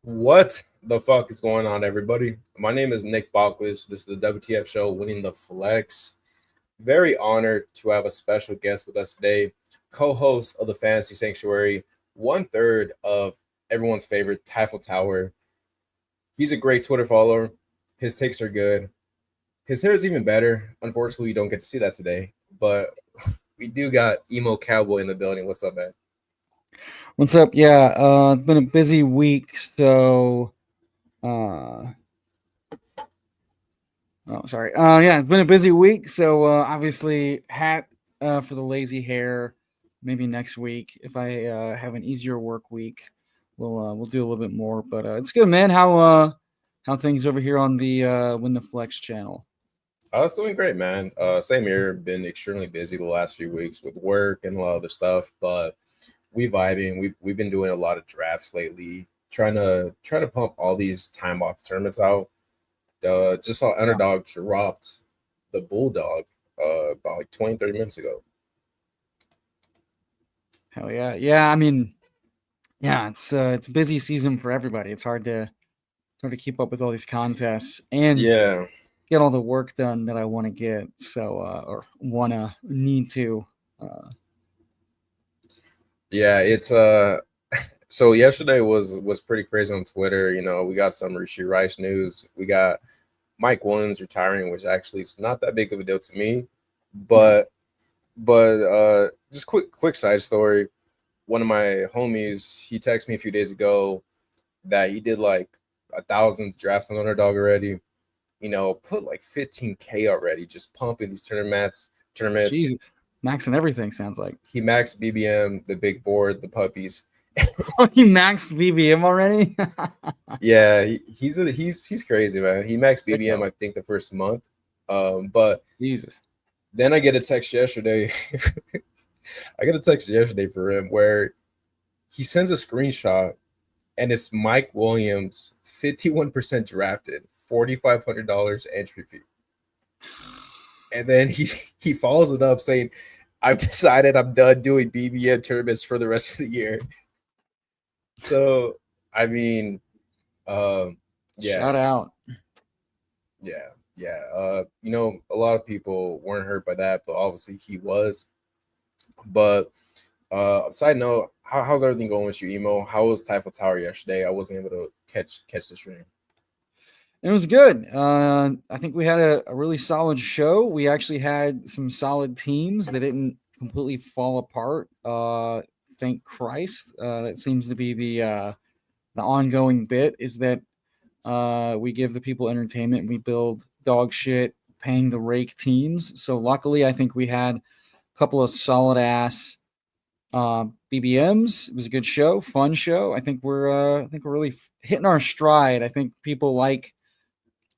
What the fuck is going on, everybody? My name is Nick Bockless. This is the WTF show, Winning the Flex. Very honored to have a special guest with us today, co-host of the Fantasy Sanctuary, one third of everyone's favorite Typhel Tower. He's a great Twitter follower. His takes are good. His hair is even better. Unfortunately, we don't get to see that today, but we do got EmoCowboy in the building. What's up, man? What's up? Yeah, it's been a busy week, so uh sorry. Yeah, it's been a busy week, so obviously hat for the lazy hair. Maybe next week if I have an easier work week, we'll do a little bit more. But it's good, man. How things over here on the Win the Flex channel? I was doing great, man. Same here. Been extremely busy the last few weeks with work and a lot of other stuff, but we vibing. We've been doing a lot of drafts lately, trying to pump all these time box tournaments out. Just saw Yeah. Underdog dropped the Bulldog about like 20, 30 minutes ago. Hell yeah. Yeah, I mean, yeah, it's a busy season for everybody. It's hard to keep up with all these contests and Yeah, get all the work done that I want to get. So, or wanna need to. Uh, yeah. It's so yesterday was pretty crazy on Twitter. We got some Rishi Rice news. We got Mike Williams retiring, which actually is not that big of a deal to me. mhm. But just quick side story. One of my homies, he texted me a few days ago that he did like 1,000 drafts on Underdog already. Put like 15K already, just pumping these tournaments. Jesus, maxing everything sounds like. He maxed BBM, the big board, the puppies. Oh, he maxed BBM already. Yeah, he's crazy, man. He maxed BBM, Sicko. I think, the first month. But Jesus. then I get a text yesterday. I got a text yesterday for him where he sends a screenshot and it's Mike Williams, 51% drafted, $4,500 entry fee. And then he follows it up saying, I've decided I'm done doing BBM tournaments for the rest of the year. So, I mean, um, yeah, Shout out. yeah. A lot of people weren't hurt by that, but obviously he was. But side note, how's everything going with you, Emo? How was Typhel Tower yesterday? I wasn't able to catch the stream. It was good. I think we had a really solid show. We actually had some solid teams that didn't completely fall apart. Thank Christ. That seems to be the ongoing bit is that we give the people entertainment and we build dog shit paying the rake teams. So luckily, I think we had a couple of solid ass BBMs. It was a good show, fun show. I think we're really hitting our stride. I think people like.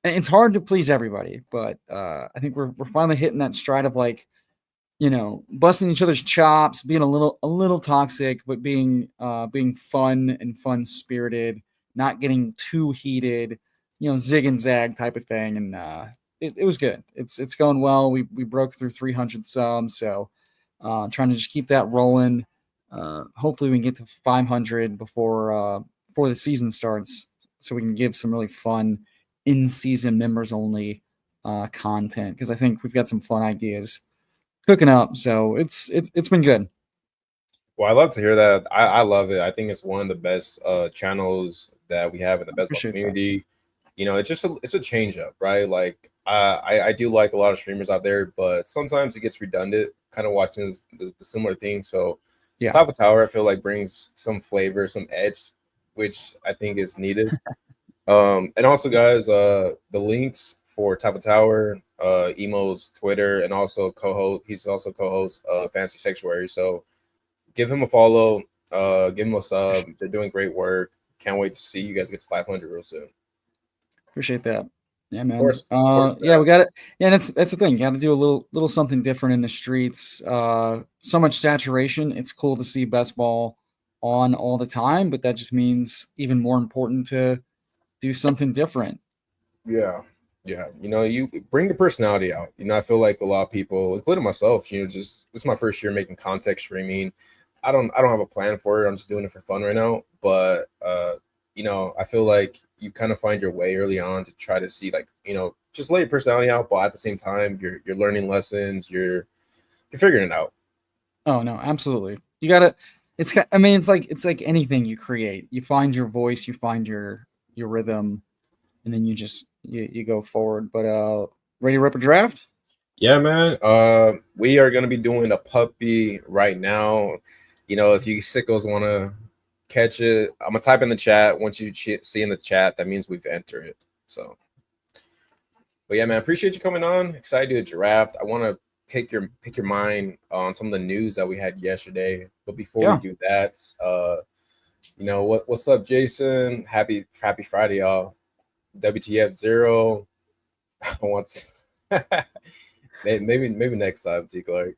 It's hard to please everybody, but I think we're finally hitting that stride of like busting each other's chops, being a little toxic, but being fun and fun spirited, not getting too heated, zig and zag type of thing, and it was good. It's going well. We broke through 300 subs, so trying to just keep that rolling. Hopefully, we can get to 500 before the season starts, so we can give some really fun in season members only content because I think we've got some fun ideas cooking up. So it's been good. Well, I love to hear that. I love it. I think it's one of the best channels that we have in the I best ball appreciate that. community. It's a change up, right? Like I do like a lot of streamers out there, but sometimes it gets redundant, kind of watching the similar thing. So Yeah, Top of Tower, I feel like brings some flavor, some edge, which I think is needed. And also, guys, the links for Type of Tower, Emo's Twitter, and also co-host. He's also co-host of Fantasy Sanctuary. So give him a follow. Give him a sub. They're doing great work. Can't wait to see you guys get to 500 real soon. appreciate that. Yeah, Of man. course, of course, Yeah, man. we got it. Yeah, that's the thing. Got to do a little something different in the streets. So much saturation. It's cool to see best ball on all the time, but that just means even more important to do something different. Yeah, yeah. You bring the personality out. I feel like a lot of people, including myself, just this is my first year making context streaming. I don't have a plan for it. I'm just doing it for fun right now. But I feel like you kind of find your way early on to try to see like, just lay your personality out, but at the same time, you're learning lessons, you're figuring it out. Oh no, absolutely. You gotta. I mean, it's like anything you create. You find your voice, you find your rhythm, and then you go forward. But ready to rip a draft? Yeah, man. We are gonna be doing a puppy right now. If you sickos want to catch it, I'm gonna type in the chat. Once you see in the chat, that means we've entered it. So, but yeah, man, appreciate you coming on. Excited to do a draft. I want to pick your mind on some of the news that we had yesterday. But before we Yeah. do that, what's up, Jason? Happy Friday, y'all. WTF zero. Once. Maybe next time, T Clark.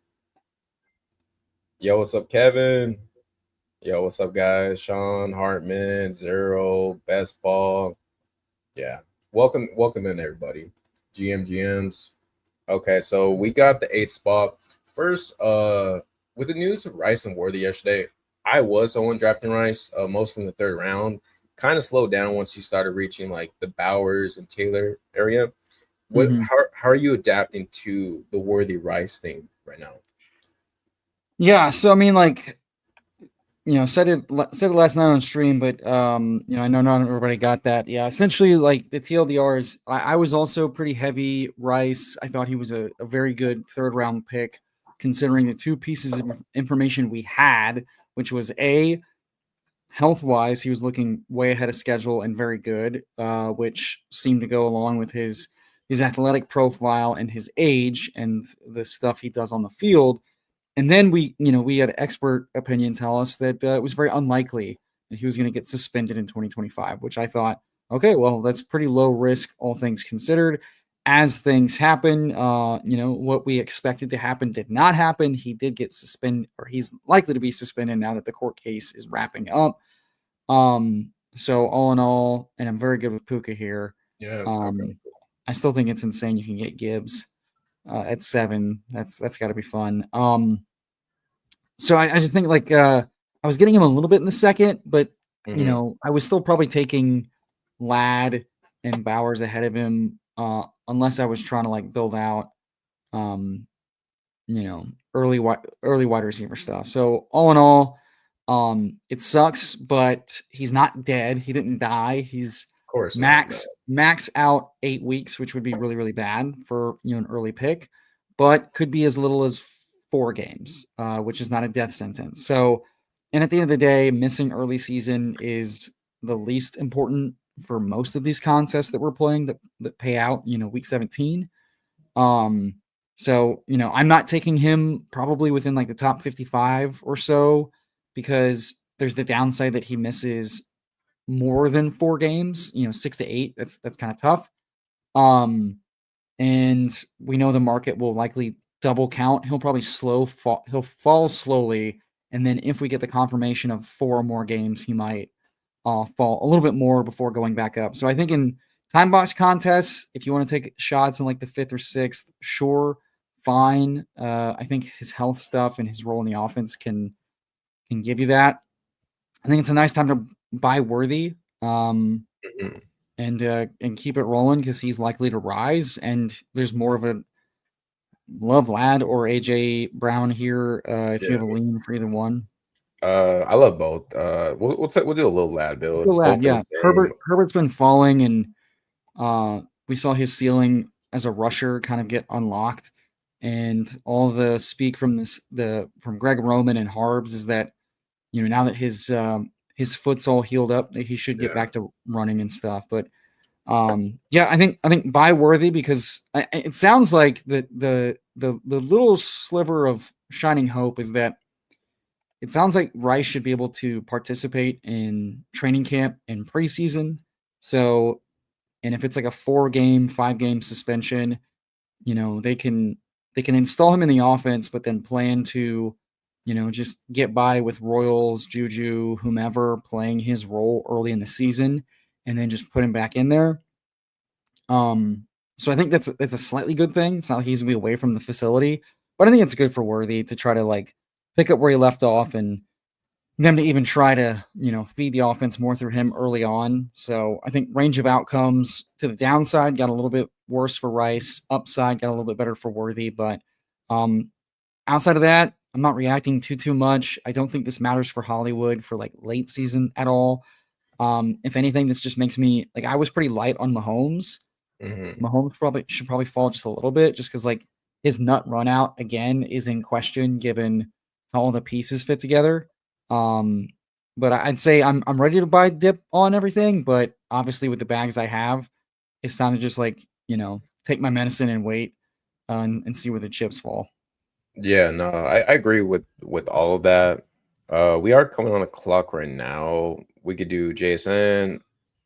Yo, what's up, Kevin? Yo, what's up, guys? Sean, Hartman, Zero, Best Ball. Yeah. Welcome in everybody. GMs. Okay, so we got the eighth spot. First, with the news of Rice and Worthy yesterday, I was someone drafting Rice, mostly in the third round. Kind of slowed down once you started reaching like the Bowers and Taylor area. What hmm how are you adapting to the Worthy Rice thing right now? Yeah. So I mean, like, said it last night on stream, but I know not everybody got that. Yeah, essentially, like the TLDR is, I was also pretty heavy Rice. I thought he was a very good third round pick, considering the two pieces of information we had, which was a health wise, he was looking way ahead of schedule and very good, which seemed to go along with his athletic profile and his age and the stuff he does on the field. And then we had expert opinion tell us that it was very unlikely that he was going to get suspended in 2025, which I thought, okay, well, that's pretty low risk, all things considered. As things happen, what we expected to happen did not happen. He did get suspended, or he's likely to be suspended now that the court case is wrapping up. So all in all, and I'm very good with Puka here. Yeah. Okay. Um, I still think it's insane you can get Gibbs at 7. That's got to be fun. So I just think like I was getting him a little bit in the second, but Hmm. I was still probably taking Lad and Bowers ahead of him, unless I was trying to like build out, um, early wide receiver stuff. So all in all, it sucks, but he's not dead. He didn't die. He's Of course not. No. max out 8 weeks, which would be really, really bad for an early pick, but could be as little as 4 games, which is not a death sentence. So, and at the end of the day, missing early season is the least important for most of these contests that we're playing that pay out, week 17. Um, so, I'm not taking him probably within like the top 55 or so, because there's the downside that he misses more than 4 games, 6 to 8. That's kind of tough. Um, and we know the market will likely double count. He'll probably he'll fall slowly. And then if we get the confirmation of 4 more games, he might fall a little bit more before going back up. So I think in time box contests, if you want to take shots in like the 5th or 6th, sure, fine. I think his health stuff and his role in the offense can give you that. I think it's a nice time to buy Worthy, Mhm. and keep it rolling because he's likely to rise. And there's more of a love Lad or AJ Brown here, if you Yeah. have a lean for either one. I love both. We'll do a little lad build. Still Lad, Both are the yeah. same. Herbert's been falling, and we saw his ceiling as a rusher kind of get unlocked. And all the speak from from Greg Roman and Harbs is that now that his foot's all healed up, that he should get Yeah. back to running and stuff. But yeah, I think buy Worthy because it sounds like the little sliver of shining hope is that it sounds like Rice should be able to participate in training camp and preseason. So, and if it's like a 4 game, 5 game suspension, they can install him in the offense, but then plan to, just get by with Royals, Juju, whomever playing his role early in the season, and then just put him back in there. So I think that's a slightly good thing. It's not like he's gonna be away from the facility, but I think it's good for Worthy to try to like pick up where he left off and them to even try to, feed the offense more through him early on. So I think range of outcomes to the downside got a little bit worse for Rice, upside got a little bit better for Worthy. But um, outside of that, I'm not reacting too much. I don't think this matters for Hollywood for like late season at all. If anything, this just makes me like I was pretty light on Mahomes. Hmm. Mahomes should probably fall just a little bit, just because like his nut run out again is in question given how all the pieces fit together. Um, but I'd say I'm ready to buy dip on everything, but obviously with the bags I have, it's time to just like take my medicine and wait and see where the chips fall. Yeah, no, I agree with all of that. We are coming on a clock right now. We could do JSN.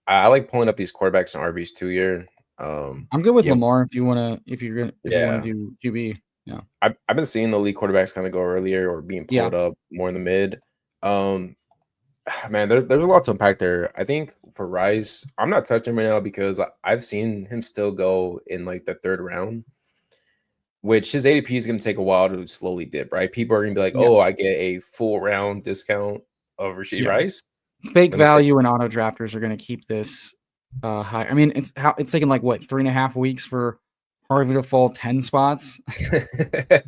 I like pulling up these quarterbacks and RBs 2 year. I'm good with Yeah, Lamar if you want to yeah. do QB. Yeah, I've been seeing the lead quarterbacks kind of go earlier or being yeah, pulled up more in the mid. Um, Man, there's a lot to unpack there. I think for Rice, I'm not touching him right now because I've seen him still go in like the third round, which his ADP is going to take a while to slowly dip, right? People are going to be like, yeah, "Oh, I get a full round discount of Rasheed yeah. Rice." Fake Let me tell value and auto drafters are going to keep this high. I mean, it's taken like what 3.5 weeks for Harvey to fall 10 spots. you.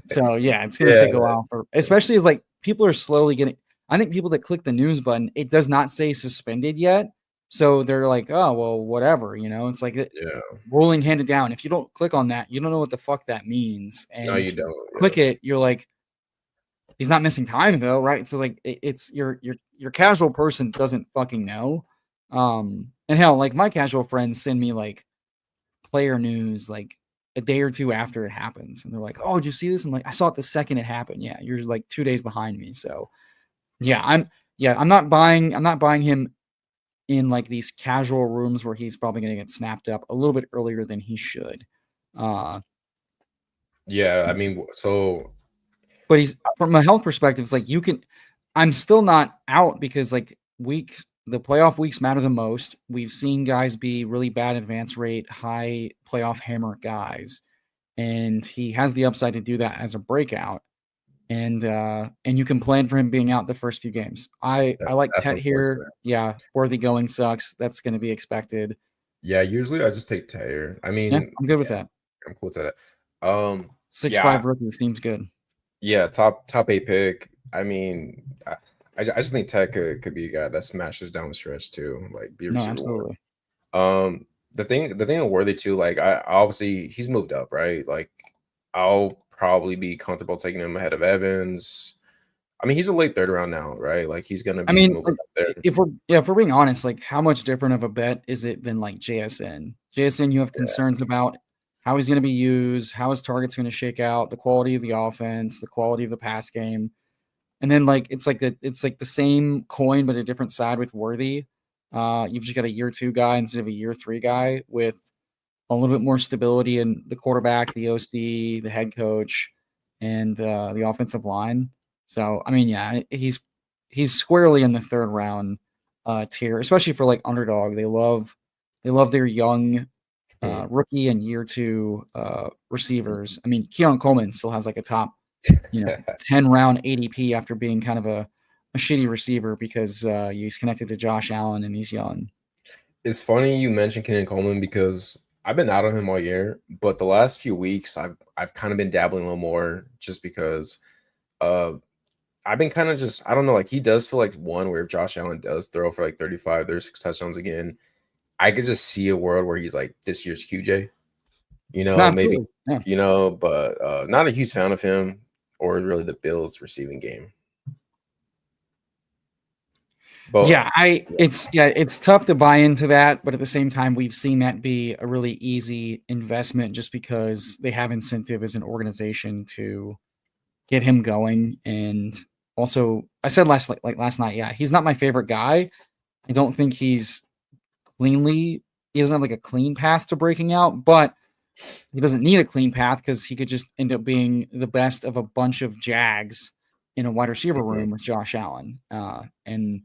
So yeah, it's going to Yeah, take a while for, especially as like people are slowly getting. I think people that click the news button, it does not say suspended yet, so they're like, oh well, whatever. It's like yeah. rolling handed down. If you don't click on that, you don't know what the fuck that means, No, and you if you don't. click it, you're like, he's not missing time though, right? So like it's your casual person doesn't fucking know. And hell, like my casual friends send me like player news like a day or two after it happens, and they're like, "Oh, did you see this?" I'm like, "I saw it the second it happened." Yeah, you're like 2 days behind me. So yeah, I'm not buying him in like these casual rooms where he's probably going to get snapped up a little bit earlier than he should. Uh, Yeah, I mean, so But he's from a health perspective, it's like you can. I'm still not out because like the playoff weeks matter the most. We've seen guys be really bad advance rate, high playoff hammer guys, and he has the upside to do that as a breakout. And you can plan for him being out the first few games. I like that's Tet here. unfortunate. Yeah, Worthy going sucks. That's going to be expected. Yeah, usually I just take Taylor. I Yeah, mean, I'm good with yeah, that. I'm cool to that. Six Yeah, five rookie seems good. yeah, top eight pick. I mean, I just think Tech could be a guy that smashes down the stretch too, like be No, receiver one. absolutely. The thing of Worthy too, like I obviously he's moved up, right? Like I'll probably be comfortable taking him ahead of Evans. I mean, he's a late third round now, right? Like he's gonna I be mean, moving like, up there. if we're being honest, like how much different of a bet is it than like JSN? JSN, you have concerns about how he's going to be used, how his target's going to shake out, the quality of the offense, the quality of the pass game, and then like it's like the same coin but a different side with Worthy. You've just got a year two guy instead of a year three guy with a little bit more stability in the quarterback, the OC, the head coach, and the offensive line. So I mean, yeah, he's squarely in the third round tier, especially for like underdog. They love their young Hmm. rookie and year two receivers. I mean, Keon Coleman still has like a top 10 round ADP after being kind of a shitty receiver because he's connected to Josh Allen and he's young. It's funny you mentioned Kenyon Coleman because I've been out of him all year, but the last few weeks I've kind of been dabbling a little more just because uh I've been kind of just I don't know, like he does feel like one where if Josh Allen does throw for like 35, 36 touchdowns again, I could just see a world where he's like this year's QJ, No, maybe, absolutely. Yeah. but not a huge fan of him or really the Bills receiving game. But Yeah, it's tough to buy into that, but at the same time, we've seen that be a really easy investment just because they have incentive as an organization to get him going. And also, I said last night, yeah, he's not my favorite guy. I don't think he doesn't have like a clean path to breaking out, but he doesn't need a clean path because he could just end up being the best of a bunch of Jags in a wide receiver mhm, room with Josh Allen. And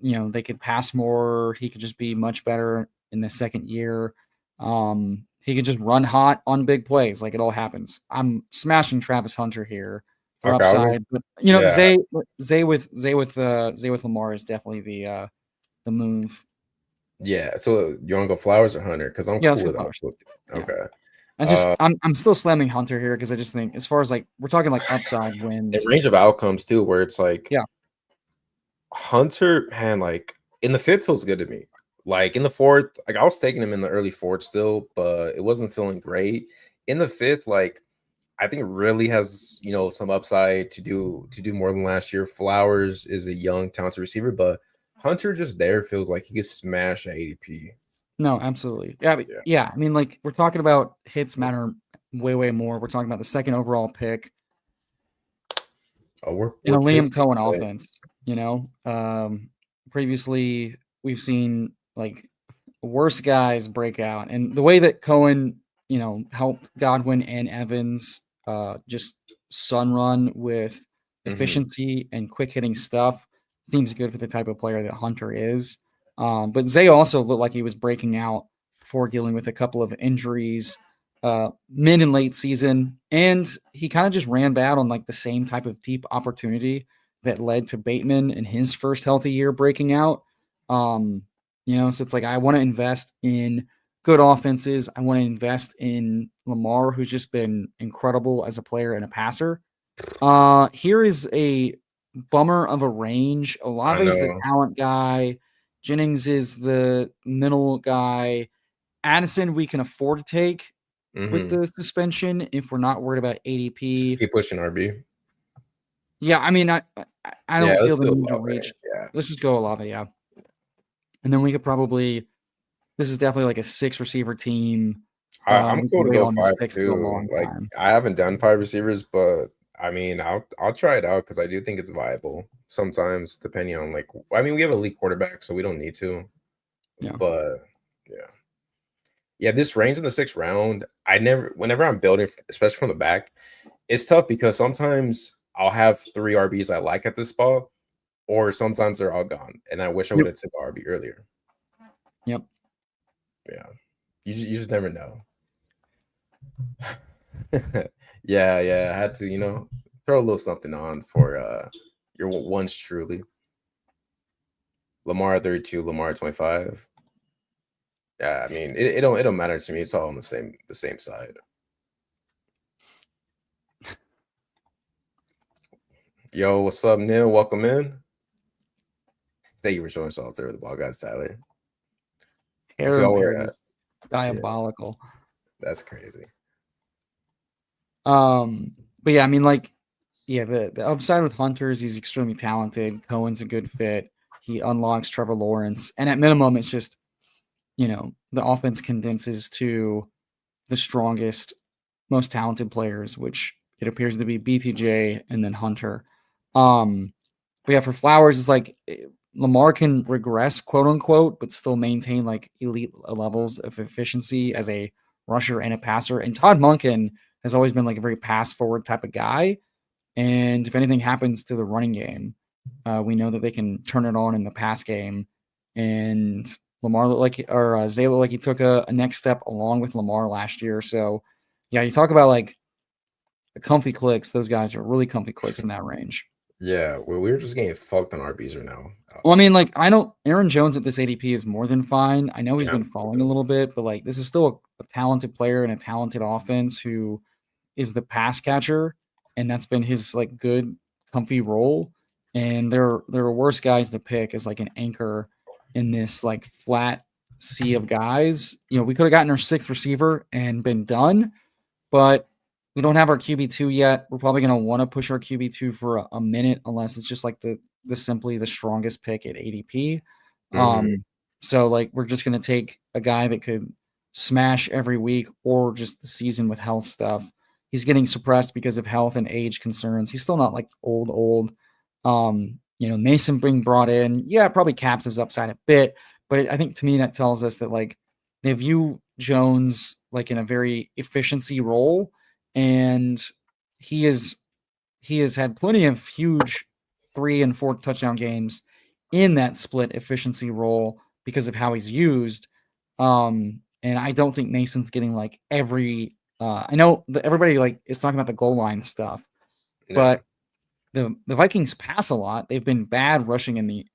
they could pass more. He could just be much better in the second year. He could just run hot on big plays. Like it all happens. I'm smashing Travis Hunter here for Okay, I was just upside. But you know, yeah. Zay with Lamar is definitely the move. Yeah. So you want to go Flowers or Hunter? Because I'm Yeah, let's cool go with all. Flowers. Yeah. Okay. I just I'm still slamming Hunter here because I just think as far as like we're talking like upside And wins. range of outcomes too, where it's like Yeah. Hunter, man, like in the fifth feels good to me. Like in the fourth, like I was taking him in the early fourth still, but it wasn't feeling great. In the fifth, like I think it really has, some upside to do more than last year. Flowers is a young, talented receiver, but Hunter just there feels like he could smash at ADP. No, absolutely. Yeah, Yeah. yeah. I mean, like we're talking about hits matter way, way more. We're talking about the second overall pick Oh, we're in we're a Liam pissed. Cohen offense. Previously we've seen like worse guys break out, and the way that Cohen, helped Godwin and Evans, just sun run with Hmm. efficiency and quick hitting stuff seems good for the type of player that Hunter is. But Zay also looked like he was breaking out before dealing with a couple of injuries mid and late season, and he kind of just ran bad on like the same type of deep opportunity that led to Bateman in his first healthy year breaking out. Um, so it's like I want to invest in good offenses. I want to invest in Lamar, who's just been incredible as a player and a passer. Here is a bummer of a range. I Olave is the know. talent guy. Jennings is the middle guy. Addison, we can afford to take with Hmm. the suspension if we're not worried about Just ADP. keep pushing RB. Yeah, I mean, I Yeah, don't let's feel the do need to Olave. reach. Yeah. Let's just go Olave, yeah. And then we could probably. This is definitely like a 6 receiver team. I'm We cool could to wait go on the five six for a too. long Like time. I haven't done five receivers, but I mean I'll try it out because I do think it's viable sometimes, depending on like I mean we have a elite quarterback, so we don't need to. Yeah. But yeah. Yeah, this range in the sixth round, whenever I'm building, especially from the back, it's tough because sometimes I'll have three RBs I like at this spot, or sometimes they're all gone. And I wish I would Yep. have took RB earlier. Yep. Yeah. You just never know. Yeah, yeah. I had to, throw a little something on for your ones truly. Lamar 32, Lamar 25. Yeah, I mean it don't matter to me. It's all on the same side. Yo, what's up, Neil? Welcome in. Thank you for showing solitaire with the ball guys, Tyler. If Hair we all were impairment is yeah, diabolical. that's crazy. But yeah, I mean, like, yeah, the upside with Hunter is he's extremely talented. Cohen's a good fit. He unlocks Trevor Lawrence, and at minimum, it's just the offense condenses to the strongest, most talented players, which it appears to be BTJ and then Hunter. But yeah, for Flowers, it's like Lamar can regress, quote unquote, but still maintain like elite levels of efficiency as a rusher and a passer. And Todd Monken has always been like a very pass forward type of guy. And if anything happens to the running game, we know that they can turn it on in the pass game. And Lamar looked like, or Zay looked like he took a next step along with Lamar last year. So, yeah, you talk about like the comfy clicks. Those guys are really comfy clicks in that range. Yeah, we're just getting fucked on RBs right now. Well, I mean, like, I don't. Aaron Jones at this ADP is more than fine. I know he's Yeah, been falling a little bit, but like, this is still a talented player and a talented offense who is the pass catcher, and that's been his like good, comfy role. And there are worse guys to pick as like an anchor in this like flat sea of guys. We could have gotten our 6th receiver and been done, but we don't have our QB2 yet. We're probably going to want to push our QB2 for a minute, unless it's just like the simply the strongest pick at ADP. hmm. So like we're just going to take a guy that could smash every week or just the season with health stuff. He's getting suppressed because of health and age concerns. He's still not like old. Mason being brought in, yeah, it probably caps his upside a bit, but I think to me that tells us that like they view Jones like in a very efficiency role, and he is he has had plenty of huge 3 and 4 touchdown games in that split efficiency role because of how he's used. And I don't think Mason's getting like every. I know that everybody like is talking about the goal line stuff, Yeah. but the Vikings pass a lot. They've been bad rushing in the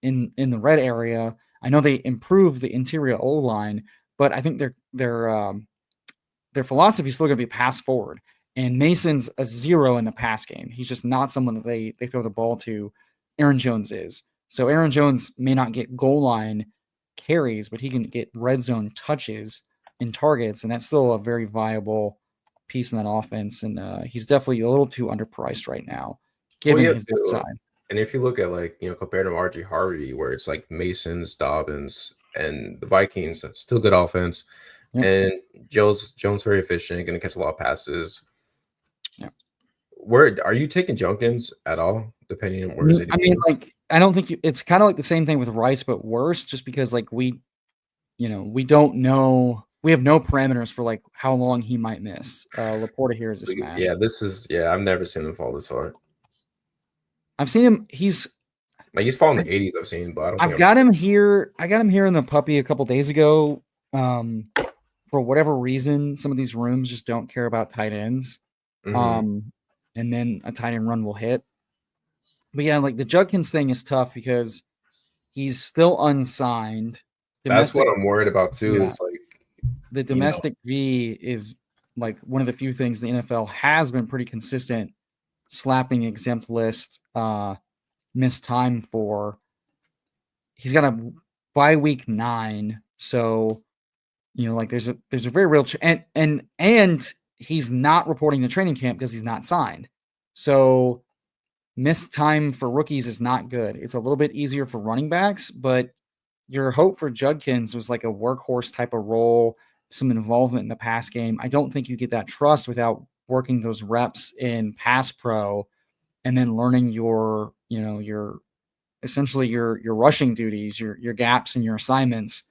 in the red area. I know they improved the interior O line, but I think their philosophy is still going to be pass forward. And Mason's a zero in the pass game. He's just not someone that they throw the ball to. Aaron Jones is. So Aaron Jones may not get goal line carries, but he can get red zone touches and targets, and that's still a very viable piece in that offense. And he's definitely a little too underpriced right now, Well, given yeah, his too. upside. And if you look at like, compared to RG Harvey, where it's like Masons, Dobbins, and the Vikings, still good offense. Yep. And Jones very efficient, going to catch a lot of passes. Yep. Where are you taking Junkins at all? Depending on where his ADP I mean, is? like, I don't think it's kind of like the same thing with Rice, but worse, just because like we don't know. We have no parameters for like how long he might miss. Laporta here is a smash. I've never seen him fall this far. I've seen him. He's Like he's fallen in the 80s. I've seen, but I don't think I've I've got seen him here. I got him here in the puppy a couple days ago. For whatever reason, some of these rooms just don't care about tight ends. him. And then a tight end run will hit. But yeah, like the Judkins thing is tough because he's still unsigned. That's what Domestic, I'm worried about too. yeah, Is like, the you know, domestic V is like one of the few things the NFL has been pretty consistent slapping exempt list missed time for. He's got a bye week 9, so like there's a very real and he's not reporting to training camp because he's not signed. So missed time for rookies is not good. It's a little bit easier for running backs, but your hope for Judkins was like a workhorse type of role, some involvement in the pass game. I don't think you get that trust without working those reps in pass pro and then learning your essentially your rushing duties, your gaps and your assignments.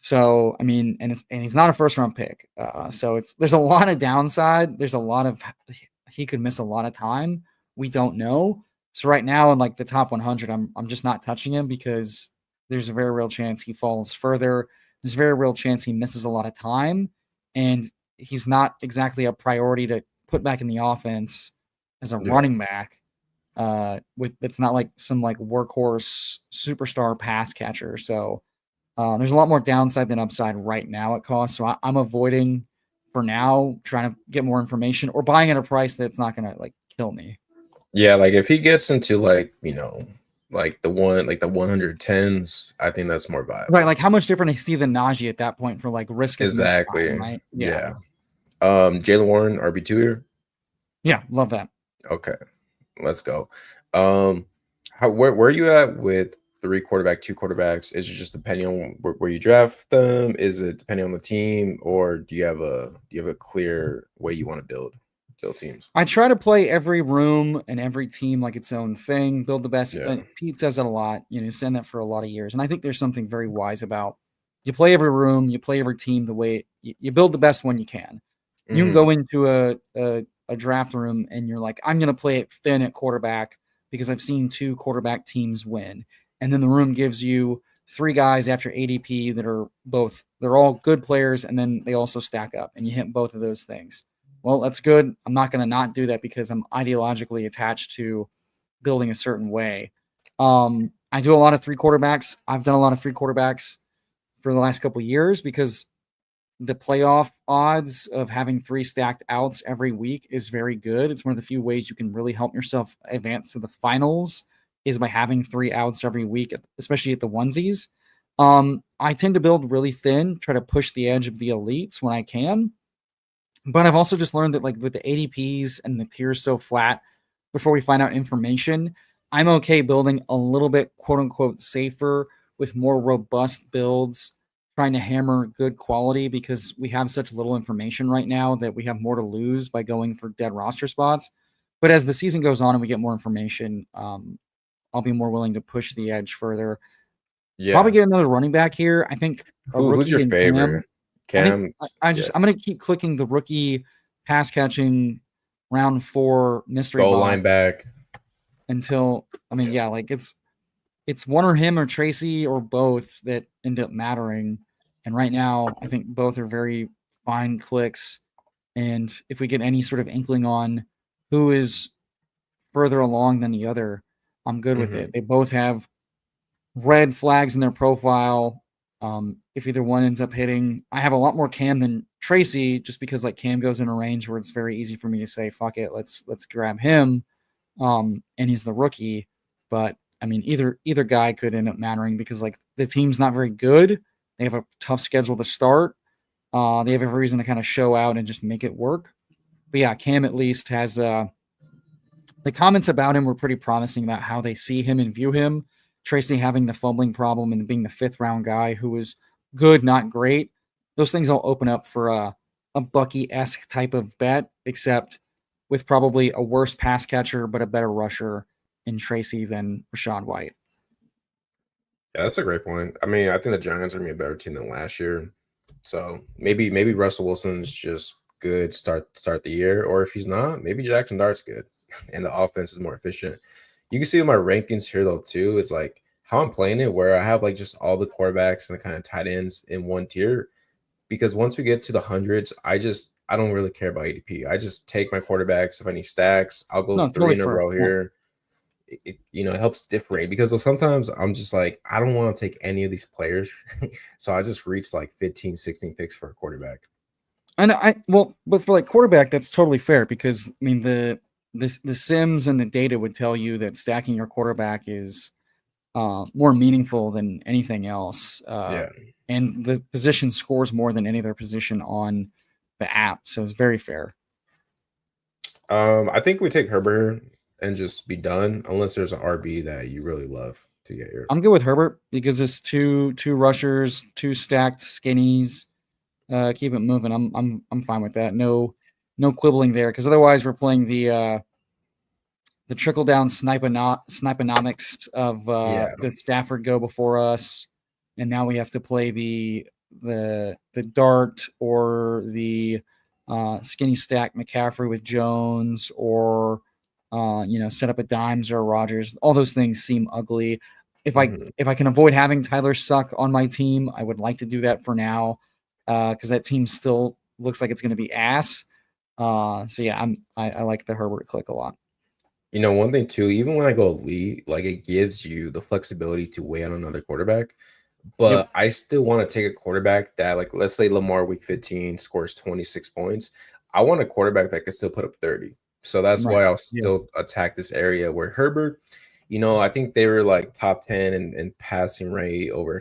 So I mean, and he's not a first round pick. So there's a lot of downside. There's a lot of he could miss a lot of time. We don't know. So right now in like the top 100, I'm just not touching him because there's a very real chance he falls further. There's a very real chance he misses a lot of time, and he's not exactly a priority to put back in the offense as a yeah. running back. With it's not like some like workhorse superstar pass catcher. So there's a lot more downside than upside right now at cost. So I'm avoiding for now, trying to get more information or buying at a price that's not going to like kill me. Yeah, like if he gets into like, like the 110s, I think that's more viable. Right. Like how much different is he than Najee at that point for like risk of missed time, Exactly. right? Yeah. Jalen Warren, RB2 here. Yeah. Love that. Okay. Let's go. Where are you at with 3 quarterback, 2 quarterbacks? Is it just depending on where you draft them? Is it depending on the team, or do you have a clear way you want to build teams? I try to play every room and every team like its own thing, build the best. Yeah. Pete says that a lot, saying that for a lot of years. And I think there's something very wise about you play every room, you play every team the way you build the best one you can. You can go into a draft room and you're like, I'm going to play it thin at quarterback because I've seen 2 quarterback teams win. And then the room gives you 3 guys after ADP that are they're all good players. And then they also stack up and you hit both of those things. Well, that's good. I'm not going to not do that because I'm ideologically attached to building a certain way. I do a lot of 3 quarterbacks. I've done a lot of 3 quarterbacks for the last couple of years because the playoff odds of having 3 stacked outs every week is very good. It's one of the few ways you can really help yourself advance to the finals is by having 3 outs every week, especially at the onesies. I tend to build really thin, try to push the edge of the elites when I can. But I've also just learned that like with the ADPs and the tiers so flat before we find out information, I'm okay building a little bit quote unquote safer with more robust builds, trying to hammer good quality because we have such little information right now that we have more to lose by going for dead roster spots. But as the season goes on and we get more information, I'll be more willing to push the edge further. Yeah. Probably get another running back here. I think Who's your favorite? Cam. I'm going to keep clicking the rookie pass catching round 4 mystery Goal box line back until like it's one or him or Tracy or both that end up mattering. And right now, I think both are very fine clicks. And if we get any sort of inkling on who is further along than the other, I'm good with it. Hmm. They both have red flags in their profile. If either one ends up hitting, I have a lot more Cam than Tracy, just because like Cam goes in a range where it's very easy for me to say, "Fuck it, let's grab him," and he's the rookie. But I mean, either guy could end up mattering because like the team's not very good. They have a tough schedule to start. They have every reason to kind of show out and just make it work. But yeah, Cam at least has the comments about him were pretty promising about how they see him and view him. Tracy having the fumbling problem and being the fifth round guy who was good, not great. Those things all open up for a Bucky esque type of bet, except with probably a worse pass catcher but a better rusher in Tracy than Rashad White. Yeah, that's a great point. I mean, I think the Giants are gonna be a better team than last year. So maybe Russell Wilson's just good start the year, or if he's not, maybe Jackson Dart's good, and the offense is more efficient. You can see in my rankings here though too. It's like how I'm playing it, where I have like just all the quarterbacks and the kind of tight ends in one tier. Because once we get to the hundreds, I don't really care about ADP. I just take my quarterbacks. If I need stacks, I'll go No, three totally in a fair. row Yeah. here. It helps differentiate because sometimes I'm just like I don't want to take any of these players, so I just reach like 15, 16 picks for a quarterback. And but for like quarterback, that's totally fair because I mean the Sims and the data would tell you that stacking your quarterback is more meaningful than anything else. Yeah. And the position scores more than any other position on the app, so it's very fair. I think we take Herbert and just be done, unless there's an RB that you really love to get here. I'm good with Herbert because it's two rushers, two stacked skinnies. Keep it moving. I'm fine with that. No quibbling there because otherwise we're playing the trickle down sniponomics of Yeah. the Stafford go before us, and now we have to play the dart or the skinny stack McCaffrey with Jones or set up a Dimes or a Rogers. All those things seem ugly. If I Mhm. if I can avoid having Tyler Suck on my team, I would like to do that for now because that team still looks like it's going to be ass. So yeah, I like the Herbert click a lot. One thing too, even when I go elite, like it gives you the flexibility to weigh on another quarterback. Yep. But I still want to take a quarterback that, like, let's say Lamar week 15 scores 26 points. I want a quarterback that can still put up 30. So that's Right. why I'll Yeah. still attack this area where Herbert, I think they were like top 10 in passing rate over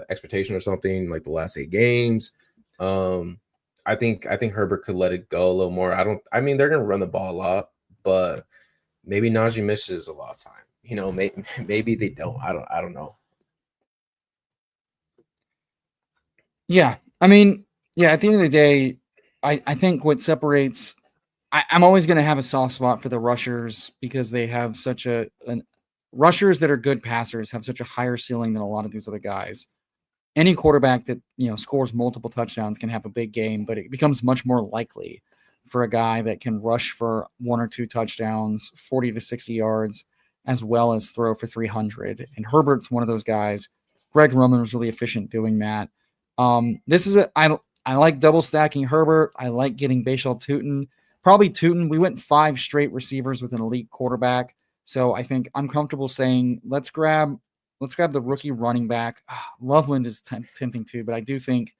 expectation or something like the last 8 games. Um, I think Herbert could let it go a little more. I mean, they're gonna run the ball a lot, but maybe Najee misses a lot of time. Maybe they don't. I don't know. Yeah. I mean, yeah, at the end of the day, I think what separates I'm always gonna have a soft spot for the rushers because they have such an rushers that are good passers have such a higher ceiling than a lot of these other guys. Any quarterback that scores multiple touchdowns can have a big game, but it becomes much more likely for a guy that can rush for one or two touchdowns, 40 to 60 yards, as well as throw for 300. And Herbert's one of those guys. Greg Roman was really efficient doing that. This is I like double stacking Herbert. I like getting Bashal Tutin. Probably Tutin. We went 5 straight receivers with an elite quarterback. So I think I'm comfortable saying let's grab the rookie running back. Loveland is tempting too, but I do think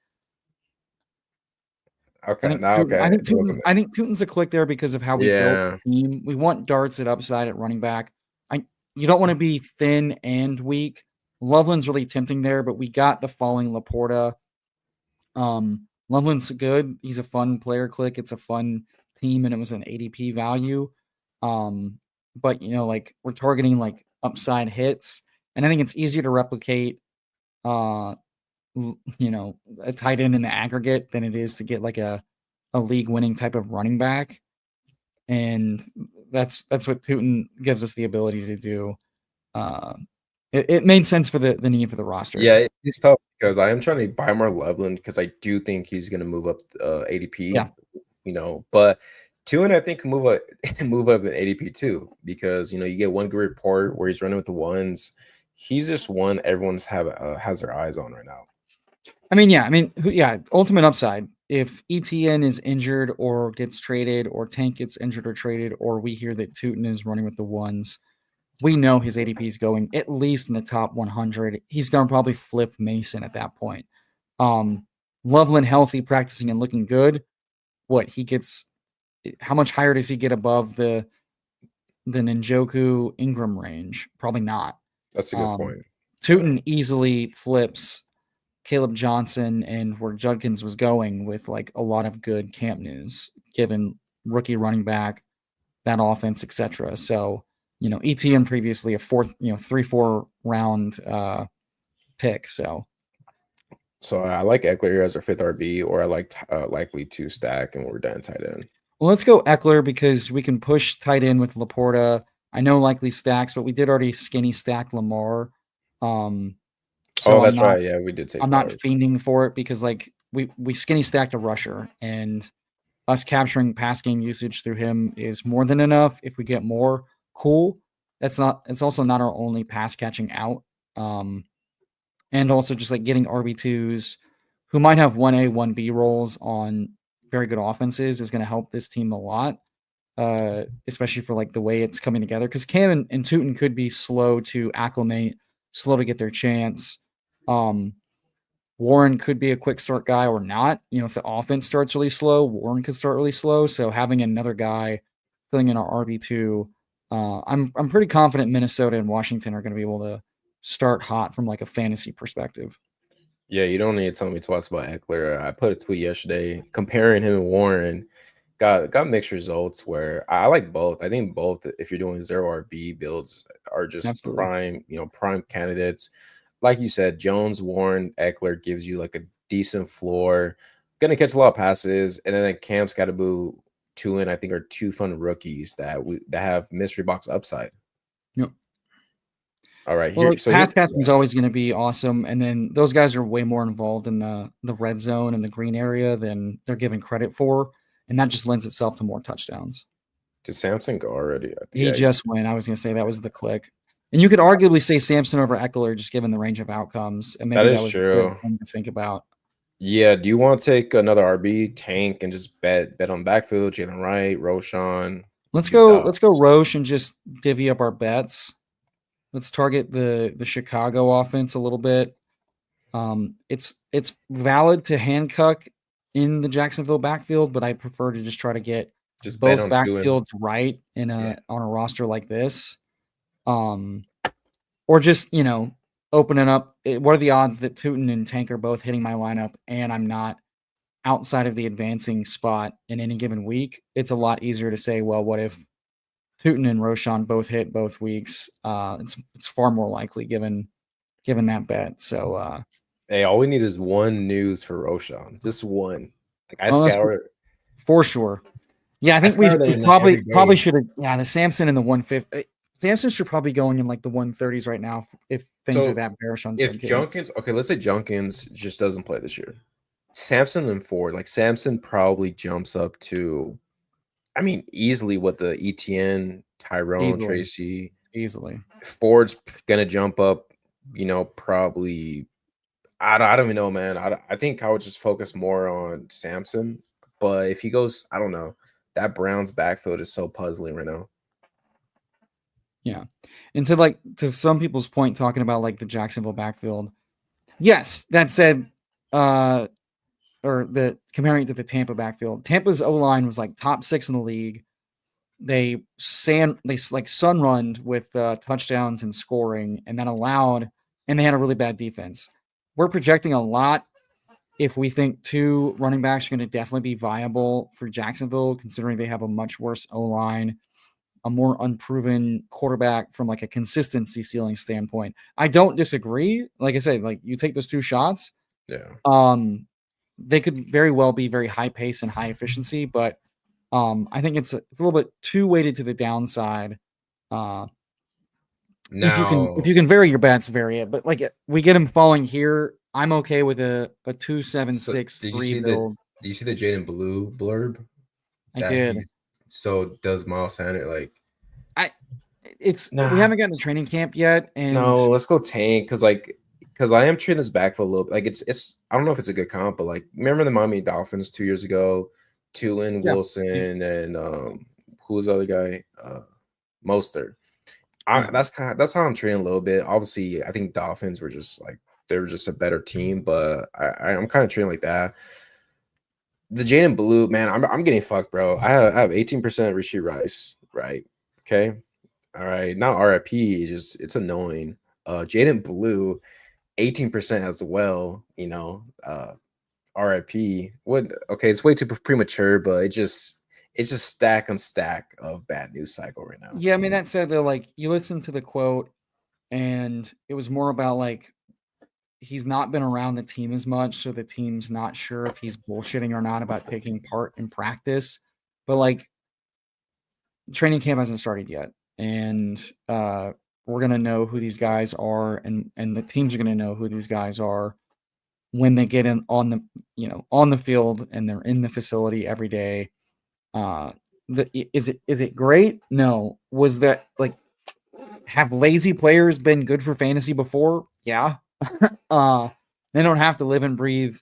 I Okay, think now Putin, okay, it wasn't. I think Putin's a click there because of how we built Yeah. the team. We want darts at upside at running back. You don't want to be thin and weak. Loveland's really tempting there, but we got the falling Laporta. Loveland's good. He's a fun player click. It's a fun team, and it was an ADP value. But like we're targeting like upside hits, and I think it's easier to replicate uh a tight end in the aggregate than it is to get like a league winning type of running back. And that's what Putin gives us the ability to do. Uh, it made sense for the need for the roster. Yeah, it's tough because I am trying to buy more Loveland because I do think he's gonna move up ADP, Yeah. but Tune I think can move up move up in ADP too because you get one good report where he's running with the ones. He's just one everyone's has their eyes on right now. I mean, yeah. I mean, yeah. Ultimate upside. if ETN is injured or gets traded, or Tank gets injured or traded, or we hear that Tootin is running with the ones, we know his ADP is going at least in the top 100. He's going to probably flip Mason at that point. Loveland healthy, practicing and looking good. What he gets, how much higher does he get above the Njoku Ingram range? Probably not. That's a good point. Tootin easily flips Caleb Johnson and where Judkins was going with like a lot of good camp news, given rookie running back, that offense, etc. So, ETN previously a fourth, 3-4 round pick. So I like Eckler as our fifth RB, or I like likely to stack, and we're done tight end. Well, let's go Eckler because we can push tight end with Laporta. I know likely stacks, but we did already skinny stack Lamar. So that's right. Yeah, we did take. I'm not fiending for it because like we skinny stacked a rusher, and us capturing pass game usage through him is more than enough. If we get more, cool. It's also not our only pass catching out. And also just like getting RB2s who might have 1A, 1B roles on very good offenses is going to help this team a lot, especially for like the way it's coming together. Because Cam and Tootin could be slow to acclimate, slow to get their chance. Warren could be a quick start guy or not. If the offense starts really slow, Warren could start really slow. So having another guy filling in our RB2, I'm pretty confident Minnesota and Washington are going to be able to start hot from like a fantasy perspective. Yeah, you don't need to tell me twice about Eckler. I put a tweet yesterday comparing him and Warren. Got mixed results where I like both. I think both, if you're doing 0 RB builds, are just Absolutely. prime candidates. Like you said, Jones, Warren, Eckler gives you like a decent floor. Gonna catch a lot of passes, and then Cam Scatterboo, Tootin, I think, are two fun rookies that have mystery box upside. Yep. All right. Well, pass catching is always going to be awesome, and then those guys are way more involved in the red zone and the green area than they're given credit for, and that just lends itself to more touchdowns. Did Samson go already? He just went. I was going to say that was the click, and you could arguably say Samson over Eckler just given the range of outcomes, and maybe that was true. Something to think about. Yeah. Do you want to take another RB Tank and just bet on backfield? Jalen Wright, Roshan. Let's go Roche and just divvy up our bets. Let's target the Chicago offense a little bit. It's valid to handcuff in the Jacksonville backfield, but I prefer to just try to get both backfields right on a roster like this. Or just opening up. What are the odds that Tootin and Tank are both hitting my lineup, and I'm not outside of the advancing spot in any given week? It's a lot easier to say, well, what if Tootin and Roshan both hit both weeks? It's far more likely given that bet. So hey, all we need is one news for Roshan. Just one. Like I scoured for sure. Yeah, I think we probably should have. Yeah, the Samson in the 150. Samson should probably going in like the 130s right now if things are that bearish on. If Junkins, okay, let's say Junkins just doesn't play this year. Samson and Ford, like Samson probably jumps up to, I mean, easily what the ETN, Tyrone, Tracy. Easily. Ford's gonna jump up, probably. I don't even know, man. I think I would just focus more on Samson. But if he goes, I don't know. That Browns backfield is so puzzling right now. Yeah. And to some people's point, talking about like the Jacksonville backfield. Yes, that said, or comparing it to the Tampa backfield. Tampa's O-line was like top 6 in the league. They like sun runned with touchdowns and scoring, and that allowed, and they had a really bad defense. We're projecting a lot if we think 2 running backs are going to definitely be viable for Jacksonville, considering they have a much worse O-line, a more unproven quarterback from like a consistency ceiling standpoint. I don't disagree. Like I said, like you take those 2 shots. Yeah. They could very well be very high pace and high efficiency, but I think it's a little bit too weighted to the downside. If you can vary your bets, vary it. But like we get him falling here, I'm okay with a 2-7-6-3 build. Do you see the Jaden Blue blurb? I did. So does Miles Sanders we haven't gotten to training camp yet, and no, let's go Tank because because I am trading this back for a little bit. Like it's I don't know if it's a good comp, but like remember the Miami Dolphins 2 years ago, Tulin Yeah. Yeah. Wilson and who was the other guy? Mostert. Yeah. That's how I'm trading a little bit. Obviously, I think Dolphins were just like they were just a better team, but I'm kind of treating like that. The Jaden Blue, man, I'm getting fucked, bro. I have 18% Rishi Rice, right? Okay. All right. Not RIP, it's annoying. Jaden Blue, 18% as well, RIP. What okay, it's way too premature, but it's just stack on stack of bad news cycle right now. Yeah, I mean, that said, though, like, you listen to the quote, and it was more about, like, he's not been around the team as much, so the team's not sure if he's bullshitting or not about taking part in practice. But, like, training camp hasn't started yet, and we're gonna know who these guys are, and the teams are gonna know who these guys are when they get in on the on the field and they're in the facility every day. Uh, is it great? No. Was that like have lazy players been good for fantasy before? Yeah. uh, they don't have to live and breathe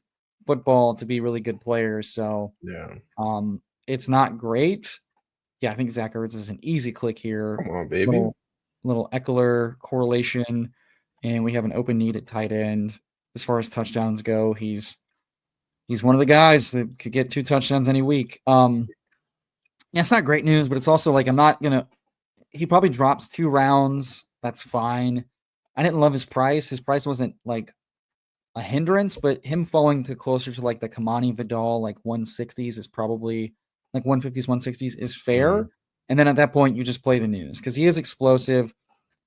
football to be really good players. So Yeah. it's not great. Yeah, I think Zach Ertz is an easy click here. Come on, baby. Little Eckler correlation, and we have an open need at tight end. As far as touchdowns go, he's one of the guys that could get 2 touchdowns any week. Yeah, it's not great news, but it's also like I'm not gonna. He probably drops 2 rounds. That's fine. I didn't love his price. His price wasn't like a hindrance, but him falling to closer to like the Kamani Vidal, like 160s is probably like 150s, 160s is fair. Mhm. And then at that point, you just play the news because he is explosive.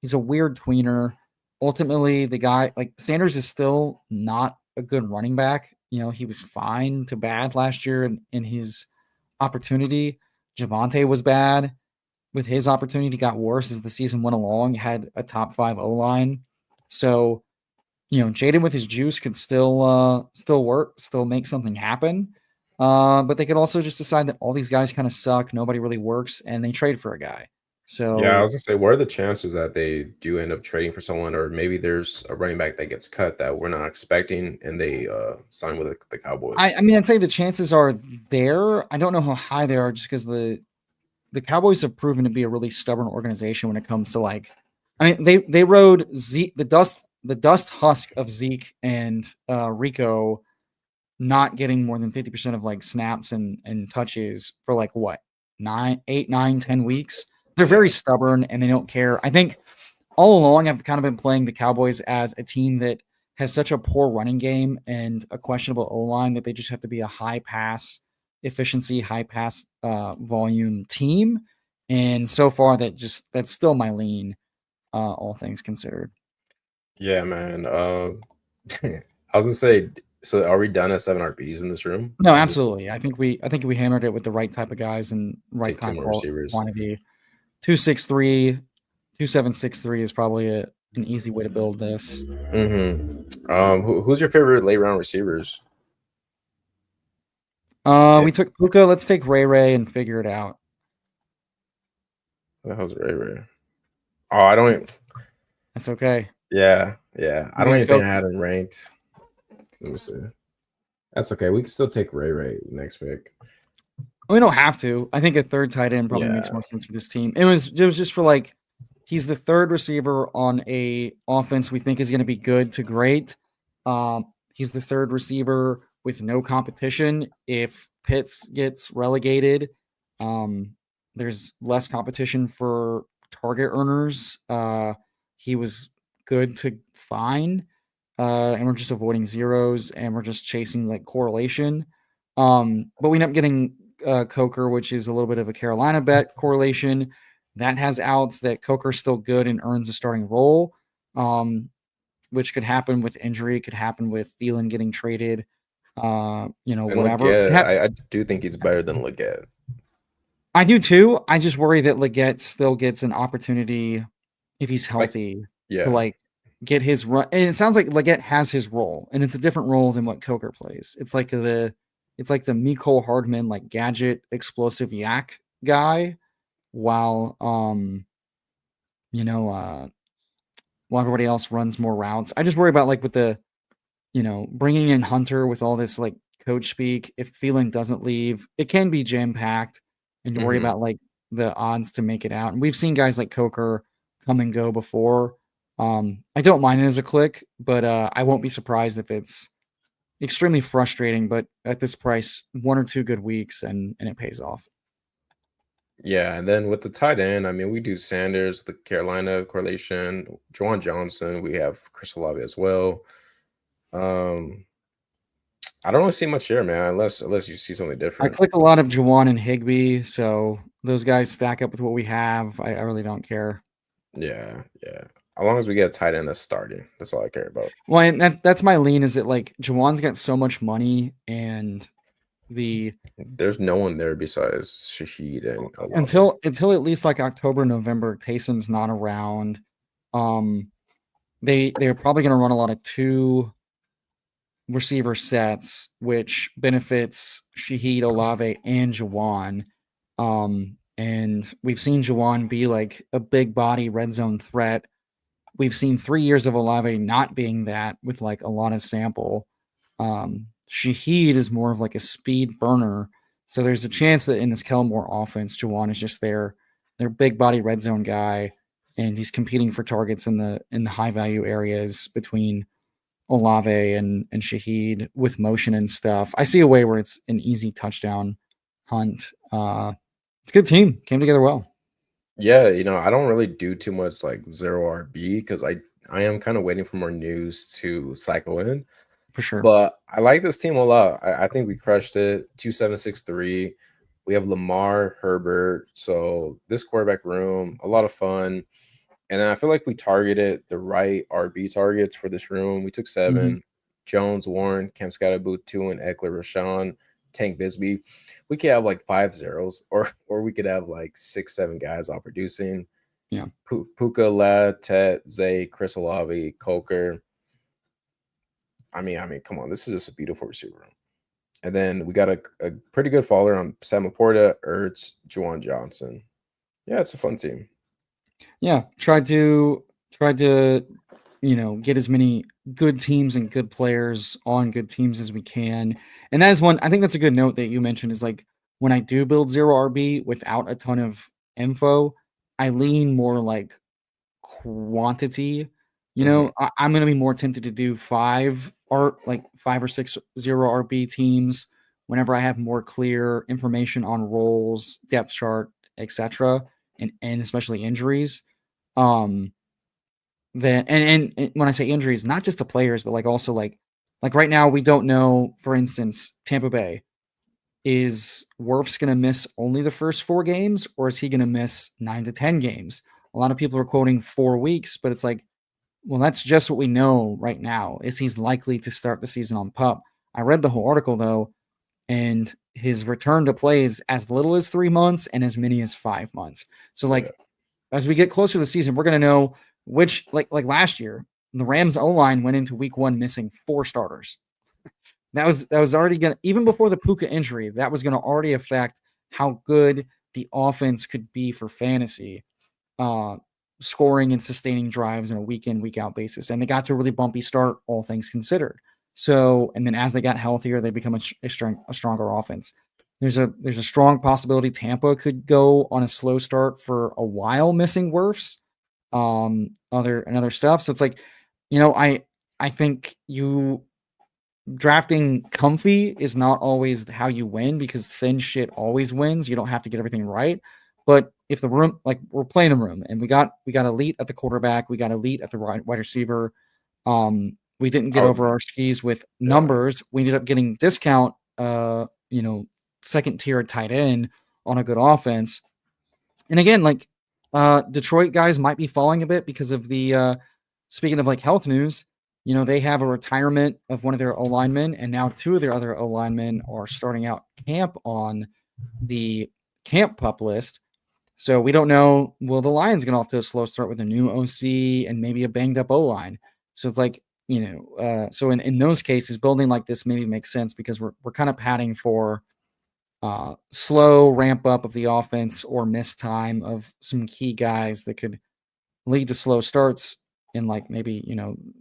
He's a weird tweener. Ultimately, the guy like Sanders is still not a good running back. He was fine to bad last year in his opportunity. Javante was bad with his opportunity, got worse as the season went along, had a top 5 O line. So Jaden with his juice could still work, still make something happen. But they could also just decide that all these guys kind of suck, nobody really works, and they trade for a guy. Yeah, I was So gonna say, what are the chances that they do end up trading for someone, or maybe there's a running back that gets cut that we're not expecting, and they sign with the Cowboys? I mean, I'd say the chances are there. I don't know how high they are, just because the Cowboys have proven to be a really stubborn organization when it comes to like. I mean, they rode Zeke, the dust husk of Zeke and Rico not getting more than 50% of like snaps and touches for like what 10 weeks. They're very Yeah. stubborn and they don't care. I think all along I've kind of been playing the Cowboys as a team that has such a poor running game and a questionable O line that they just have to be a high pass efficiency, high pass volume team. And so far that's still my lean, all things considered. Yeah, man. I was gonna say, so are we done at 7 RBs in this room? No, In this absolutely. I think we hammered it with the right type of guys and right take two kind of more receivers. quantity. 263, 2763 is probably an easy way to build this. Who's your favorite late round receivers? Yeah, We took Puka. Let's take Ray Ray and figure it out. who the hell's Ray Ray? Oh, I don't. That's okay. Yeah, yeah. I We're don't gonna even think go. I had him ranked. Let me see. That's okay. We can still take Ray Ray next pick. We don't have to. I think a third tight end probably makes Yeah. more sense for this team. It was just for like he's the third receiver on a offense we think is going to be good to great. He's the third receiver with no competition. If Pitts gets relegated, um, there's less competition for target earners. He was good to fine, and we're just avoiding zeros and we're just chasing like correlation. But we end up getting Coker, which is a little bit of a Carolina bet correlation. That has outs that Coker's still good and earns a starting role, which could happen with injury. It could happen with Thielen getting traded, And whatever. Leggett, I do think he's better than Leggett. I do too. I just worry that Leggett still gets an opportunity if he's Like, healthy to yeah. like get his run. And it sounds like Leggett has his role, and it's a different role than what Coker plays. It's like the Mecole Hardman like gadget explosive yak guy, while you know while everybody else runs more routes. I just worry about like with the, bringing in Hunter with all this like coach speak. If Thielen doesn't leave, it can be jam packed, and you worry Hmm. about like the odds to make it out. And we've seen guys like Coker come and go before. I don't mind it as a click, but I won't be surprised if it's extremely frustrating. But at this price, 1 or 2 good weeks and it pays off Yeah, and then with the tight end, I mean, we do Sanders, the Carolina correlation, Juwan Johnson. We have Chris Olave as well. Um, I don't really see much here, man, unless you see something I different. click a lot of Juwan and Higby, so those guys stack up with what we have. I really don't care. Yeah, yeah. As long as we get a tight end that's starting, that's all I care about. Well, and that's my lean is that like Juwan's got so much money and the There's no one there besides Shaheed and Olave. until at least like October, November, Taysom's not around. Um they're probably gonna run a lot of two receiver sets, which benefits Shaheed, Olave, and Juwan. And we've seen Juwan be like a big body red zone threat. We've seen 3 years of Olave not being that with like a lot of sample. Shaheed is more of like a speed burner. So there's a chance that in this Kelmore offense, Juwan is just their big body red zone guy, and he's competing for targets in the high value areas between Olave and Shaheed with motion and stuff. I see a way where it's an easy touchdown hunt. It's a good team. Came together well Yeah, I don't really do too much like zero RB because I am kind of waiting for more news to cycle in. for sure. But I like this team a lot. I think we crushed it. 2763. We have Lamar, Herbert. So this quarterback room, a lot of fun. And I feel like we targeted the right RB targets for this room. We took Hmm. 7. Jones, Warren, Cam Scatterboot, 2, and Eckler, Rashawn, Tank Bisbee. We could have like 5 zeros, or we could have like 6, 7 guys all producing. Yeah. Puka, Lad, Tet, Zay, Chris Olave, Coker. I mean, come on, this is just a beautiful receiver room. And then we got a pretty good follower on Sam Laporta, Ertz, Juwan Johnson. Yeah, it's a fun team. Yeah. Tried to get as many good teams and good players on good teams as we can. And that is one, I think that's a good note that you mentioned is like when I do build zero RB without a ton of info, I lean more like quantity. Hmm. I'm going to be more tempted to do like 5 or 6 zero RB teams whenever I have more clear information on roles, depth chart, etc., and especially injuries. Um, that and when I say injuries, not just to players, but like also like right now we don't know. For instance, Tampa Bay, is Wirfs going to miss only the first 4 games, or is he going to miss 9 to 10 games? A lot of people are quoting 4 weeks, but it's like, well, that's just what we know right now. Is he's likely to start the season on PUP? I read the whole article though, and his return to play is as little as 3 months and as many as 5 months. So Yeah, like as we get closer to the season, we're going to know which like last year, the Rams O line went into week 1 missing 4 starters. That was already gonna even before the Puka injury, that was gonna already affect how good the offense could be for fantasy, uh, scoring and sustaining drives on a week in, week out basis. And they got to a really bumpy start, all things considered. So, and then as they got healthier, they become a stronger offense. There's a strong possibility Tampa could go on a slow start for a while, missing Wirfs, other stuff. So it's like, I think you drafting comfy is not always how you win because thin shit always wins. You don't have to get everything right. But if the room, like we're playing the room and we got elite at the quarterback, we got elite at the wide receiver. We didn't get I over would. our skis with Yeah, numbers. We ended up getting discount, second tier tight end on a good offense. And again, like Detroit guys might be falling a bit because of the speaking of like health news, they have a retirement of one of their O linemen, and now 2 of their other O linemen are starting out camp on the camp pup list. So we don't know. Will the Lions get off to a slow start with a new OC and maybe a banged up O line? So it's like, so in those cases, building like this maybe makes sense because we're kind of padding for slow ramp up of the offense or missed time of some key guys that could lead to slow starts. and like maybe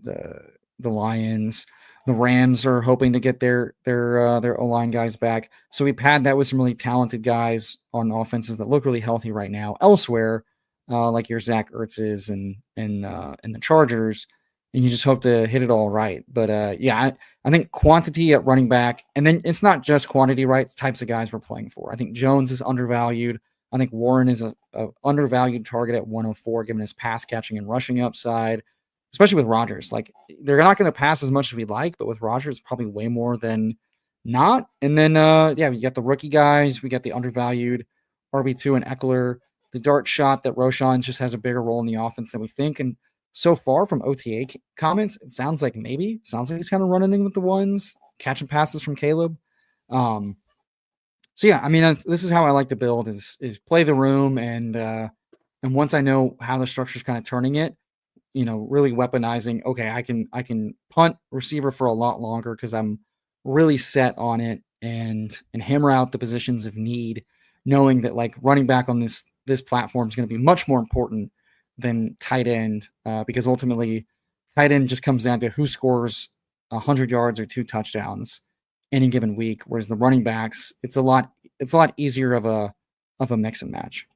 the Lions, the Rams are hoping to get their O line guys back. So we pad that with some really talented guys on offenses that look really healthy right now. Elsewhere, like your Zach Ertz's and the Chargers, and you just hope to hit it all right. But I think quantity at running back, and then it's not just quantity, right? It's types of guys we're playing for. I think Jones is undervalued. I think Warren is a undervalued target at 104, given his pass catching and rushing upside, especially with Rodgers. Like they're not going to pass as much as we'd like, but with Rodgers, probably way more than not. And then we got the rookie guys, we got the undervalued RB2 and Eckler, the dart shot that Roshan just has a bigger role in the offense than we think. And so far from OTA comments, it sounds like he's kind of running in with the ones, catching passes from Caleb. So yeah, I mean, this is how I like to build is play the room, and once I know how the structure is kind of turning it, really weaponizing. Okay, I can punt receiver for a lot longer because I'm really set on it, and hammer out the positions of need, knowing that like running back on this platform is going to be much more important than tight end, because ultimately tight end just comes down to who scores 100 yards or 2 touchdowns any given week, whereas the running backs, it's a lot easier of a mix and match.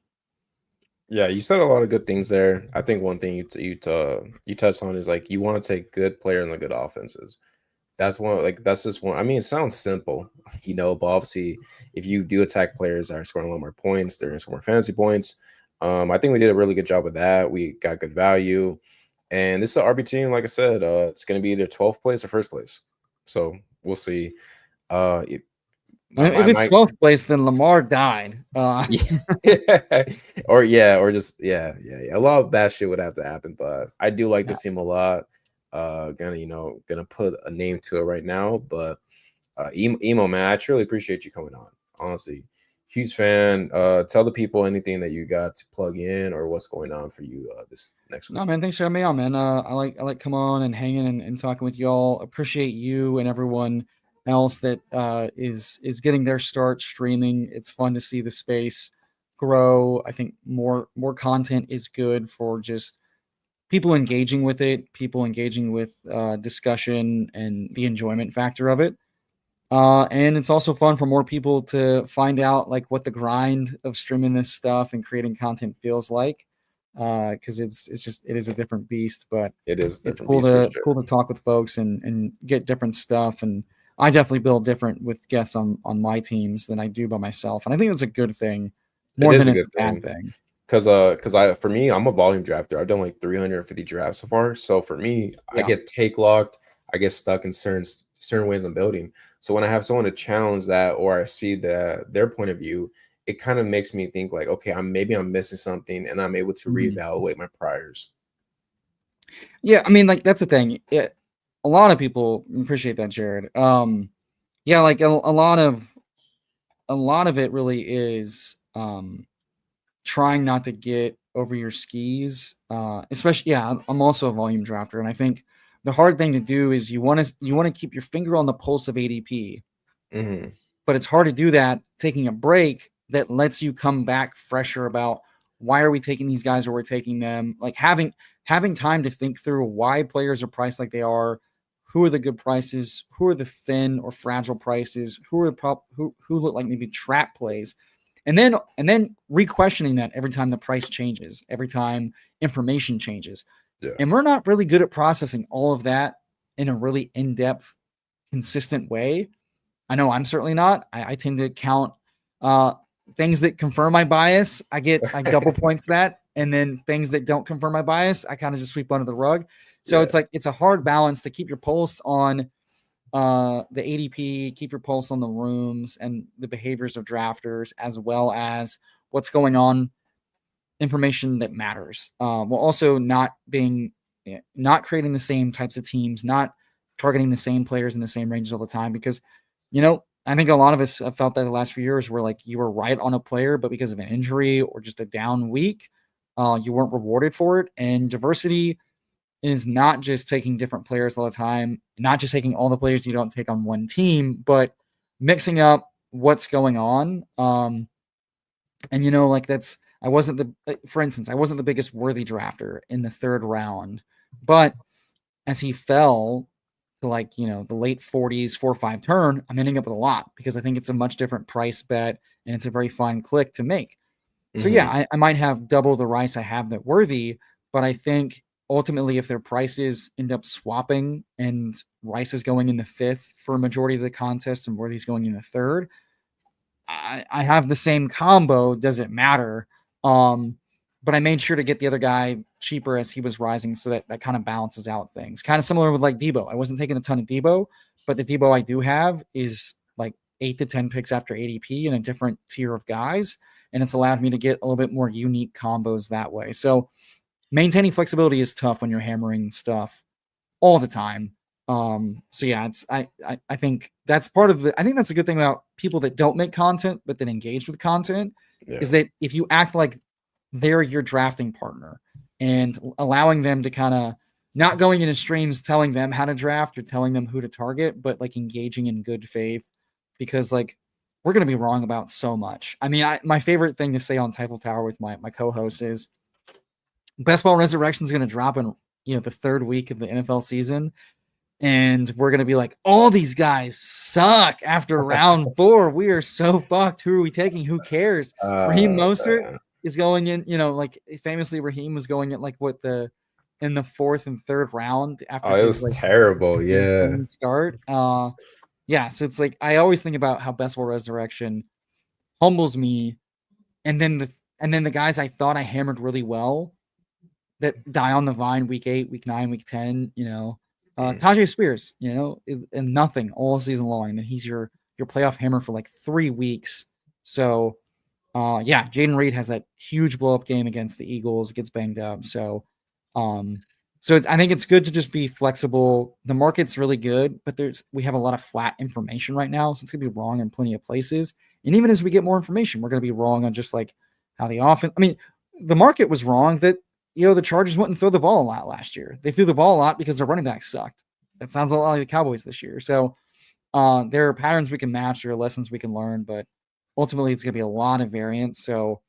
Yeah, you said a lot of good things there. I think one thing you touched on is like you want to take good player and the good offenses. That's just one. I mean, it sounds simple, but obviously, if you do attack players that are scoring a lot more points, they're going to score more fantasy points. I think we did a really good job with that. We got good value, and this is an RB team. Like I said, it's going to be either 12th place or first place. So we'll see. It, If it's 12th place, then Lamar died. yeah. or just A lot of bad shit would have to happen, but I do like this team a lot. Gonna put a name to it right now, but emo man, I truly appreciate you coming on. Honestly, huge fan. Tell the people anything that you got to plug in or what's going on for you this next week. No, man, thanks for having me on, man. I like coming on and hanging and talking with y'all. Appreciate you and everyone else that is getting their start streaming. It's fun to see the space grow. I think more content is good for just people engaging with it, people engaging with discussion and the enjoyment factor of it. And it's also fun for more people to find out like what the grind of streaming this stuff and creating content feels like. Because it is a different beast, but It is it's different beast for sure. cool to talk with folks and get different stuff. And I definitely build different with guests on my teams than I do by myself. And I think that's a good thing more than it's a bad thing. Because for me, I'm a volume drafter. I've done like 350 drafts so far. So for me, I get take locked. I get stuck in certain ways of building. So when I have someone to challenge that, or I see their point of view, it kind of makes me think like, okay, I'm missing something, and I'm able to reevaluate my priors. Yeah, I mean, like that's the thing. A lot of people appreciate that, Jared. Yeah, like a lot of it really is trying not to get over your skis. Especially, I'm also a volume drafter, and I think the hard thing to do is you want to keep your finger on the pulse of ADP, but it's hard to do that taking a break that lets you come back fresher about why are we taking these guys or we're taking them. Like having time to think through why players are priced like they are, who are the good prices, who are the thin or fragile prices, who are who look like maybe trap plays, and then re-questioning that every time the price changes, every time information changes. Yeah. And we're not really good at processing all of that in a really in-depth, consistent way. I know I'm certainly not. I tend to count things that confirm my bias. I double points that, and then things that don't confirm my bias, I kind of just sweep under the rug. So it's like it's a hard balance to keep your pulse on the ADP, keep your pulse on the rooms and the behaviors of drafters, as well as what's going on, information that matters. While also not creating the same types of teams, not targeting the same players in the same ranges all the time, because I think a lot of us have felt that the last few years where like you were right on a player, but because of an injury or just a down week, you weren't rewarded for it. And diversity is not just taking different players all the time, not just taking all the players you don't take on one team, but mixing up what's going on. And like for instance, I wasn't the biggest worthy drafter in the third round But as he fell to like, the late 40s, 4 or 5 turn, I'm ending up with a lot because I think it's a much different price bet and it's a very fine click to make. So yeah, Hmm. I might have double the rice I have that worthy, but I think ultimately if their prices end up swapping and rice is going in the fifth for a majority of the contest and worthy's going in the third, I have the same combo. Does it matter? Um, but I made sure to get the other guy cheaper as he was rising, so that kind of balances out things. Kind of similar with like Debo. I wasn't taking a ton of Debo, but the Debo I do have is like 8 to 10 picks after ADP in a different tier of guys, and it's allowed me to get a little bit more unique combos that way. So maintaining flexibility is tough when you're hammering stuff all the time. So yeah, it's I think that's part of the I think that's a good thing about people that don't make content but that engage with content Yeah. is that if you act like they're your drafting partner and allowing them to kind of not going into streams telling them how to draft or telling them who to target, but like engaging in good faith because like we're gonna be wrong about so much. I mean, my favorite thing to say on Typhel Tower with my co-host is Best Ball Resurrection is gonna drop in the third week of the NFL season and we're gonna be like, all these guys suck after round 4. We are so fucked. Who are we taking? Who cares? Raheem Mostert Man. is going in. Like famously, Raheem was going in like what the in the fourth and third round after Oh, it his was like terrible. Yeah. insane start. Yeah. So it's like I always think about how Best Ball Resurrection humbles me, and then the guys I thought I hammered really well that die on the vine week 8, week 9, week 10, Mm. Tajay Spears, and nothing all season long. And then he's your playoff hammer for like 3 weeks. So yeah, Jaden Reed has that huge blow up game against the Eagles, gets banged up. Um, so I think it's good to just be flexible. The market's really good, but we have a lot of flat information right now, so it's gonna be wrong in plenty of places. And even as we get more information, we're gonna be wrong on just like how the offense. I mean, the market was wrong that the Chargers wouldn't throw the ball a lot last year. They threw the ball a lot because their running back sucked. That sounds a lot like the Cowboys this year. So there are patterns we can match, there are lessons we can learn, but ultimately it's going to be a lot of variance. So,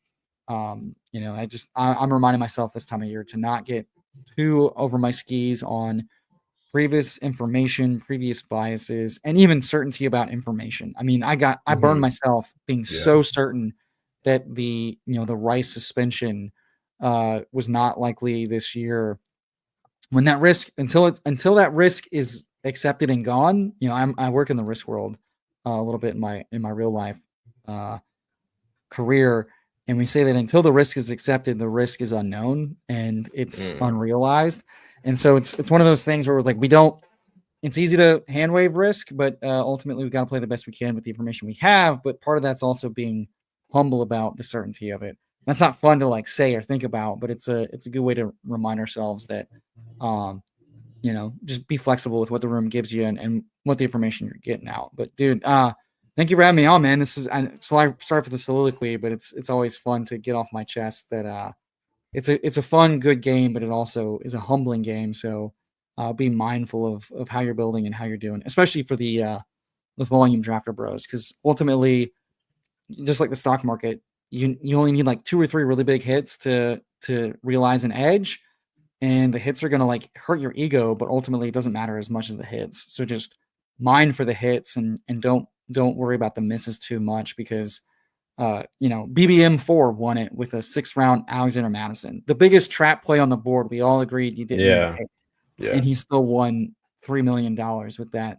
I'm reminding myself this time of year to not get too over my skis on previous information, previous biases, and even certainty about information. I mean, I burned Hmm. myself being Yeah. so certain that the Rice suspension was not likely this year when that risk until that risk is accepted and gone. I work in the risk world a little bit in my real life uh, career, and we say that until the risk is accepted, the risk is unknown and it's Mm. unrealized. And so it's one of those things where like we don't. It's easy to hand wave risk, but ultimately we've got to play the best we can with the information we have. But part of that's also being humble about the certainty of it. That's not fun to like say or think about, but it's a good way to remind ourselves that um, just be flexible with what the room gives you and what the information you're getting out. But dude, thank you for having me on, man. This is sorry for the soliloquy, but it's always fun to get off my chest that it's a fun, good game, but it also is a humbling game. So be mindful of how you're building and how you're doing, especially for the volume drafter bros, because ultimately, just like the stock market, you only need like 2 or 3 really big hits to realize an edge, and the hits are going to like hurt your ego, but ultimately it doesn't matter as much as the hits. So just mind for the hits and don't worry about the misses too much because BBM4 won it with a 6th round Alexander Madison, the biggest trap play on the board. We all agreed you didn't need to Yeah. take, Yeah. and he still won $3 million with that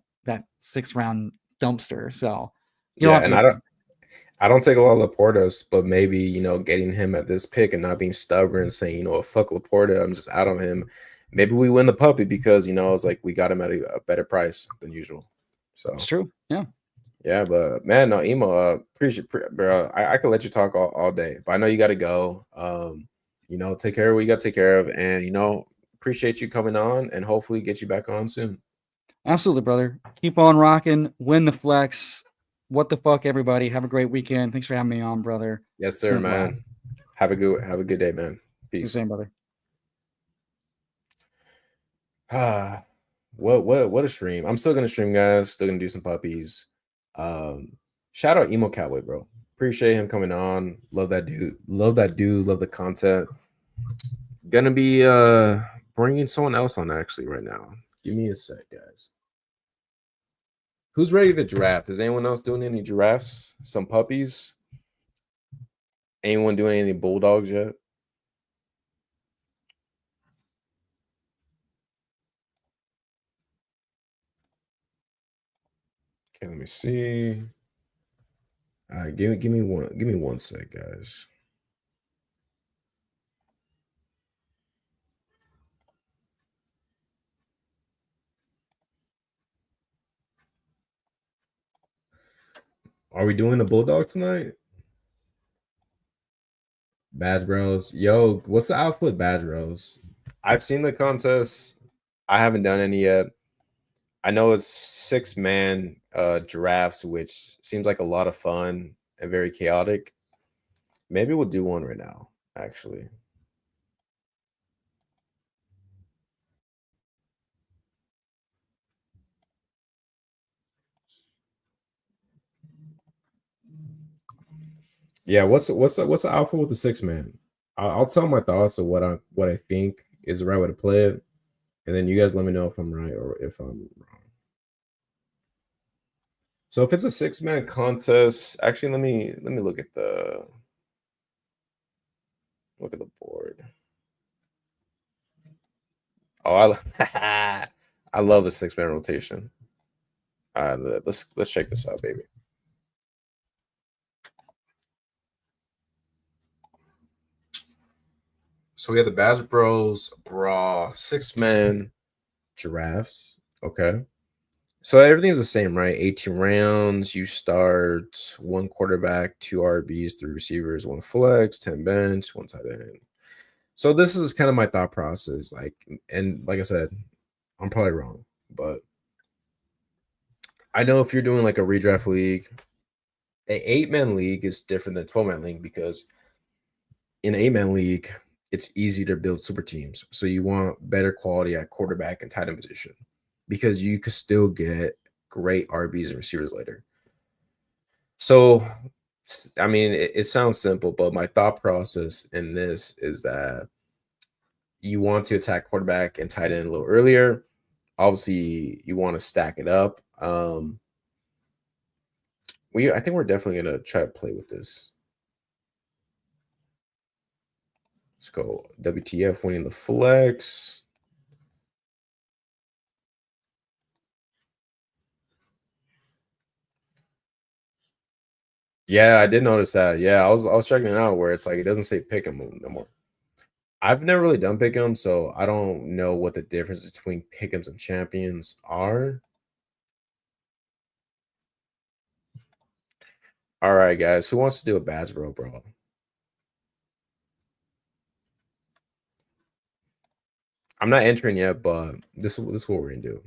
6th round dumpster. So you don't Yeah. have to And be. I don't take a lot of Laportas, but maybe, getting him at this pick and not being stubborn, saying, fuck Laporta, I'm just out on him. Maybe we win the puppy because, it's like we got him at a better price than usual. It's So, true. Yeah, yeah, but man, no, Emo, bro. I could let you talk all day, but I know you got to go. Take care of what you got to take care of. And, appreciate you coming on and hopefully get you back on soon. absolutely, brother. Keep on rocking. Win the flex. What the fuck, everybody? Have a great weekend. Thanks for having me on, brother. Yes, It's been sir, a man. blast. Have a good day, man. The Peace. same, brother. Ah, what a stream. I'm still gonna stream, guys. Still gonna do some puppies. Um, Shout out EmoCowboy, bro. Appreciate him coming on. Love that dude. Love that dude. Love the content. Gonna be bringing someone else on actually right now. Give me a sec, guys. Who's ready to draft? Is anyone else doing any drafts? Some puppies? Anyone doing any bulldogs yet? Okay, let me see. All right, give me one sec, guys. Are we doing the bulldog tonight? Badge Bros. Yo, what's the outfit with Badge Bros? I've seen the contest. I haven't done any yet. I know it's 6-man drafts, which seems like a lot of fun and very chaotic. Maybe we'll do one right now, actually. Yeah, what's the outfit with the 6-man? I'll tell my thoughts of what I think is the right way to play it, and then you guys let me know if I'm right or if I'm wrong. So if it's a 6-man contest, actually let me look at the board. Oh, I I love the 6-man rotation. Let's check this out, baby. So we have the Bass Bros Brawl 6-man giraffes. Okay. So everything's the same, right? 18 rounds. You start one quarterback, two RBs, three receivers, one flex, 10 bench, one tight end. So this is kind of my thought process. And like I said, I'm probably wrong, but I know if you're doing like a redraft league, an 8-man league is different than 12-man league because in an 8-man league, it's easy to build super teams. So you want better quality at quarterback and tight end position because you could still get great RBs and receivers later. So, I mean, it sounds simple, but my thought process in this is that you want to attack quarterback and tight end a little earlier. Obviously, you want to stack it up. I think we're definitely gonna try to play with this. Let's go WTF winning the flex. Yeah, I did notice that. Yeah, I was checking it out where it's like it doesn't say pick 'em no more. I've never really done pick 'em, so I don't know what the difference between pick 'ems and champions are. All right, guys, who wants to do a badge bro brawl? I'm not entering yet, but this is what we're gonna do.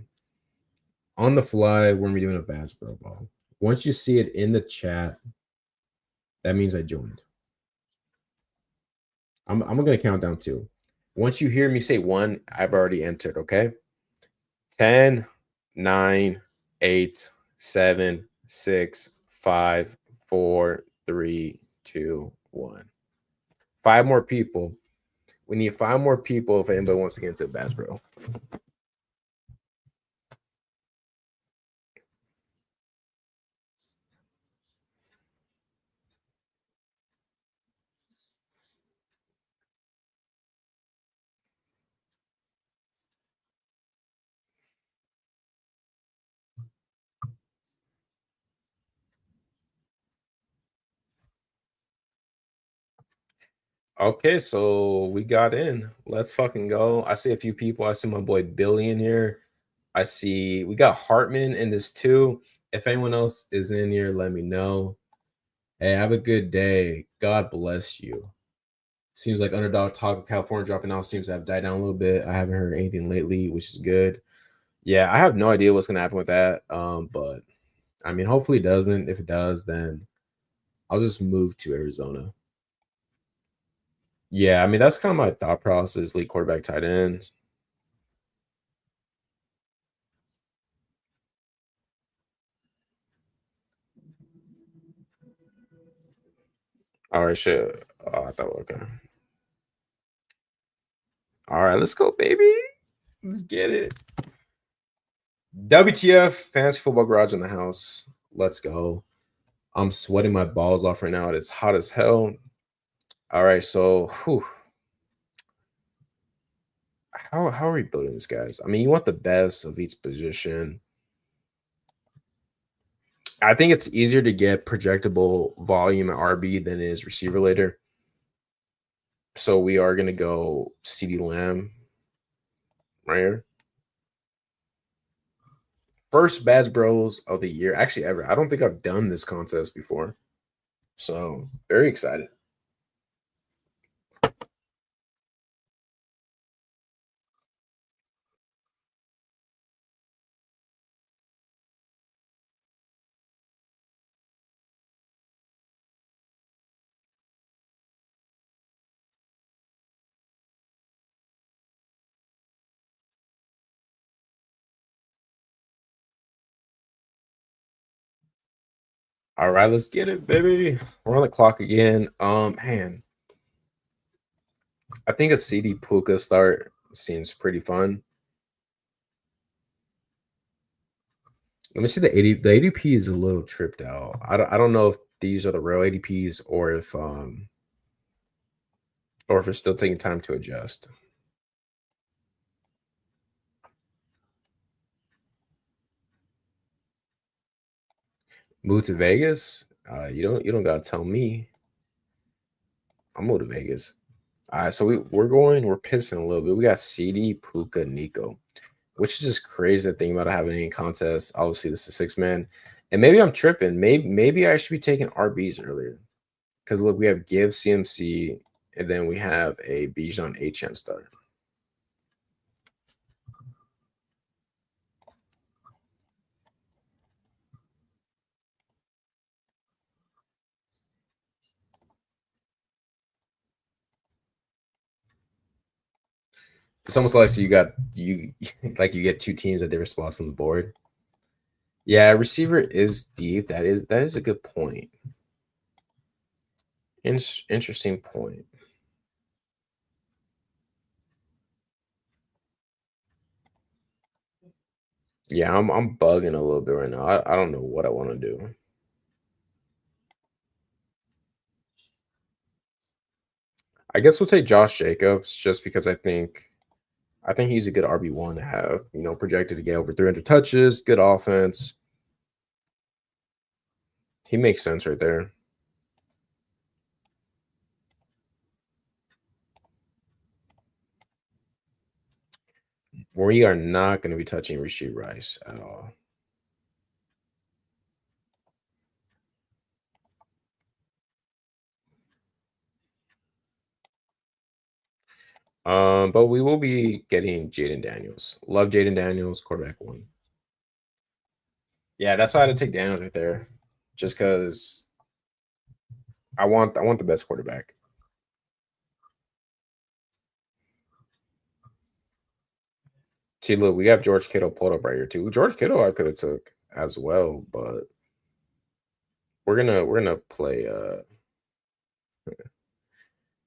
On the fly, we're gonna be doing a badge bro brawl. Once you see it in the chat, that means I joined. I'm gonna count down two. Once you hear me say one, I've already entered, okay? 10, 9, 8, 7, 6, 5, 4, 3, 2, 1. Five more people. We need five more people if anybody wants to get into a badge bro. Okay, so we got in. Let's fucking go. I see a few people. I see my boy Billy in here. I see we got Hartman in this too. If anyone else is in here, let me know. Hey, have a good day. God bless you. Seems like Underdog Talk of California dropping out seems to have died down a little bit. I haven't heard anything lately, which is good. Yeah, I have no idea what's gonna happen with that. But I mean, hopefully it doesn't. If it does, then I'll just move to Arizona. Yeah, I mean that's kind of my thought process. Lead quarterback, tight end. All right, shit. Oh, I thought okay. All right, let's go, baby. Let's get it. WTF Fantasy Football Garage in the house. Let's go. I'm sweating my balls off right now. It's hot as hell. All right, so how are we building this, guys? I mean, you want the best of each position. I think it's easier to get projectable volume at RB than it is receiver later. So we are gonna go CD Lamb right here. First Bads Bros of the year, actually ever. I don't think I've done this contest before, so very excited. All right, let's get it, baby. We're on the clock again. Man, I think a CD Puka start seems pretty fun. Let me see the 80. The ADP is a little tripped out. I don't know if these are the real ADPs or if it's still taking time to adjust. Move to Vegas? You don't gotta tell me. I'm moving to Vegas. All right, so we're pissing a little bit. We got CD, Puka, Nico, which is just crazy to think about having any contest. Obviously, this is 6 man, and maybe I'm tripping. Maybe I should be taking RBs earlier because look, we have Gibbs, CMC, and then we have a Bijan HM start. It's almost like so you like you get two teams at different spots on the board. Yeah, receiver is deep. That is a good point. Interesting point. Yeah, I'm bugging a little bit right now. I don't know what I want to do. I guess we'll take Josh Jacobs just because I think he's a good RB1 to have, projected to get over 300 touches, good offense. He makes sense right there. We are not going to be touching Rasheed Rice at all. But we will be getting Jaden Daniels. Love Jaden Daniels, quarterback 1. Yeah, that's why I had to take Daniels right there, just because I want the best quarterback. See, look, we have George Kittle pulled up right here too. George Kittle I could have took as well, but we're gonna play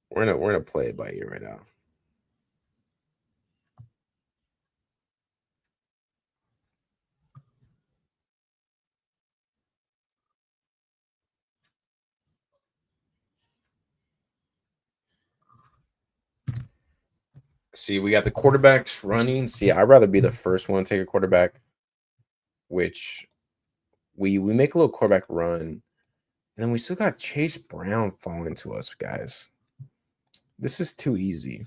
we're gonna play it by ear right now. See, we got the quarterbacks running. See, I'd rather be the first one to take a quarterback, which we make a little quarterback run, and then we still got Chase Brown falling to us, guys. This is too easy.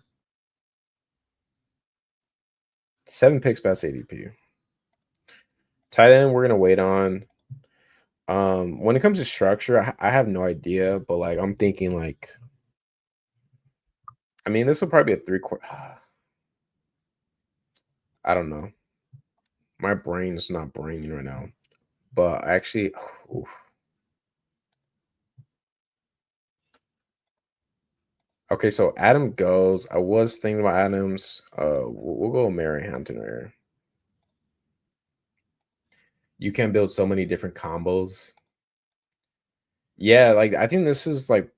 7 picks past ADP. Tight end, we're gonna wait on. When it comes to structure, I have no idea, but like I'm thinking like, I mean, this will probably be a 3-quarter. I don't know. My brain is not braining right now, but actually, oof. Okay, so Adam goes. I was thinking about Adams. We'll go Mary Hampton right here. You can build so many different combos. Yeah, like I think this is like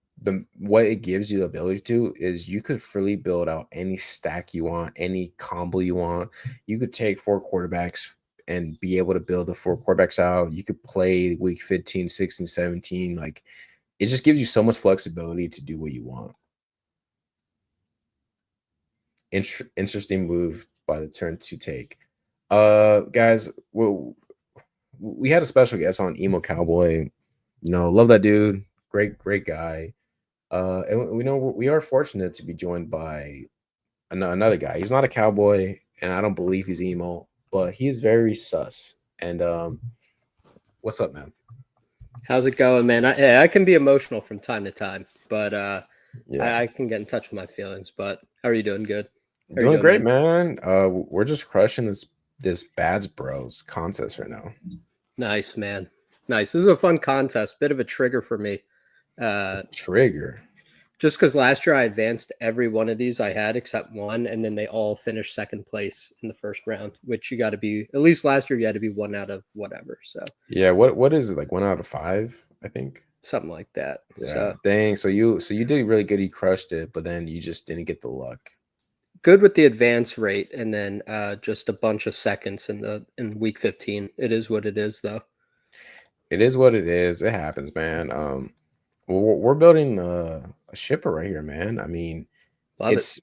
what it gives you the ability to is you could freely build out any stack you want, any combo you want. You could take 4 quarterbacks and be able to build the 4 quarterbacks out. You could play week 15, 16, 17. Like it just gives you so much flexibility to do what you want. Interesting move by the turn to take. Guys, we had a special guest on EmoCowboy. Love that dude. Great guy. And we know we are fortunate to be joined by another guy. He's not a cowboy, and I don't believe he's emo, but he's very sus. And what's up, man? How's it going, man? I can be emotional from time to time, but Yeah, I can get in touch with my feelings. But how are you doing? Good. How are you doing doing, great, man. We're just crushing this Bads Bros contest right now. Nice, man. Nice. This is a fun contest. Bit of a trigger for me. Trigger. Just because last year I advanced every one of these I had except one, and then they all finished second place in the first round, which you got to be, at least last year, you had to be one out of whatever. So Yeah, what is it, like 1 out of 5, I think? something like that. Yeah. So Dang. So you did really good. You crushed it, but then you just didn't get the luck. good with the advance rate, and then just a bunch of seconds in week 15. It is what it is, though. It is what it is. It happens, man. We're building a shipper right here, man. I mean, Love it. it's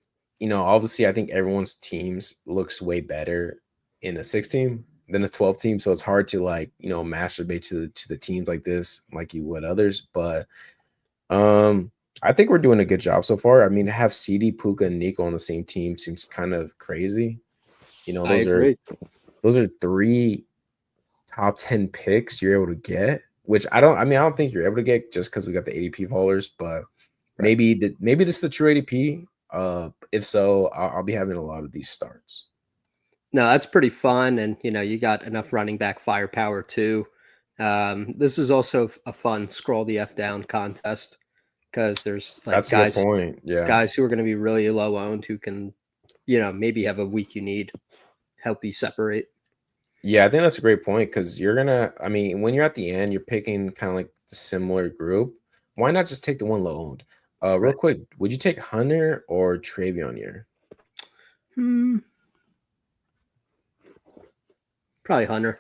obviously I think everyone's teams looks way better in a 6 team than a 12 team, so it's hard to like masturbate to the teams like this like you would others. But I think we're doing a good job so far. I mean, to have CD, Puka, and Nico on the same team seems kind of crazy. I agree. Those are 3 top 10 picks you're able to get, which I don't think you're able to get just because we got the ADP followers, but Right. maybe this is the true ADP. If so, I'll be having a lot of these starts. No, that's pretty fun, and you got enough running back firepower too. This is also a fun scroll the F down contest because there's like That's a good point. Yeah. guys who are going to be really low owned who can, maybe have a week you need help you separate. Yeah, I think that's a great point because I mean, when you're at the end, you're picking kind of like a similar group. Why not just take the one low owned? Real Right. quick, would you take Hunter or Travion here? Probably Hunter.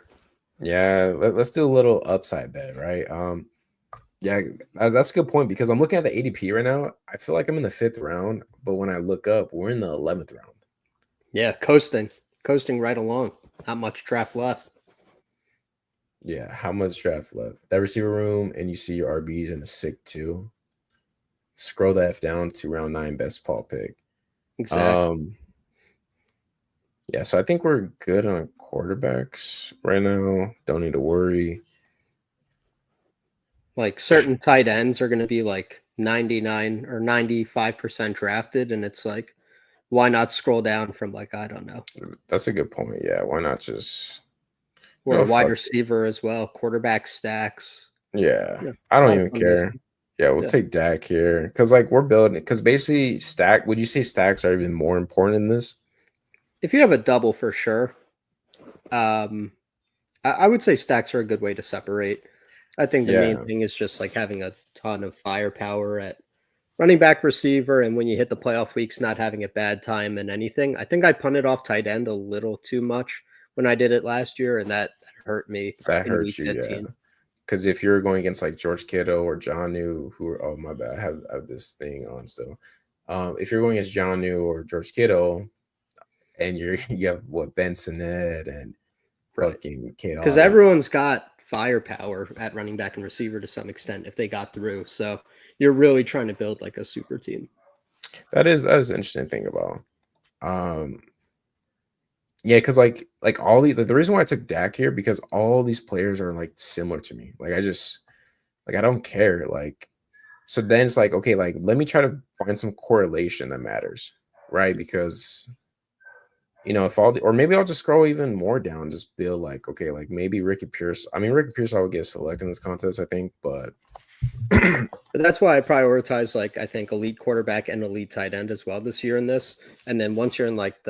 Yeah, let's do a little upside bet, right? Yeah, that's a good point because I'm looking at the ADP right now. I feel like I'm in the 5th round, but when I look up, we're in the 11th round. Yeah, coasting right along. Not much draft left. Yeah, how much draft left? That receiver room, and you see your RBs in a sick 2. Scroll that F down to round 9, best Paul pick. Exactly. Yeah, so I think we're good on quarterbacks right now. Don't need to worry. Like certain tight ends are going to be like 99 or 95% drafted, and it's like, why not scroll down from like, I don't know, That's a good point. Yeah, why not just or a wide fuck it. receiver as well, quarterback stacks. Yeah, Yeah, I a don't lot of even fun care. missing. Yeah, we'll Yeah. take Dak here because like we're building. Because basically, would you say stacks are even more important in this? If you have a double for sure, I would say stacks are a good way to separate. I think the main Yeah, thing is just like having a ton of firepower at running back, receiver, and when you hit the playoff weeks, not having a bad time in anything. I think I punted off tight end a little too much when I did it last year, and that hurt me that in hurts week you. Yeah, 15. because if you're going against like George Kittle or Jonnu, who are, oh my bad, I have this thing on still. If you're going against Jonnu or George Kittle, and you have what Ben Sinnett and Right. fucking Kate Because Otton. everyone's got firepower at running back and receiver to some extent if they got through. So you're really trying to build like a super team. That is an interesting thing about. Yeah, because like all the reason why I took Dak here because all these players are like similar to me. Like I don't care. Like so then it's like okay, like let me try to find some correlation that matters, right? Because if or maybe I'll just scroll even more down, just build like okay, like maybe Ricky Pierce. I mean Ricky Pierce I would get selected in this contest, I think, but But that's why I prioritize like I think elite quarterback and elite tight end as well this year in this. And then once you're in like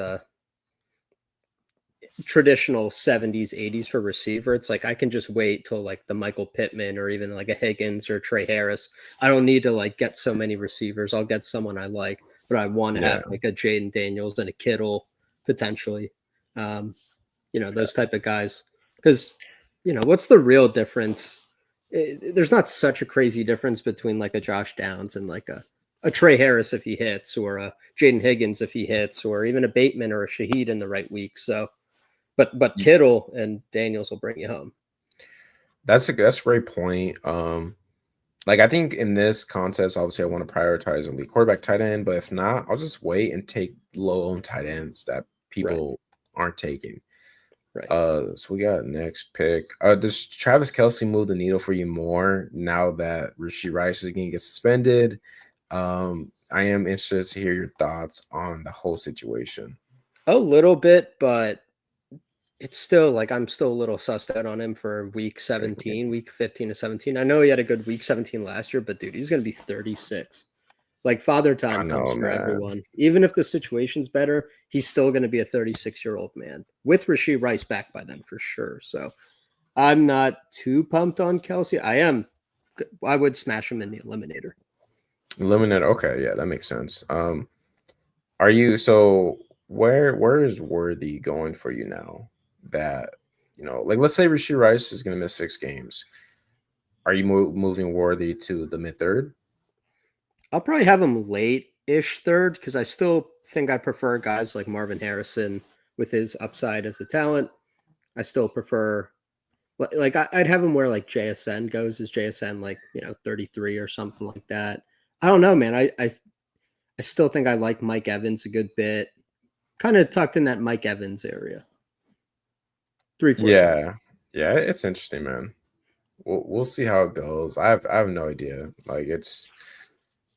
traditional 70s, 80s for receiver. It's like I can just wait till like the Michael Pittman or even like a Higgins or Trey Harris. I don't need to like get so many receivers. I'll get someone I like, but I want to Yeah. have like a Jaden Daniels and a Kittle potentially. Those type of guys. Because, what's the real difference? There's not such a crazy difference between like a Josh Downs and like a Trey Harris if he hits, or a Jaden Higgins if he hits, or even a Bateman or a Shaheed in the right week. So, but Kittle and Daniels will bring you home. That's a great point. Like I think in this contest, obviously I want to prioritize elite quarterback tight end, but if not, I'll just wait and take low-owned tight ends that people aren't taking. Right. So we got next pick. Does Travis Kelce move the needle for you more now that Rashee Rice is going to get suspended? I am interested to hear your thoughts on the whole situation. A little bit, but it's still like I'm still a little sussed out on him for week 17, week 15 to 17. I know he had a good week 17 last year, but dude, he's going to be 36. Like father time comes for everyone. Even if the situation's better, he's still going to be a 36-year-old man with Rashee Rice back by then for sure. So I'm not too pumped on Kelce. I would smash him in the eliminator. Eliminator. Okay, yeah, that makes sense. Are you so where is Worthy going for you now? That like let's say Rashee Rice is going to miss 6 games. Are you moving Worthy to the mid-third? I'll probably have him late-ish third because I still think I prefer guys like Marvin Harrison with his upside as a talent. I still prefer like I'd have him where like JSN goes. Is JSN like 33 or something like that? I don't know, man. I still think I like Mike Evans a good bit. Kind of tucked in that Mike Evans area. 3-4. Yeah, it's interesting, man. We'll see how it goes. I have no idea. Like it's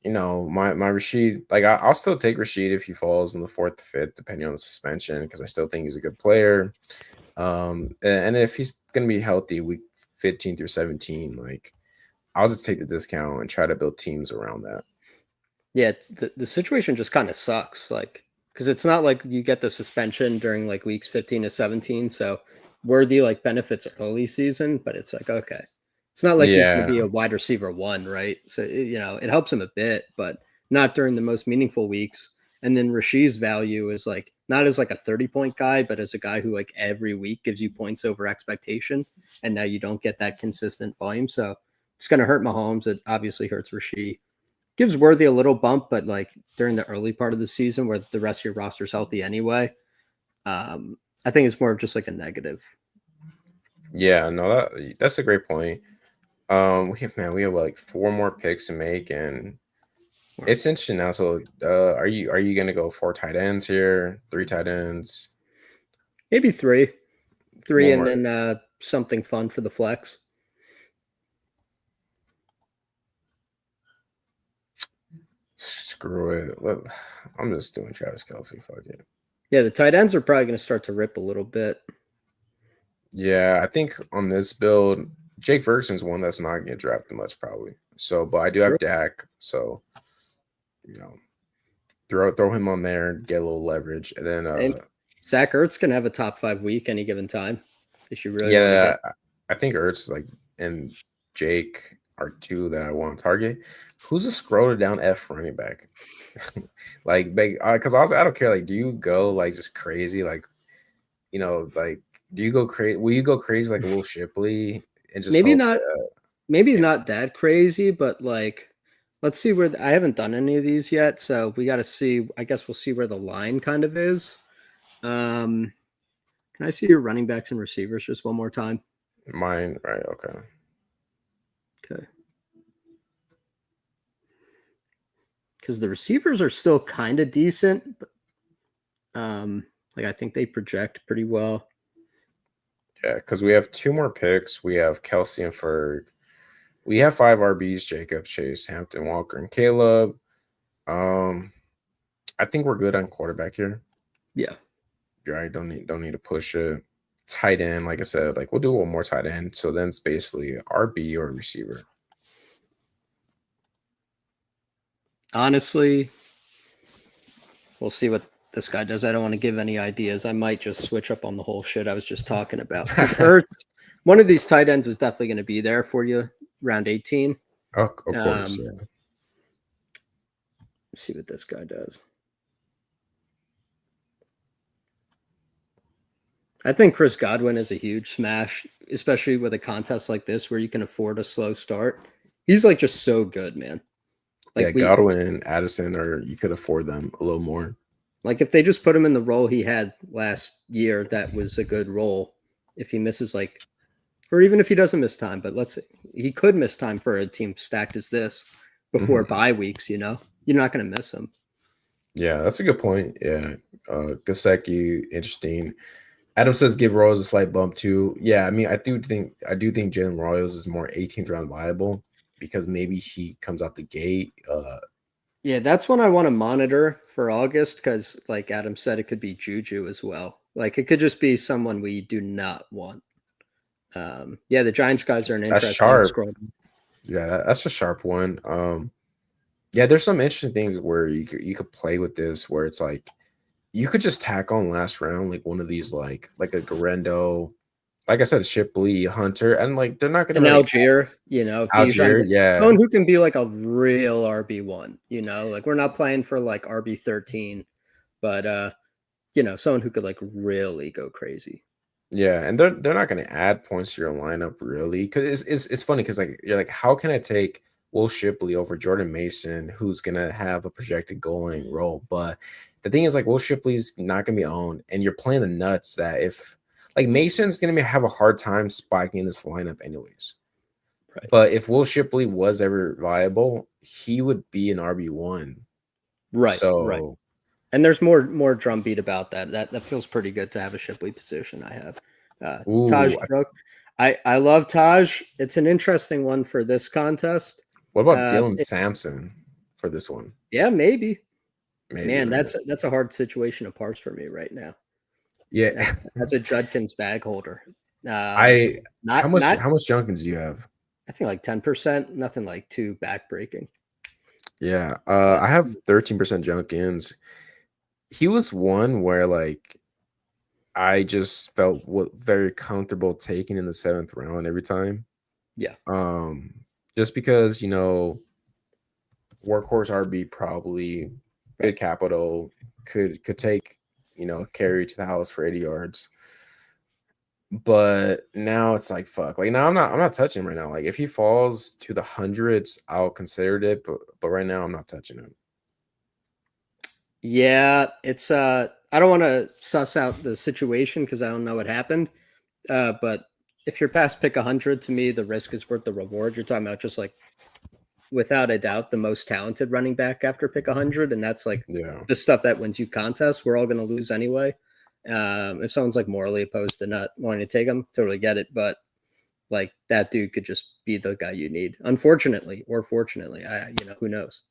my Rashid, like I'll still take Rashid if he falls in the 4th, 5th, depending on the suspension, because I still think he's a good player. And if he's gonna be healthy week 15 through 17, like I'll just take the discount and try to build teams around that. Yeah, the situation just kind of sucks, like because it's not like you get the suspension during like weeks 15 to 17, so Worthy like benefits early season, but it's like okay, it's not like he's going to be a wide receiver 1, right? So it helps him a bit, but not during the most meaningful weeks. And then Rasheed's value is like not as like a 30-point guy, but as a guy who like every week gives you points over expectation, and now you don't get that consistent volume, so it's going to hurt Mahomes. It obviously hurts Rasheed. Gives Worthy a little bump, but like during the early part of the season where the rest of your roster's healthy anyway, I think it's more of just like a negative. Yeah, no, that's a great point. We have like 4 more picks to make, and it's interesting now. So, are you gonna go 4 tight ends here, 3 tight ends? Maybe 3, and more. then something fun for the flex. Screw it. I'm just doing Travis Kelce. Fuck it. Yeah, the tight ends are probably going to start to rip a little bit. Yeah, I think on this build, Jake Ferguson's one that's not going to draft much probably. So, but I do have Dak, so throw him on there, get a little leverage, and then Zach Ertz can have a top 5 week any given time. If you really I think Ertz and Jake are 2 that I want to target. Who's a scroller down F running back? Like, because I don't care. Like, do you go like just crazy? Like, like, do you go crazy? Will you go crazy like a little Shipley and just maybe not that crazy, but like, let's see where I haven't done any of these yet, so we got to see. I guess we'll see where the line kind of is. Can I see your running backs and receivers just one more time? Mine, right? Okay. Because the receivers are still kind of decent, but like I think they project pretty well. Yeah, because we have 2 more picks. We have Kelce and Ferg. We have 5 RBs: Jacobs, Chase, Hampton, Walker, and Caleb. I think we're good on quarterback here. Yeah. Right. Don't need to push it. Tight end, like I said, like we'll do one more tight end. So then it's basically RB or receiver. Honestly, we'll see what this guy does. I don't want to give any ideas. I might just switch up on the whole shit I was just talking about. Ertz, one of these tight ends is definitely going to be there for you around 18. Of course. Yeah. Let's see what this guy does. I think Chris Godwin is a huge smash, especially with a contest like this where you can afford a slow start. He's like just so good, man. Like Godwin and Addison, or you could afford them a little more. Like if they just put him in the role he had last year, that was a good role. If he misses or even if he doesn't miss time, but he could miss time for a team stacked as this before bye weeks, you're not going to miss him. Yeah, that's a good point. Yeah. Gasecki, interesting. Adam says give Royals a slight bump too. Yeah, I mean, I do think Jalen Royals is more 18th round viable because maybe he comes out the gate. Yeah, that's one I want to monitor for August because, like Adam said, it could be Juju as well. Like it could just be someone we do not want. Yeah, the Giants guys are an interesting. That's sharp. Yeah, that's a sharp one. Yeah, there's some interesting things where you could play with this, where it's like you could just tack on last round, like one of these, like a Garendo, like I said, Shipley, Hunter, and like they're not going to Algier, Algier, yeah, someone who can be like a real RB1, like we're not playing for like RB13, but someone who could like really go crazy. Yeah, and they're not going to add points to your lineup really, because it's funny because like you're like, how can I take Will Shipley over Jordan Mason, who's going to have a projected goal line role? But the thing is, like, Will Shipley's not going to be owned, and you're playing the nuts that if like Mason's going to have a hard time spiking in this lineup anyways. Right. But if Will Shipley was ever viable, he would be an RB1. Right. So. Right. And there's more drumbeat about that. That feels pretty good to have a Shipley position. I have Taj Brook. I love Taj. It's an interesting one for this contest. What about Dylan Sampson for this one? Yeah, maybe. Man, right? that's a hard situation of parse for me right now. Yeah, as a Judkins bag holder. How much Junkins do you have? I think like 10%. Nothing like too backbreaking. Yeah, I have 13% Junkins. He was one where like I just felt very comfortable taking in the 7th round every time. Yeah. Just because workhorse RB probably good capital could take carry to the house for 80 yards. But now it's like fuck. Like now I'm not touching him right now. Like if he falls to the hundreds, I'll consider it. But right now I'm not touching him. Yeah, it's I don't want to suss out the situation because I don't know what happened. But if you're past pick 100, to me, the risk is worth the reward. You're talking about just like, without a doubt, the most talented running back after pick 100. And that's like the stuff that wins you contests. We're all going to lose anyway. If someone's like morally opposed to not wanting to take him, totally get it. But like that dude could just be the guy you need, unfortunately or fortunately. Who knows?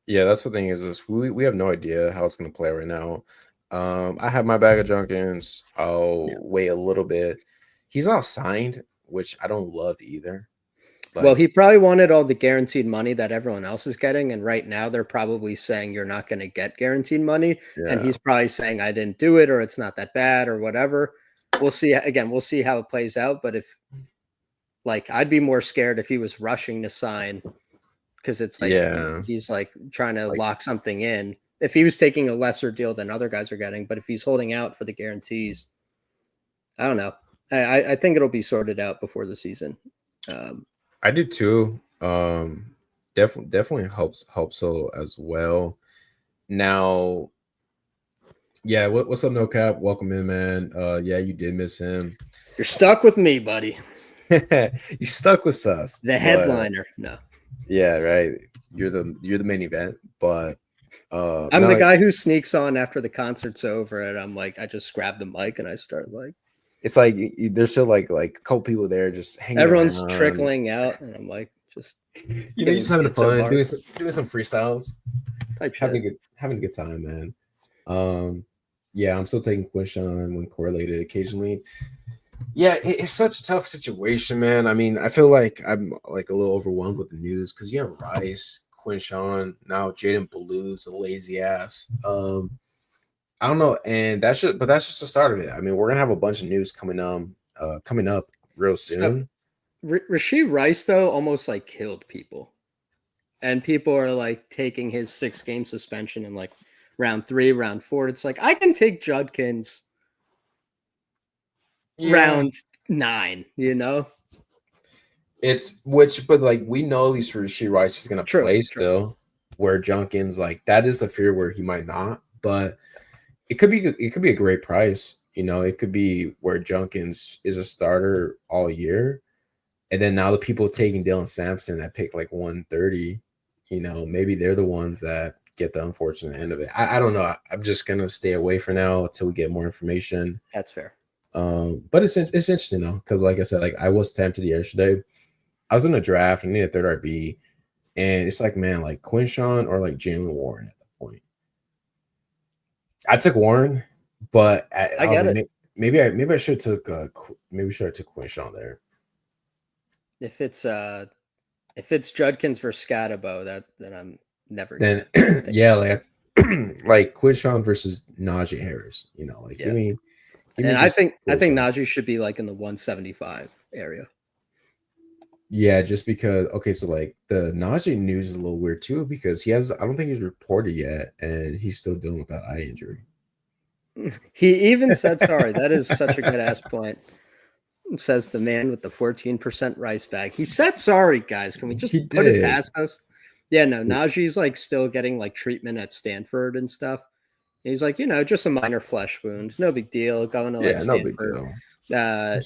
Yeah, that's the thing is we have no idea how it's going to play right now. I have my bag of Junkins. I'll wait a little bit. He's not signed, which I don't love either. Well, he probably wanted all the guaranteed money that everyone else is getting. And right now they're probably saying you're not going to get guaranteed money. Yeah. And he's probably saying I didn't do it or it's not that bad or whatever. We'll see. Again, we'll see how it plays out. But if like I'd be more scared if he was rushing to sign because it's like he's like trying to lock something in. If he was taking a lesser deal than other guys are getting, but if he's holding out for the guarantees, I don't know. I think it'll be sorted out before the season. I do too. Definitely helps so as well. Now, yeah, what's up, No Cap? Welcome in, man. Yeah, you did miss him. You're stuck with me, buddy. You stuck with us. The headliner. No. Yeah, right. You're the main event, but I'm the guy who sneaks on after the concert's over, and I'm like, I just grab the mic and I start like. It's like there's still like a couple people there just hanging. Everyone's trickling out, and I'm like, just just having fun, doing some freestyles, having a good time, man. Yeah, I'm still taking Quinshawn when correlated occasionally. Yeah, it's such a tough situation, man. I mean, I feel like I'm like a little overwhelmed with the news because you have Rice, Quinshawn, now Jaden Blue's a lazy ass. I don't know, and that's just the start of it. I mean, we're gonna have a bunch of news coming up real So soon. Rasheed Rice though almost like killed people, and people are like taking his 6-game suspension in like round 3, round 4. It's like I can take Judkins Yeah, round 9. You know, but like we know at least for Rasheed Rice is gonna true, play true. still. Where Junkins, like that is the fear where he might not, but it could be a great price. It could be where Junkins is a starter all year, and then now the people taking Dylan Sampson at pick like 130, maybe they're the ones that get the unfortunate end of it. I don't know. I'm just gonna stay away for now until we get more information. That's fair. But it's interesting though, because like I said, like I was tempted yesterday. I was in a draft and need a third RB, and it's like, man, like Quinshawn or like Jalen Warren at that point. I took Warren, but I I was get like, it. maybe I should have took Quinshawn there. If it's Judkins versus Scatabo, then I'm never Then gonna think yeah, twice. like Quinshawn versus Najee Harris. Like Yeah. give me And I just think Quinshawn. Najee should be like in the 175 area. Yeah, just because. Okay, so like the Najee news is a little weird too because I don't think he's reported yet, and he's still dealing with that eye injury. He even said sorry. That is such a good ass point. Says the man with the 14% rice bag. He said sorry, guys. Can we just He put it did. past us? Yeah, no, Najee's like still getting like treatment at Stanford and stuff. He's like, just a minor flesh wound. No big deal. Going to like Yeah, no big Stanford.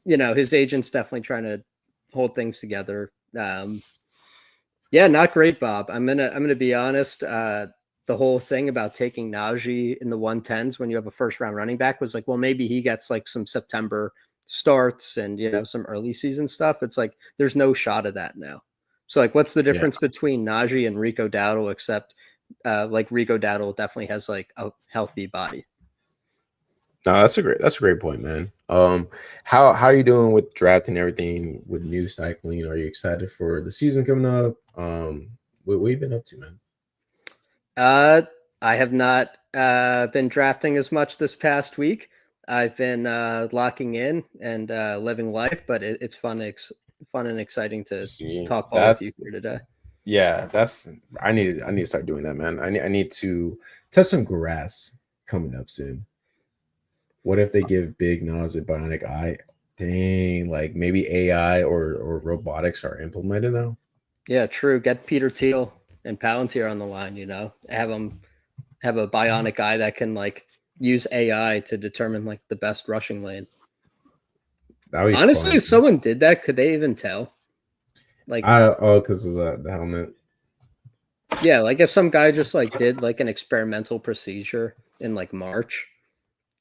deal. His agent's definitely trying to hold things together. Yeah, not great, Bob. I'm gonna be honest. The whole thing about taking Najee in the 110s when you have a first round running back was like, well, maybe he gets like some September starts and some early season stuff. It's like there's no shot of that now. So like, what's the Yeah. difference between Najee and Rico Dowdle? Except like Rico Dowdle definitely has like a healthy body. No, that's a great point, man. How are you doing with drafting everything with new cycling? Are you excited for the season coming up? What you been up to, man? I have not been drafting as much this past week. I've been locking in and living life, but it's fun and exciting to talk ball with you here today. Yeah, I need to start doing that, man. I need to touch some grass coming up soon. What if they give Big Nas a bionic eye? Dang, like maybe AI or robotics are implemented now. Yeah, true. Get Peter Thiel and Palantir on the line. Have them have a bionic eye that can like use AI to determine like the best rushing lane. Honestly, fun. if someone did that, could they even tell? Like, because of the helmet. Yeah, like if some guy just like did like an experimental procedure in like March,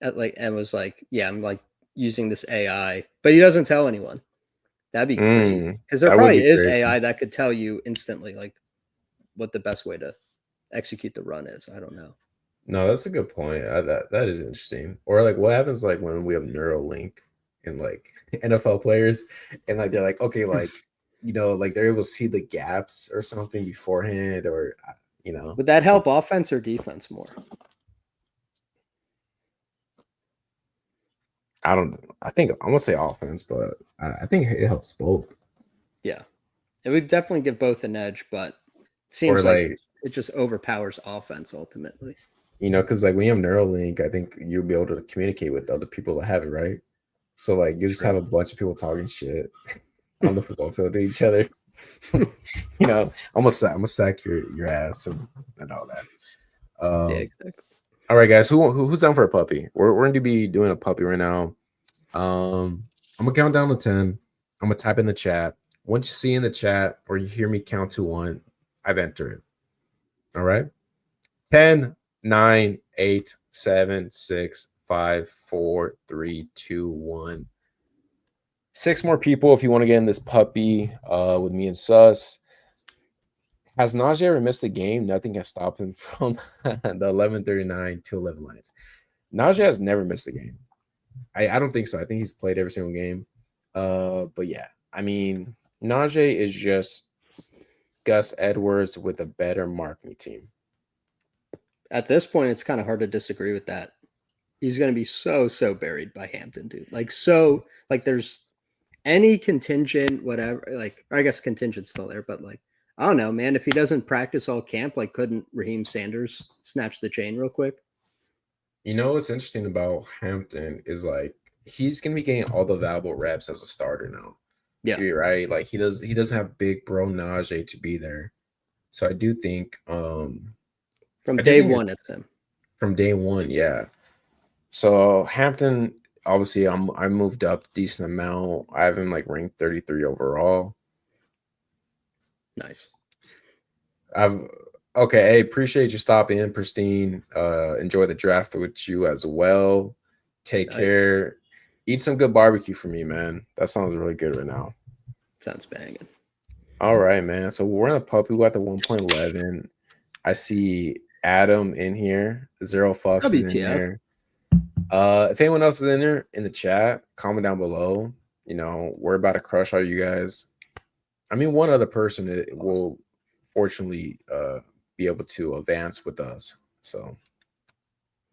and was like, yeah, I'm like using this AI, but he doesn't tell anyone. That'd be crazy because there That would probably be is crazy. AI that could tell you instantly like what the best way to execute the run is. I don't know. No, that's a good point. That is interesting. Or like, what happens like when we have Neuralink and like NFL players, and like they're like, okay, like like they're able to see the gaps or something beforehand, or Would that help offense or defense more? I think I'm gonna say offense, but I think it helps both. Yeah, it would definitely give both an edge, but seems like it just overpowers offense ultimately. Because like when you have Neuralink, I think you'll be able to communicate with other people that have it, right? So like you just have a bunch of people talking shit on the football field to each other. I'm gonna sack your ass and all that. Yeah, exactly. All right, guys, who's down for a puppy? We're going to be doing a puppy right now. I'm gonna count down to 10. I'm gonna type in the chat. Once you see in the chat or you hear me count to 1, I've entered it. All right. 10, 9, 8, 7, 6, 5, 4, 3, 2, 1. 6 more people if you want to get in this puppy with me and Sus. Has Najee ever missed a game? Nothing has stopped him from the 11:39 to 11 Lions. Najee has never missed a game. I don't think so. I think he's played every single game. But yeah, I mean, Najee is just Gus Edwards with a better marketing team. At this point, it's kind of hard to disagree with that. He's going to be so buried by Hampton, dude. Like there's any contingent, whatever. Like, I guess contingent's still there, but like, I don't know, man. If he doesn't practice all camp, like, couldn't Raheem Sanders snatch the chain real quick? You know what's interesting about Hampton is like he's gonna be getting all the valuable reps as a starter now. Yeah, You're right. Like he doesn't have big bro Najee to be there. So I do think from I do day think one, it's him. from day one, yeah. So Hampton, obviously, I moved up a decent amount. I have him like ranked 33 overall. Nice. Okay. Hey, appreciate you stopping in, Pristine. Enjoy the draft with you as well. Take Nice. care. Eat some good barbecue for me, man. That sounds really good right now. Sounds banging. All right, man. So we're in a puppy. We got the 1.11. I see Adam in here. Zero Fox is in WTF. there. If anyone else is in there in the chat, comment down below. You know, we're about to crush all you guys. I mean, one other person will fortunately be able to advance with us. So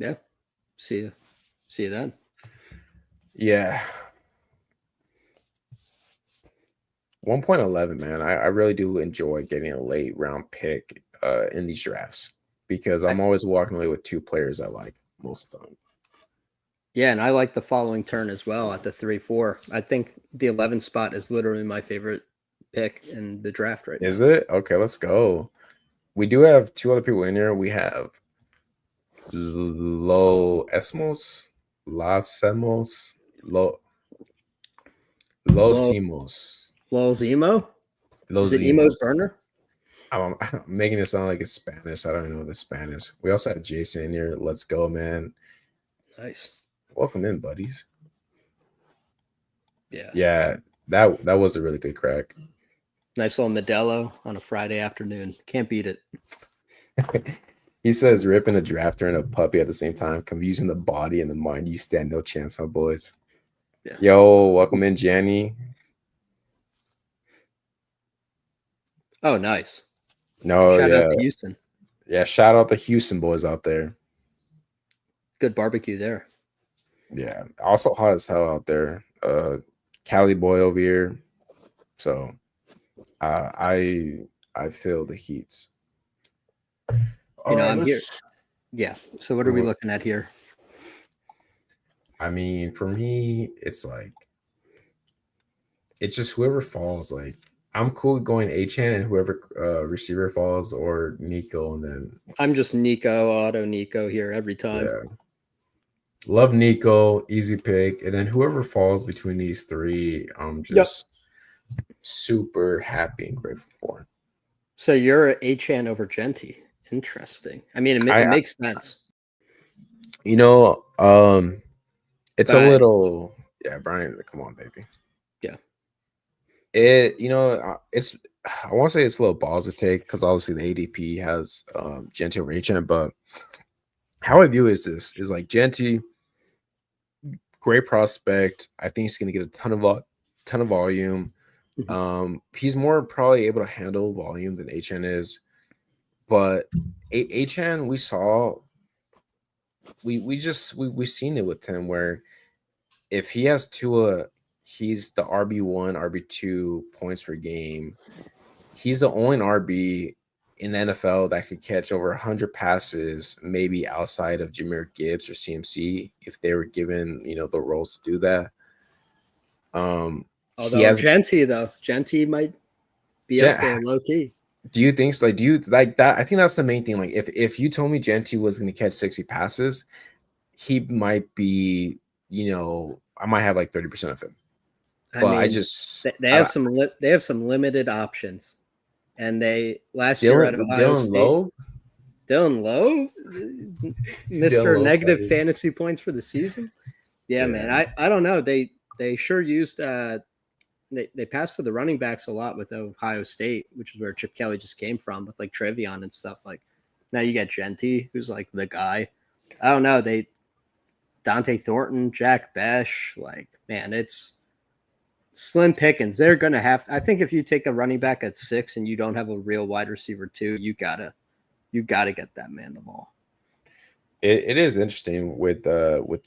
Yeah. See you then. yeah. 1.11, man. I really do enjoy getting a late round pick in these drafts because I'm always walking away with two players I like most of the time. Yeah, and I like the following turn as well at the 3-4. I think the 11 spot is literally my favorite pick in the draft right now. Is it? Okay, let's go. We do have two other people in here. We have Los Timos. Lol's Emo? Los Is it Timos. Emo's burner? I'm making it sound like it's Spanish. I don't even know the Spanish. We also have Jason in here. Let's go, man. Nice. Welcome in, buddies. Yeah. Yeah, that was a really good crack. Nice little Modelo on a Friday afternoon. Can't beat it. He says ripping a drafter and a puppy at the same time, confusing the body and the mind. You stand no chance, my boys. Yeah. Yo, welcome in, Janny. Oh, nice. No, Shout yeah. out to Houston. Yeah, shout out the Houston boys out there. Good barbecue there. Yeah. Also hot as hell out there. Cali boy over here. So I feel the heat. You know, I'm here. Yeah. So what are we looking at here? I mean, for me, it's like it's just whoever falls. Like I'm cool with going Achan and whoever receiver falls or Nico, and then I'm just auto Nico here every time. Yeah. Love Nico, easy pick, and then whoever falls between these three, I'm just super happy and grateful for. So you're Achan over Genty. Interesting. I mean, it makes sense. You know, it's a little, Brian, come on, baby. Yeah. It's I want to say it's a little balls to take because obviously the ADP has Genty over Achan, but how I view it is like Genty, great prospect. I think he's going to get a ton of volume. Mm-hmm. He's more probably able to handle volume than Achan is, but Achan we saw we seen it with him where if he has Tua, he's the RB1, RB2 points per game. He's the only RB in the NFL that could catch over 100 passes, maybe outside of Jahmyr Gibbs or CMC, if they were given, the roles to do that. Although Genty might be up there low key. Do you think so? Like, do you like that? I think that's the main thing. Like, if you told me Genty was going to catch 60 passes, he might be, I might have like 30% of him. They have some limited options, and they last year at Ohio State. Dylan Lowe, Mr. Negative fantasy points for the season. Yeah, man. I don't know. They sure used they passed to the running backs a lot with Ohio State, which is where Chip Kelly just came from, with like Trevion and stuff. Like now you got Genty, who's like the guy. I don't know. Dante Thornton, Jack Besh, like, man, it's slim pickings. They're gonna have. I think if you take a running back at 6 and you don't have a real wide receiver 2, you gotta get that man the ball. It is interesting with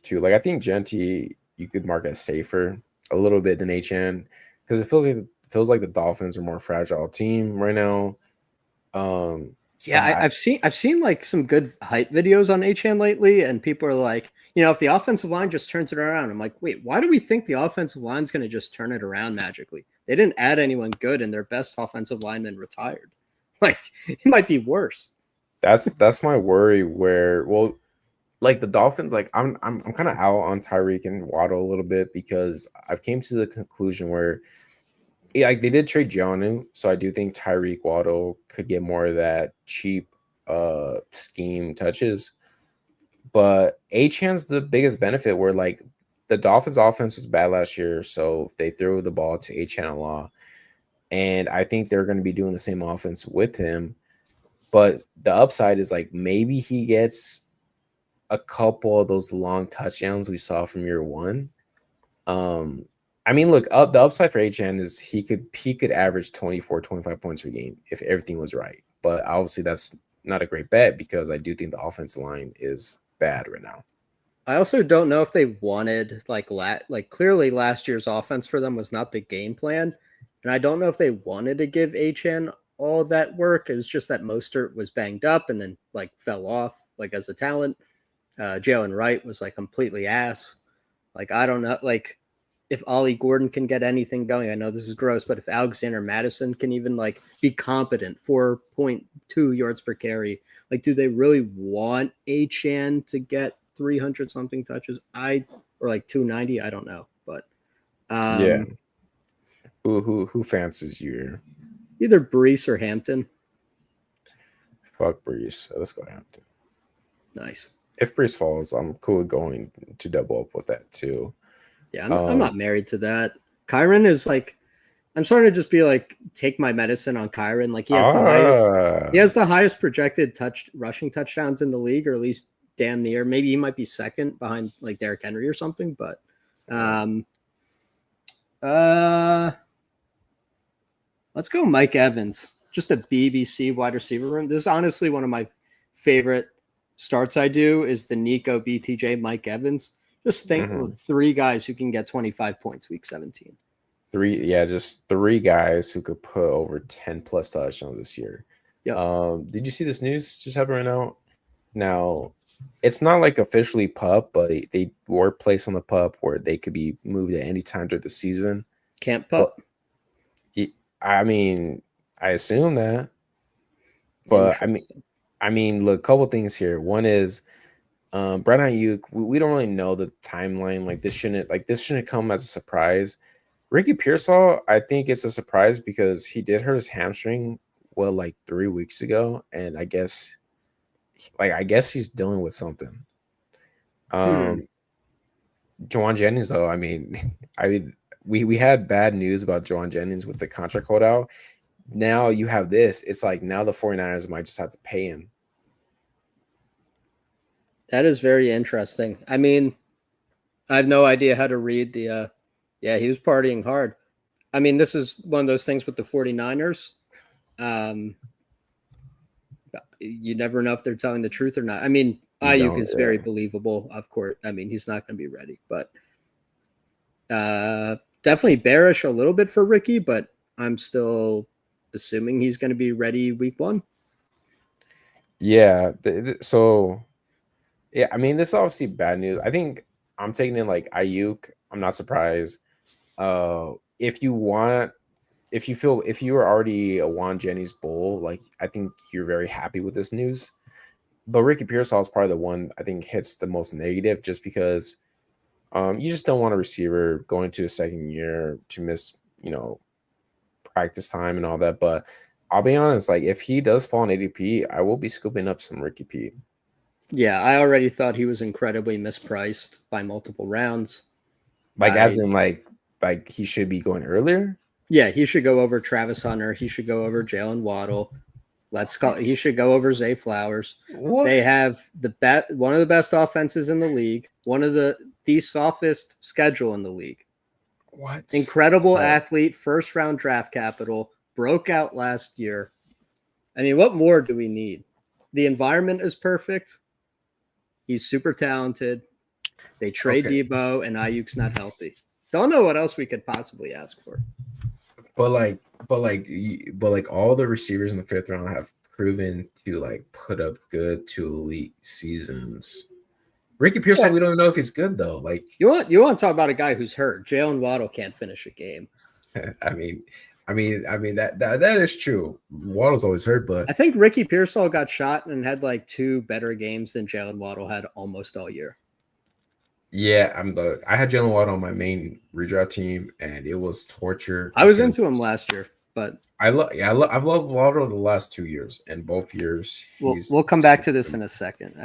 two. Like I think Genti you could mark as safer a little bit than HN because it feels like the Dolphins are more fragile team right now. Yeah, I, I've seen like some good hype videos on HN lately, and people are like, if the offensive line just turns it around, I'm like, wait, why do we think the offensive line's going to just turn it around magically? They didn't add anyone good, and their best offensive lineman retired. Like, it might be worse. that's my worry. Where well, like the Dolphins, like I'm kind of out on Tyreek and Waddle a little bit because I've came to the conclusion where yeah, like they did trade Jonnu, so I do think Tyreek Waddle could get more of that cheap scheme touches. But Achan's the biggest benefit where like the Dolphins offense was bad last year, so they threw the ball to Achan a lot. And I think they're going to be doing the same offense with him. But the upside is like maybe he gets a couple of those long touchdowns we saw from year one. Um, I mean, look, up the upside for HN is he could average 24, 25 points per game if everything was right. But obviously that's not a great bet because I do think the offensive line is bad right now. I also don't know if they wanted like clearly last year's offense for them was not the game plan, and I don't know if they wanted to give HN all that work. It was just that Mostert was banged up and then like fell off like as a talent. Jalen Wright was like completely ass. Like I don't know, like if Ollie Gordon can get anything going. I know this is gross, but if Alexander Madison can even like be competent, 4.2 yards per carry, like do they really want HN to get 300 something touches? Or like 290, I don't know, but Yeah. um Who fancies you? either Brees or Hampton. Fuck Brees. Let's go Hampton. Nice. If Brees falls, I'm cool with going to double up with that too. Yeah, I'm not married to that. Kyron is like, I'm starting to just be like, take my medicine on Kyron. Like he has the highest projected rushing touchdowns in the league, or at least damn near. Maybe he might be second behind like Derrick Henry or something. But let's go Mike Evans. Just a BBC wide receiver room. This is honestly one of my favorite starts I do is the Nico BTJ Mike Evans. Just think of three guys who can get 25 points week 17. Just three guys who could put over 10 plus touchdowns this year. Yep. Did you see this news just happened right now? Now, it's not like officially pup, but they were placed on the pup where they could be moved at any time during the season. Camp pup. I mean, I assume that. But I mean, look, couple things here. One is Brett Ayuk, we don't really know the timeline. Like this shouldn't come as a surprise. Ricky Pearsall, I think it's a surprise because he did hurt his hamstring like 3 weeks ago, and I guess he's dealing with something. Juwan Jennings, though, I mean, we had bad news about Juwan Jennings with the contract holdout. Now you have this. It's like now the 49ers might just have to pay him. That is very interesting. I mean, I have no idea how to read the yeah, he was partying hard. I mean, this is one of those things with the 49ers. You never know if they're telling the truth or not. I mean, Ayuk is very believable, of course. I mean, he's not going to be ready, but definitely bearish a little bit for Ricky, but I'm still assuming he's going to be ready week 1. Yeah. So, yeah, I mean, this is obviously bad news. I think I'm taking in like Ayuk. I'm not surprised. If you were already a Juwan Jennings bull, like I think you're very happy with this news. But Ricky Pearsall is probably the one I think hits the most negative, just because you just don't want a receiver going to a second year to miss, practice time and all that. But I'll be honest, like if he does fall in ADP, I will be scooping up some Ricky P. Yeah, I already thought he was incredibly mispriced by multiple rounds. Like as in like he should be going earlier. Yeah, he should go over Travis Hunter. He should go over Jalen Waddle. He should go over Zay Flowers. What? They have one of the best offenses in the league, one of the softest schedule in the league. What? Incredible athlete, first round draft capital, broke out last year. I mean, what more do we need? The environment is perfect. He's super talented. They trade Okay. Debo, and Ayuk's not healthy. Don't know what else we could possibly ask for. But all the receivers in the 5th round have proven to like put up good to elite seasons. Ricky Pearsall, we don't even know if he's good though. Like you want to talk about a guy who's hurt. Jalen Waddle can't finish a game. I mean that is true. Waddle's always hurt, but I think Ricky Pearsall got shot and had like 2 better games than Jalen Waddle had almost all year. Yeah, I had Jalen Waddle on my main redraft team, and it was torture. I was into him last year, but I've loved Waddle the last 2 years, and both years we'll come back to this in a second.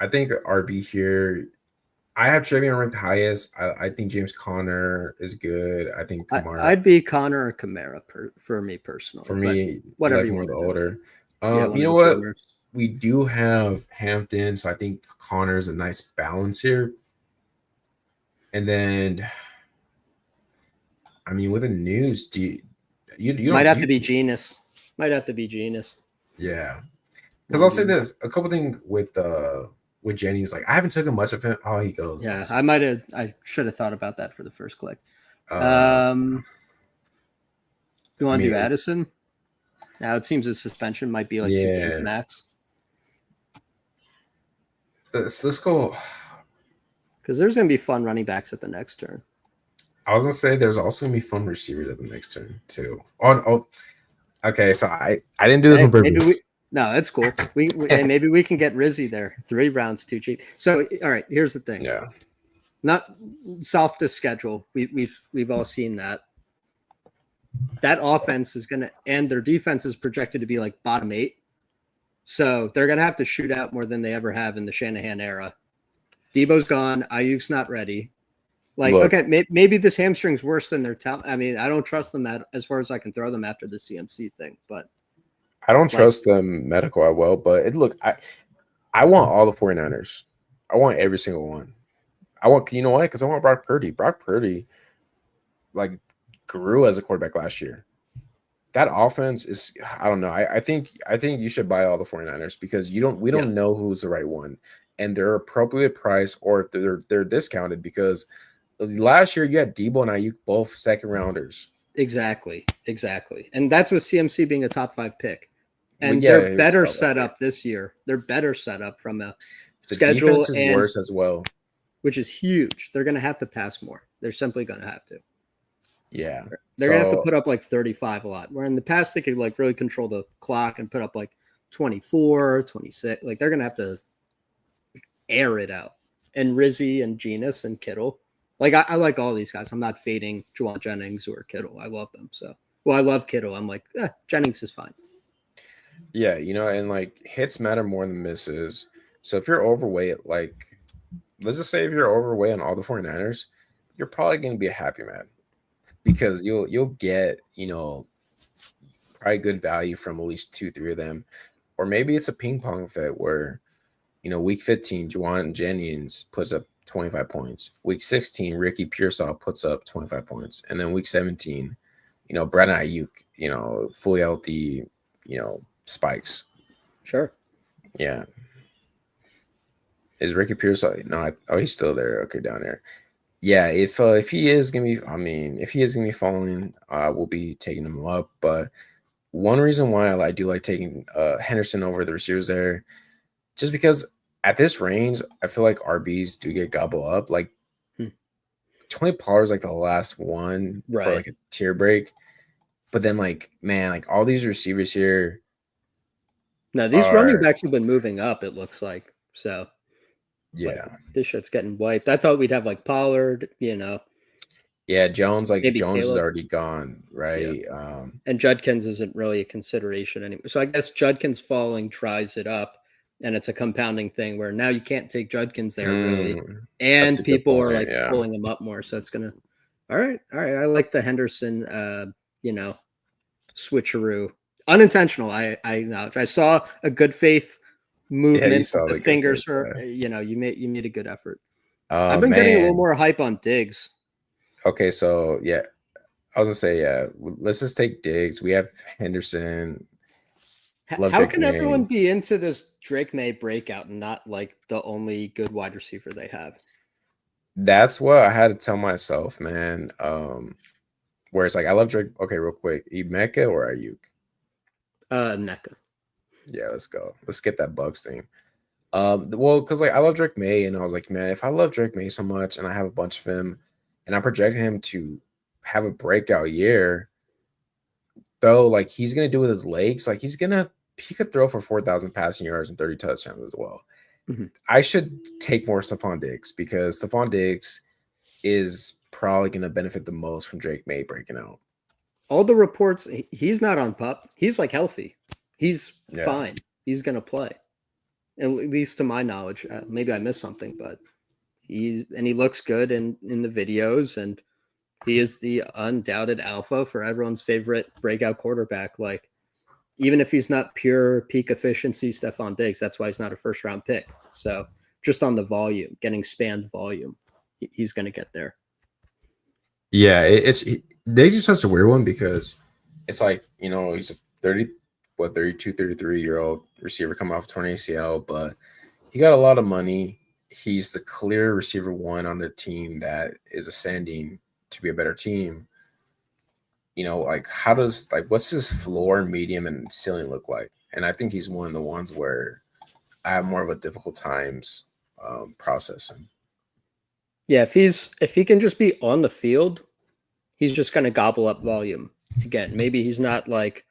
I think RB here. I have Trevion ranked highest. I think James Conner is good. I think Kamara. I'd be Conner or Kamara for me personally. For me, whatever like you more want the to do. older. You know what? Boomers. We do have Hampton, so I think Connor's a nice balance here. And then, I mean, with the news, you might have to be Genius. Might have to be Genius. Yeah, because I'll say this: a couple things with Jennings. Like I haven't taken much of him. How he goes. Yeah, I should have thought about that for the first click. You want to do Addison? Now it seems his suspension might be like 2 games max. Let's go. Because there's going to be fun running backs at the next turn. I was going to say there's also going to be fun receivers at the next turn too. Okay. So I didn't do this on purpose. No, that's cool. Maybe we can get Rizzy there. 3 rounds too cheap. So all right, here's the thing. Yeah. Not soft to schedule. We've all seen that. That offense is going to, and their defense is projected to be like bottom 8. So they're going to have to shoot out more than they ever have in the Shanahan era. Debo's gone. Ayuk's not ready. Okay, maybe this hamstring's worse than their talent. I mean, I don't trust them as far as I can throw them after the CMC thing, but I don't trust them medical as well. But I want all the 49ers. I want every single one. You know why? Because I want Brock Purdy. Brock Purdy, grew as a quarterback last year. That offense is, I don't know. I think you should buy all the 49ers because we don't know who's the right one, and they're appropriately priced or if they're discounted because last year you had Debo and Ayuk both 2nd rounders. Exactly, and that's with CMC being a top 5 pick, and they're better set up this year. They're better set up from a schedule. Defense is worse as well, which is huge. They're going to have to pass more. They're simply going to have to. Yeah. They're going to have to put up 35 a lot. Where in the past, they could really control the clock and put up 24, 26. They're going to have to air it out. And Rizzy and Genius and Kittle. I like all these guys. I'm not fading Juwan Jennings or Kittle. I love them. I love Kittle. I'm Jennings is fine. Yeah, and hits matter more than misses. So if you're overweight, let's just say if you're overweight on all the 49ers, you're probably going to be a happy man. Because you'll get, probably good value from at least 2-3 of them. Or maybe it's a ping pong effect where, week 15, Juwan Jennings puts up 25 points. Week 16, Ricky Pearsall puts up 25 points. And then week 17, Brandon Ayuk, fully healthy, spikes. Sure. Yeah. Is Ricky Pearsall? No, he's still there. Okay, down there. Yeah, if he is gonna be falling, we'll be taking him up. But one reason why I do like taking Henderson over the receivers there, just because at this range, I feel like RBs do get gobbled up. 20 Pollard is the last one for a tier break. But then all these receivers here. No, these running backs have been moving up, it looks like. So yeah, this shit's getting wiped. I thought we'd have Pollard, Yeah, Jones maybe Jones Caleb. Is already gone, right? Yeah. And Judkins isn't really a consideration anymore. So I guess Judkins falling dries it up, and it's a compounding thing where now you can't take Judkins there really, and people are pulling him up more. So it's gonna. All right. I like the Henderson, switcheroo. Unintentional. I acknowledge. I saw a good faith movement. The fingers are. You made a good effort. I've been getting a little more hype on Diggs. Okay, so yeah, I was gonna say let's just take Diggs. We have Henderson. Love How Drake can everyone May. be into this Drake May breakout and not like the only good wide receiver they have? That's what I had to tell myself, man. Where it's like I love Drake. Okay, real quick, Emeka or Ayuk? NECA. Yeah, let's go. Let's get that Bucks thing. Well, because like I love Drake May, and I was like, man, if I love Drake May so much, and I have a bunch of him, and I'm projecting him to have a breakout year, though, like he's gonna do with his legs, like he could throw for 4,000 passing yards and 30 touchdowns as well. Mhm. I should take more Stephon Diggs because Stephon Diggs is probably gonna benefit the most from Drake May breaking out. All the reports, he's not on pup. He's like healthy. He's Yeah. fine. He's gonna play. At least to my knowledge. Maybe I missed something, but he looks good in the videos, and he is the undoubted alpha for everyone's favorite breakout quarterback. Like, even if he's not pure peak efficiency Stephon Diggs, that's why he's not a first round pick. So just on the volume, getting spanned volume, he's going to get there. Yeah, Diggs is such a weird one because it's like, he's a 32, 33-year-old receiver coming off torn ACL, but he got a lot of money. He's the clear receiver one on the team that is ascending to be a better team. Like what's his floor, medium, and ceiling look like? And I think he's one of the ones where I have more of a difficult times processing. Yeah, if he can just be on the field, he's just going to gobble up volume. Again, maybe he's not like,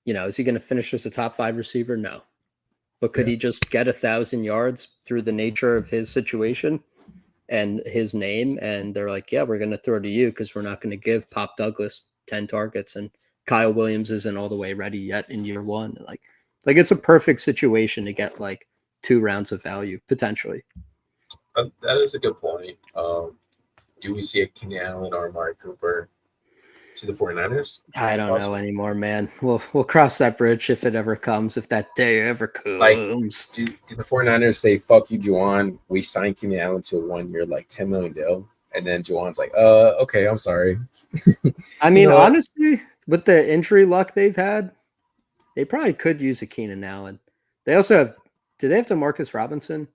is he going to finish as a top 5 receiver? No. But could he just get 1,000 yards through the nature of his situation and his name? And they're like, yeah, we're going to throw to you because we're not going to give Pop Douglas 10 targets, and Kyle Williams isn't all the way ready yet in year one. Like it's a perfect situation to get like 2 rounds of value potentially. That is a good point. Do we see a Keenan Allen or Amari Cooper to the 49ers? I don't know anymore, man. We'll cross that bridge if it ever comes, if that day ever comes. Like, do the 49ers say, fuck you, Juwan, we signed Keenan Allen to a 1 year, like $10 million deal? And then Juwan's like, okay, I'm sorry. I mean, honestly, with the injury luck they've had, they probably could use a Keenan Allen. They also have, do they have DeMarcus Robinson?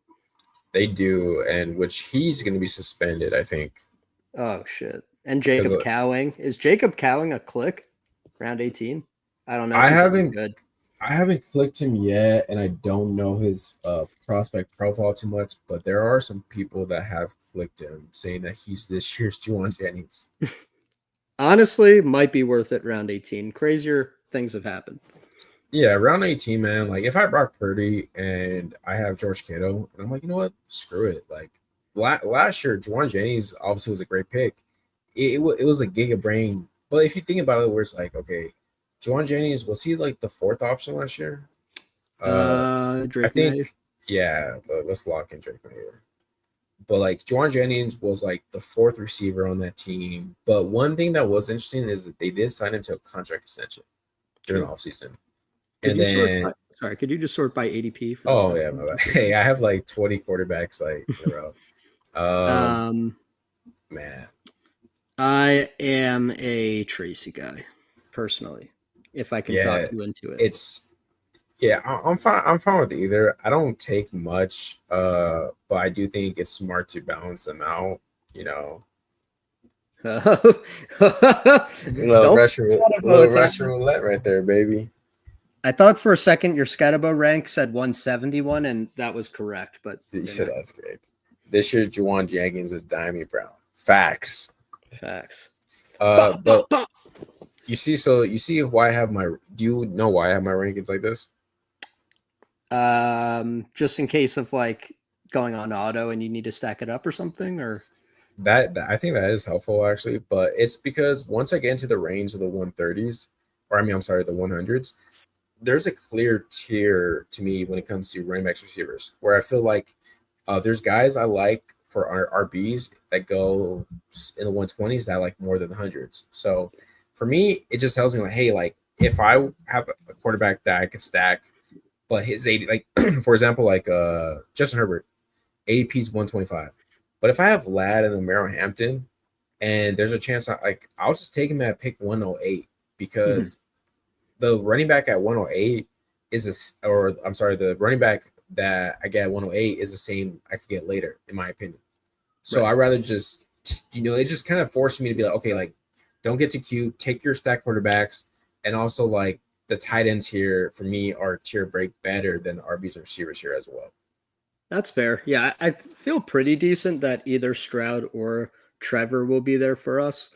They do, and which he's going to be suspended, I think. Oh, shit. And Jacob Cowing. Is Jacob Cowing a click round 18? I don't know. I haven't clicked him yet, and I don't know his prospect profile too much, but there are some people that have clicked him saying that he's this year's Juwan Jennings. Honestly, might be worth it round 18. Crazier things have happened. Yeah, round 18, man. Like, if I Brock Purdy and I have George Kittle, and I'm like, you know what? Screw it. Like, last year, Juwan Jennings obviously was a great pick. It was a giga brain. But if you think about it, where it's like, okay, Juwan Jennings, was he like the 4th option last year? Drake I think, May. Yeah, let's lock in Drake May here. But like, Juwan Jennings was like the 4th receiver on that team. But one thing that was interesting is that they did sign him to a contract extension during the offseason. Could you just sort by ADP? For yeah, my bad. Hey, I have like 20 quarterbacks like in a row. Man, I am a Tracy guy, personally. If I can talk you into it, I'm fine. I'm fine with either. I don't take much, but I do think it's smart to balance them out. Little Russian roulette right there, baby. I thought for a second your Scatabo rank said 171, and that was correct. But you said that's great. This year's Juwan Jenkins is Diami Brown. Facts. But you see why I have my. Do you know why I have my rankings like this? Just in case of like going on auto and you need to stack it up or something, or that I think that is helpful actually. But it's because once I get into the range of the 130s, the 100s. There's a clear tier to me when it comes to running backs receivers where I feel like there's guys I like for our RBs that go in the 120s that I like more than the hundreds. So for me, it just tells me like, hey, like if I have a quarterback that I could stack, but his 80, like for example, like Justin Herbert, ADP is 125. But if I have Ladd and Romero Hampton, and there's a chance I'll just take him at pick 108 because the running back at 108 or I'm sorry, the running back that I get at 108 is the same I could get later, in my opinion. So Right. I rather just, it just kind of forced me to be like, okay, like don't get to Q, take your stack quarterbacks, and also like the tight ends here for me are tier break better than RBs and receivers here as well. That's fair. Yeah, I feel pretty decent that either Stroud or Trevor will be there for us.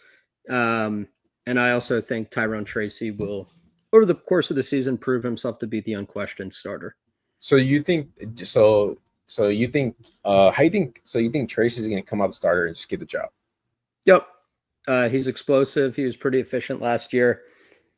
And I also think Tyrone Tracy will, over the course of the season, prove himself to be the unquestioned starter. So you think so you think how you think Tracy's gonna come out the starter and just get the job? Yep. He's explosive. He was pretty efficient last year.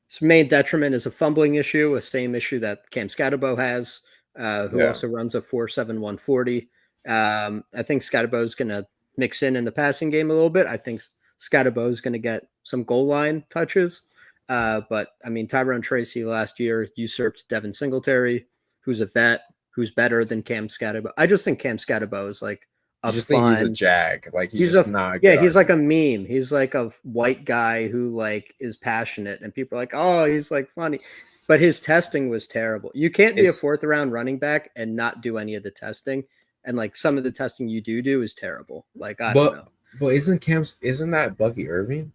His main detriment is a fumbling issue, a same issue that Cam Scatterbo has, who Yeah. also runs a 4.7 140. I think Scatterbo is going to mix in the passing game a little bit. I think Scatterbo is going to get some goal line touches. But I mean, Tyrone Tracy last year usurped Devin Singletary, who's a vet, who's better than Cam Scatterbo. I just think Cam Scatterbo is like I just think he's a jag. Like he's just not. Yeah, he's like a meme. He's like a white guy who like is passionate, and people are like, oh, he's like funny. But his testing was terrible. You can't be a fourth round running back and not do any of the testing. And like some of the testing you do is terrible. Like I don't know. But isn't that Bucky Irving?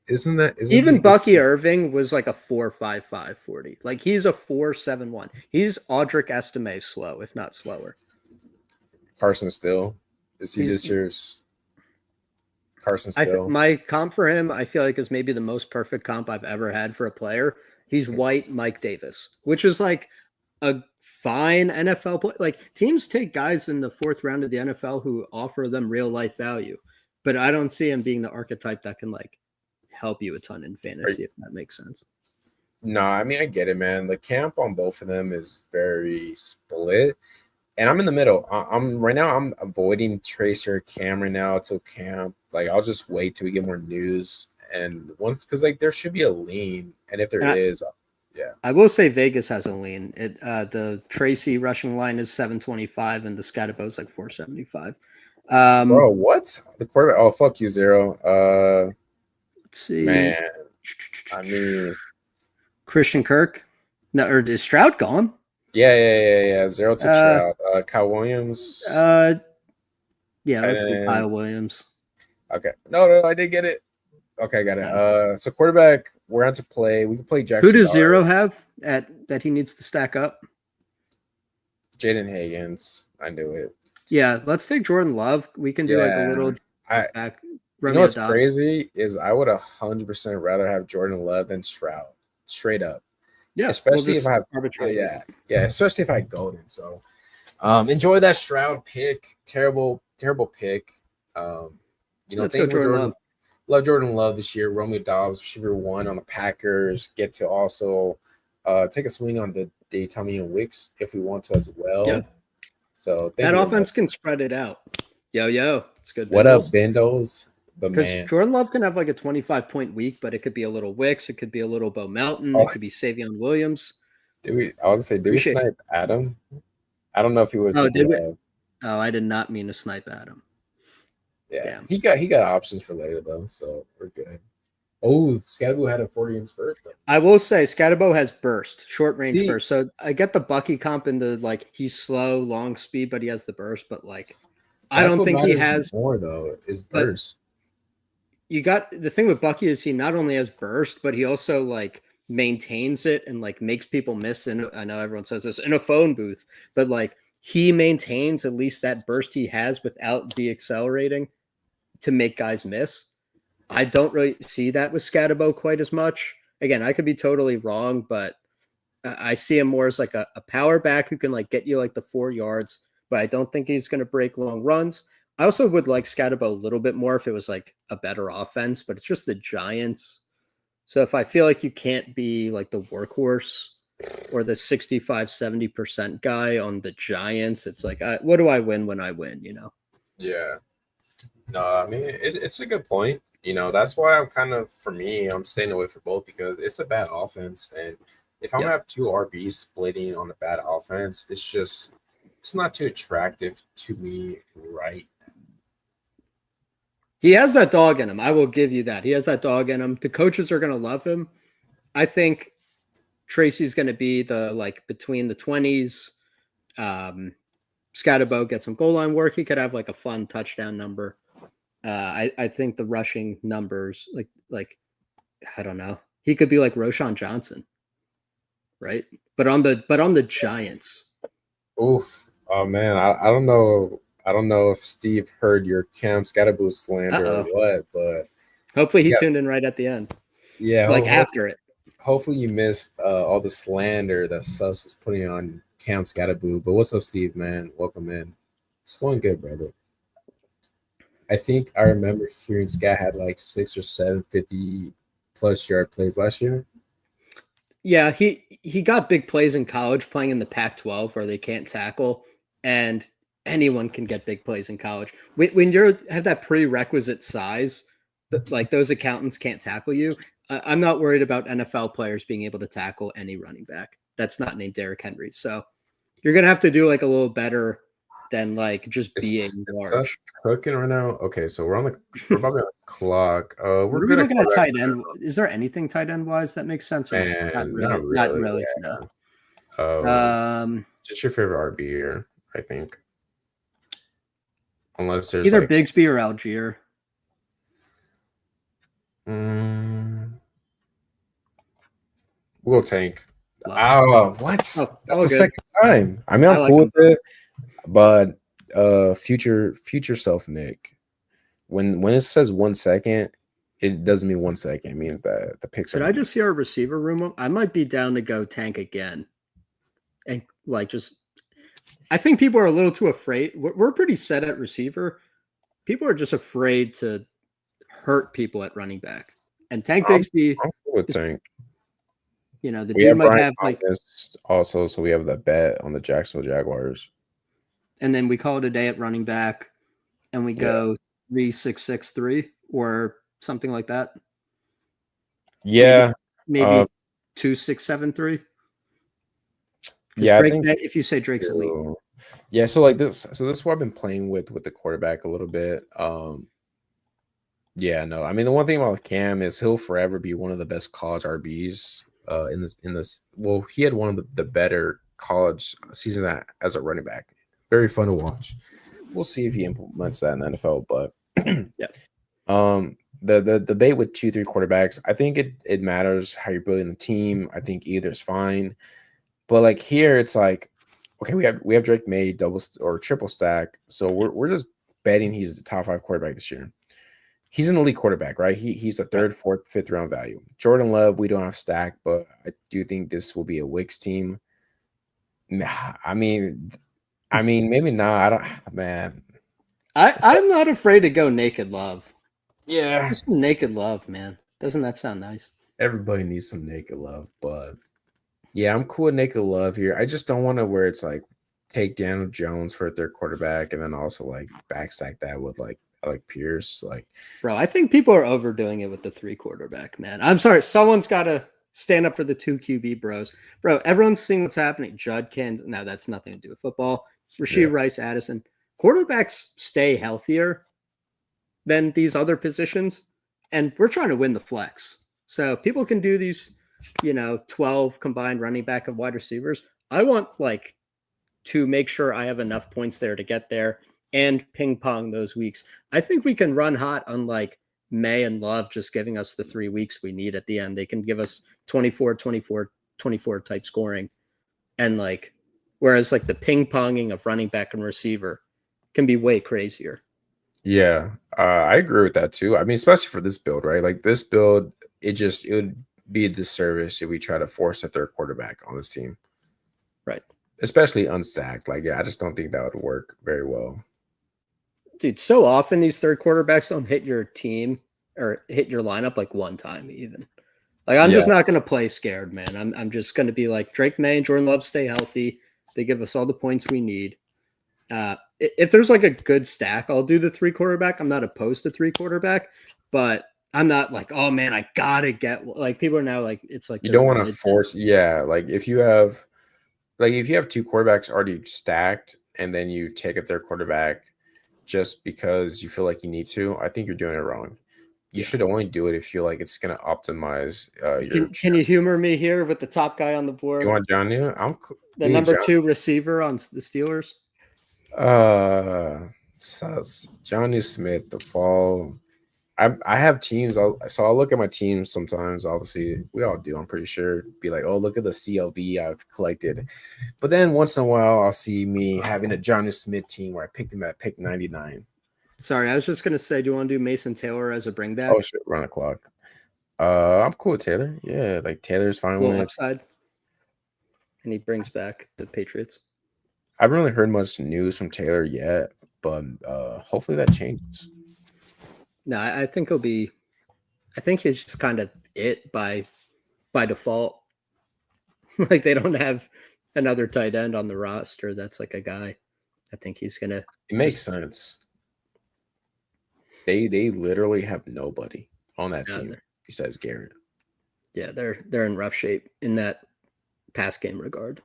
Isn't Even Bucky Irving was like a 4.55 40. Like he's a 4.71. He's Audric Estime slow, if not slower. Carson Still. Is he this year's Carson Still? My comp for him, I feel like, is maybe the most perfect comp I've ever had for a player. He's white Mike Davis, which is like a fine NFL play. Like teams take guys in the fourth round of the NFL who offer them real life value, but I don't see him being the archetype that can like help you a ton in fantasy, if that makes sense. No, I mean I get it, man. The camp on both of them is very split. And I'm in the middle. I'm avoiding Tracer Cam right now till camp. Like I'll just wait till we get more news. And once, because like there should be a lean, and if there is, yeah. I will say Vegas has a lean. The Tracy rushing line is 725, and the Scatterbo is like 475. Bro, what the quarterback? Oh, fuck you, Zero. Let's see, man. I mean, Christian Kirk. No, or is Stroud gone? Yeah. Zero to Stroud. Kyle Williams. Yeah, let's do Kyle Williams. Okay. No, I did get it. Okay, I got it. So quarterback, we're on to play. We can play Jackson. Who does Zero have that he needs to stack up? Jaden Higgins. I knew it. Yeah, let's take Jordan Love. We can do like a little back. You know what's crazy is I would 100% rather have Jordan Love than Stroud. Straight up. Yeah, especially if I have especially if I Golden. So enjoy that Stroud pick. Terrible pick. Let's go Jordan Love. Love Jordan Love this year. Romeo Dobbs, receiver 1 on the Packers. Get to also take a swing on the Daytamian Wicks if we want to as well. Yeah. So that offense can spread it out. Yo, it's good. What up, Bendos? Because Jordan Love can have like a 25-point week, but it could be a little Wicks, it could be a little Bo Melton, it could be Savion Williams. I was gonna say, did we snipe Adam? I don't know if he would. Oh, did we? Oh, I did not mean to snipe Adam. Yeah, damn. He got options for later though, so we're good. Oh, Scatterbo had a 40-inch burst. I will say Scatterbo has burst, short range burst. So I get the Bucky comp in the like he's slow, long speed, but he has the burst. But like, I don't think he has more though. Is burst. You got the thing with Bucky is he not only has burst, but he also like maintains it and like makes people miss. And I know everyone says this in a phone booth, but like he maintains at least that burst he has without deaccelerating to make guys miss. I don't really see that with Scatterbo quite as much. Again, I could be totally wrong, but I see him more as like a power back who can like get you like the 4 yards, but I don't think he's going to break long runs. I also would like Scatterbo a little bit more if it was like a better offense, but it's just the Giants. So if I feel like you can't be like the workhorse or the 65-70% guy on the Giants, it's like, what do I win when I win, you know? Yeah. No, I mean, it's a good point. You know, that's why I'm staying away from both because it's a bad offense. And if I'm going to have 2 RBs splitting on a bad offense, it's not too attractive to me right. He has that dog in him. I will give you that. He has that dog in him. The coaches are going to love him. I think Tracy's going to be between the 20s. Scatterbo gets some goal line work. He could have like a fun touchdown number. I think the rushing numbers, like I don't know, he could be like Roshan Johnson, right? But on the Giants. Oof. Oh man, I don't know. I don't know if Steve heard your Cam Scatterboo slander or what, but hopefully he tuned in right at the end. Yeah, after it. Hopefully you missed all the slander that Sus was putting on Cam Scatterboo. But what's up, Steve, man? Welcome in. It's going good, brother. I think I remember hearing Scat had like 6 or 7 50-plus yard plays last year. Yeah, he got big plays in college playing in the Pac-12 where they can't tackle, and anyone can get big plays in college. When you have that prerequisite size, like those accountants can't tackle you. I'm not worried about NFL players being able to tackle any running back that's not named Derrick Henry. So you're gonna have to do like a little better than like just being large. Cooking right now. Okay, so we're probably on the clock. We're good looking at tight end. Is there anything tight end wise that makes sense? Man, not really. Yeah. No. Just your favorite RB here, I think. Unless there's either Bigsby or Algier. We'll Tank. Oh, what? Oh, that's the second time. I mean, I'm cool with it, but future self Nick. When it says 1 second, it doesn't mean 1 second. It means that the picture. Did I just see our receiver room? I might be down to go Tank again, and like just. I think people are a little too afraid. We're pretty set at receiver. People are just afraid to hurt people at running back. And Tank Bigsby. I'm cool with Tank. You know, the dude might have like also, so we have the bet on the Jacksonville Jaguars. And then we call it a day at running back and we go 3-6-6-3 or something like that. Yeah. Maybe 2-6-7-3. Yeah, Drake, if you say Drake's elite. Yeah, so like this, so this is what I've been playing with the quarterback a little bit. Yeah, no, I mean the one thing about Cam is he'll forever be one of the best college RBs in this. Well, he had one of the better college season as a running back. Very fun to watch. We'll see if he implements that in the NFL, but yeah. The debate with 2-3 quarterbacks, I think it matters how you're building the team. I think either is fine. But like here, it's like, okay, we have Drake May double or triple stack, so we're just betting he's the top 5 quarterback this year. He's an elite quarterback, right? He's a 3rd, 4th, 5th round value. Jordan Love, we don't have stack, but I do think this will be a Wicks team. I mean, maybe not. I don't, man. I'm not afraid to go naked Love. Yeah, just some naked love, man. Doesn't that sound nice? Everybody needs some naked love, but. Yeah, I'm cool with naked love here. I just don't want to where it's like take Daniel Jones for a 3rd quarterback and then also like backstack that with like Pierce. Like, bro, I think people are overdoing it with the 3 quarterback, man. I'm sorry. Someone's got to stand up for the 2 QB bros. Bro, everyone's seeing what's happening. Judkins. Now that's nothing to do with football. Rashid Rice, Addison. Quarterbacks stay healthier than these other positions. And we're trying to win the flex. So people can do these 12 combined running back and wide receivers. I want like to make sure I have enough points there to get there and ping pong those weeks. I think we can run hot unlike May and Love just giving us the 3 weeks we need at the end. They can give us 24 type scoring. And like, whereas like the ping ponging of running back and receiver can be way crazier. Yeah, I agree with that too. I mean, especially for this build, right? Like this build, it would be a disservice if we try to force a 3rd quarterback on this team. Right. Especially unstacked. Like, yeah, I just don't think that would work very well. Dude, so often these 3rd quarterbacks don't hit your team or hit your lineup like one time even. Like, I'm just not going to play scared, man. I'm just going to be like Drake May and Jordan Love stay healthy. They give us all the points we need. If there's like a good stack, I'll do the 3 quarterback. I'm not opposed to 3 quarterback, but I'm not like, oh man, I gotta get like people are now like it's like you don't want to force. Yeah, like if you have 2 quarterbacks already stacked and then you take a 3rd quarterback just because you feel like you need to, I think you're doing it wrong. You should only do it if you like it's gonna optimize your. Can you humor me here with the top guy on the board? You want Johnny? The number 2 receiver on the Steelers. So Johnny Smith, the fall. I have teams. So I'll look at my teams sometimes. Obviously, we all do. I'm pretty sure. Be like, oh, look at the CLV I've collected. But then once in a while, I'll see me having a Johnny Smith team where I picked him at pick 99. Sorry, I was just gonna say, do you want to do Mason Taylor as a bring back? Oh shit, run the clock. I'm cool with Taylor. Yeah, like Taylor's fine with it. Upside. And he brings back the Patriots. I haven't really heard much news from Taylor yet, but hopefully that changes. No, I think he'll be. I think he's just kind of it by default. Like they don't have another tight end on the roster that's like a guy. I think he's gonna. It makes sense. They literally have nobody on that team besides Garrett. Yeah, they're in rough shape in that pass game regard.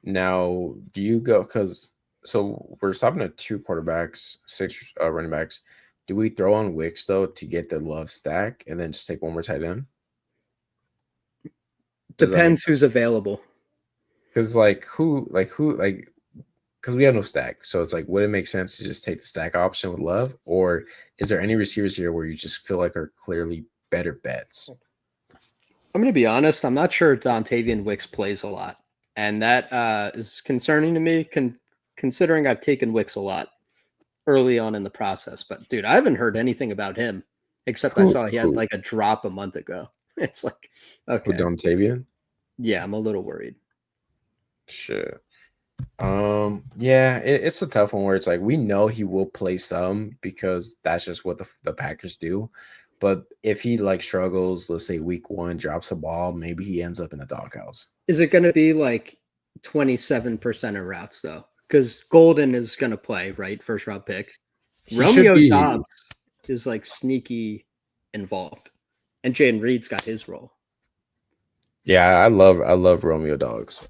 Now, do you go so we're stopping at 2 quarterbacks, 6 running backs. Do we throw on Wicks though to get the Love stack and then just take one more tight end? Depends who's available. Because because we have no stack, so it's like, would it make sense to just take the stack option with Love, or is there any receivers here where you just feel like are clearly better bets? I'm going to be honest. I'm not sure Dontavian Wicks plays a lot, and that is concerning to me. Considering I've taken Wicks a lot early on in the process, but dude, I haven't heard anything about him except I saw he had like a drop a month ago. It's like, okay, with Dontavian. Yeah, I'm a little worried. Shit. Yeah, it's a tough one where it's like we know he will play some because that's just what the Packers do. But if he like struggles, let's say week 1, drops a ball, maybe he ends up in the doghouse. Is it going to be like 27% of routes though? Because Golden is going to play, right? First round pick. Romeo Doubs is like sneaky involved, and Jaden Reed's got his role. Yeah, I love Romeo Dogs.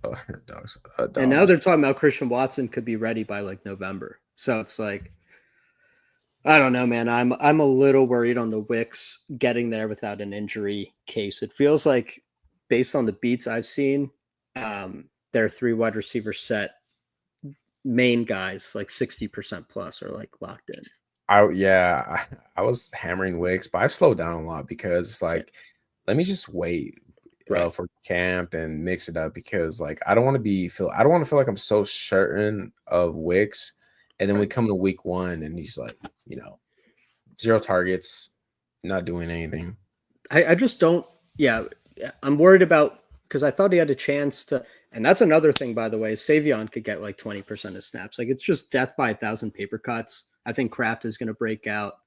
And now they're talking about Christian Watson could be ready by like November. So it's like, I don't know, man. I'm a little worried on the Wicks getting there without an injury case. It feels like, based on the beats I've seen, their 3 wide receiver set main guys like 60% plus are like locked in. I was hammering Wicks, but I've slowed down a lot because it's like, let me just wait. For camp and mix it up because like I don't want to feel like I'm so certain of Wicks, and then we come to week 1 and he's like, 0 targets, not doing anything. I just don't. Yeah, I'm worried about because I thought he had a chance to, and that's another thing, by the way. Savion could get like 20% of snaps. Like it's just death by 1,000 paper cuts. I think Kraft is going to break out,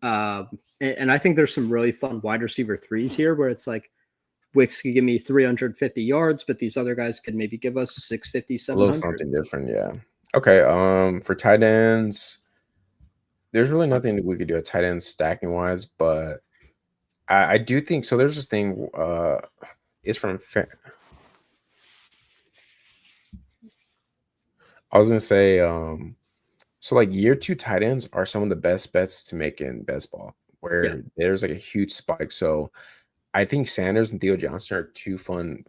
and I think there's some really fun wide receiver 3s here where it's like. Wicks could give me 350 yards, but these other guys could maybe give us 650, 700. A little something different, yeah. Okay, for tight ends, there's really nothing we could do at tight end stacking wise, but I do think so. There's this thing, it's from. I was gonna say, so like year 2 tight ends are some of the best bets to make in best ball, where there's like a huge spike. So. I think Sanders and Theo Johnson are 2 fun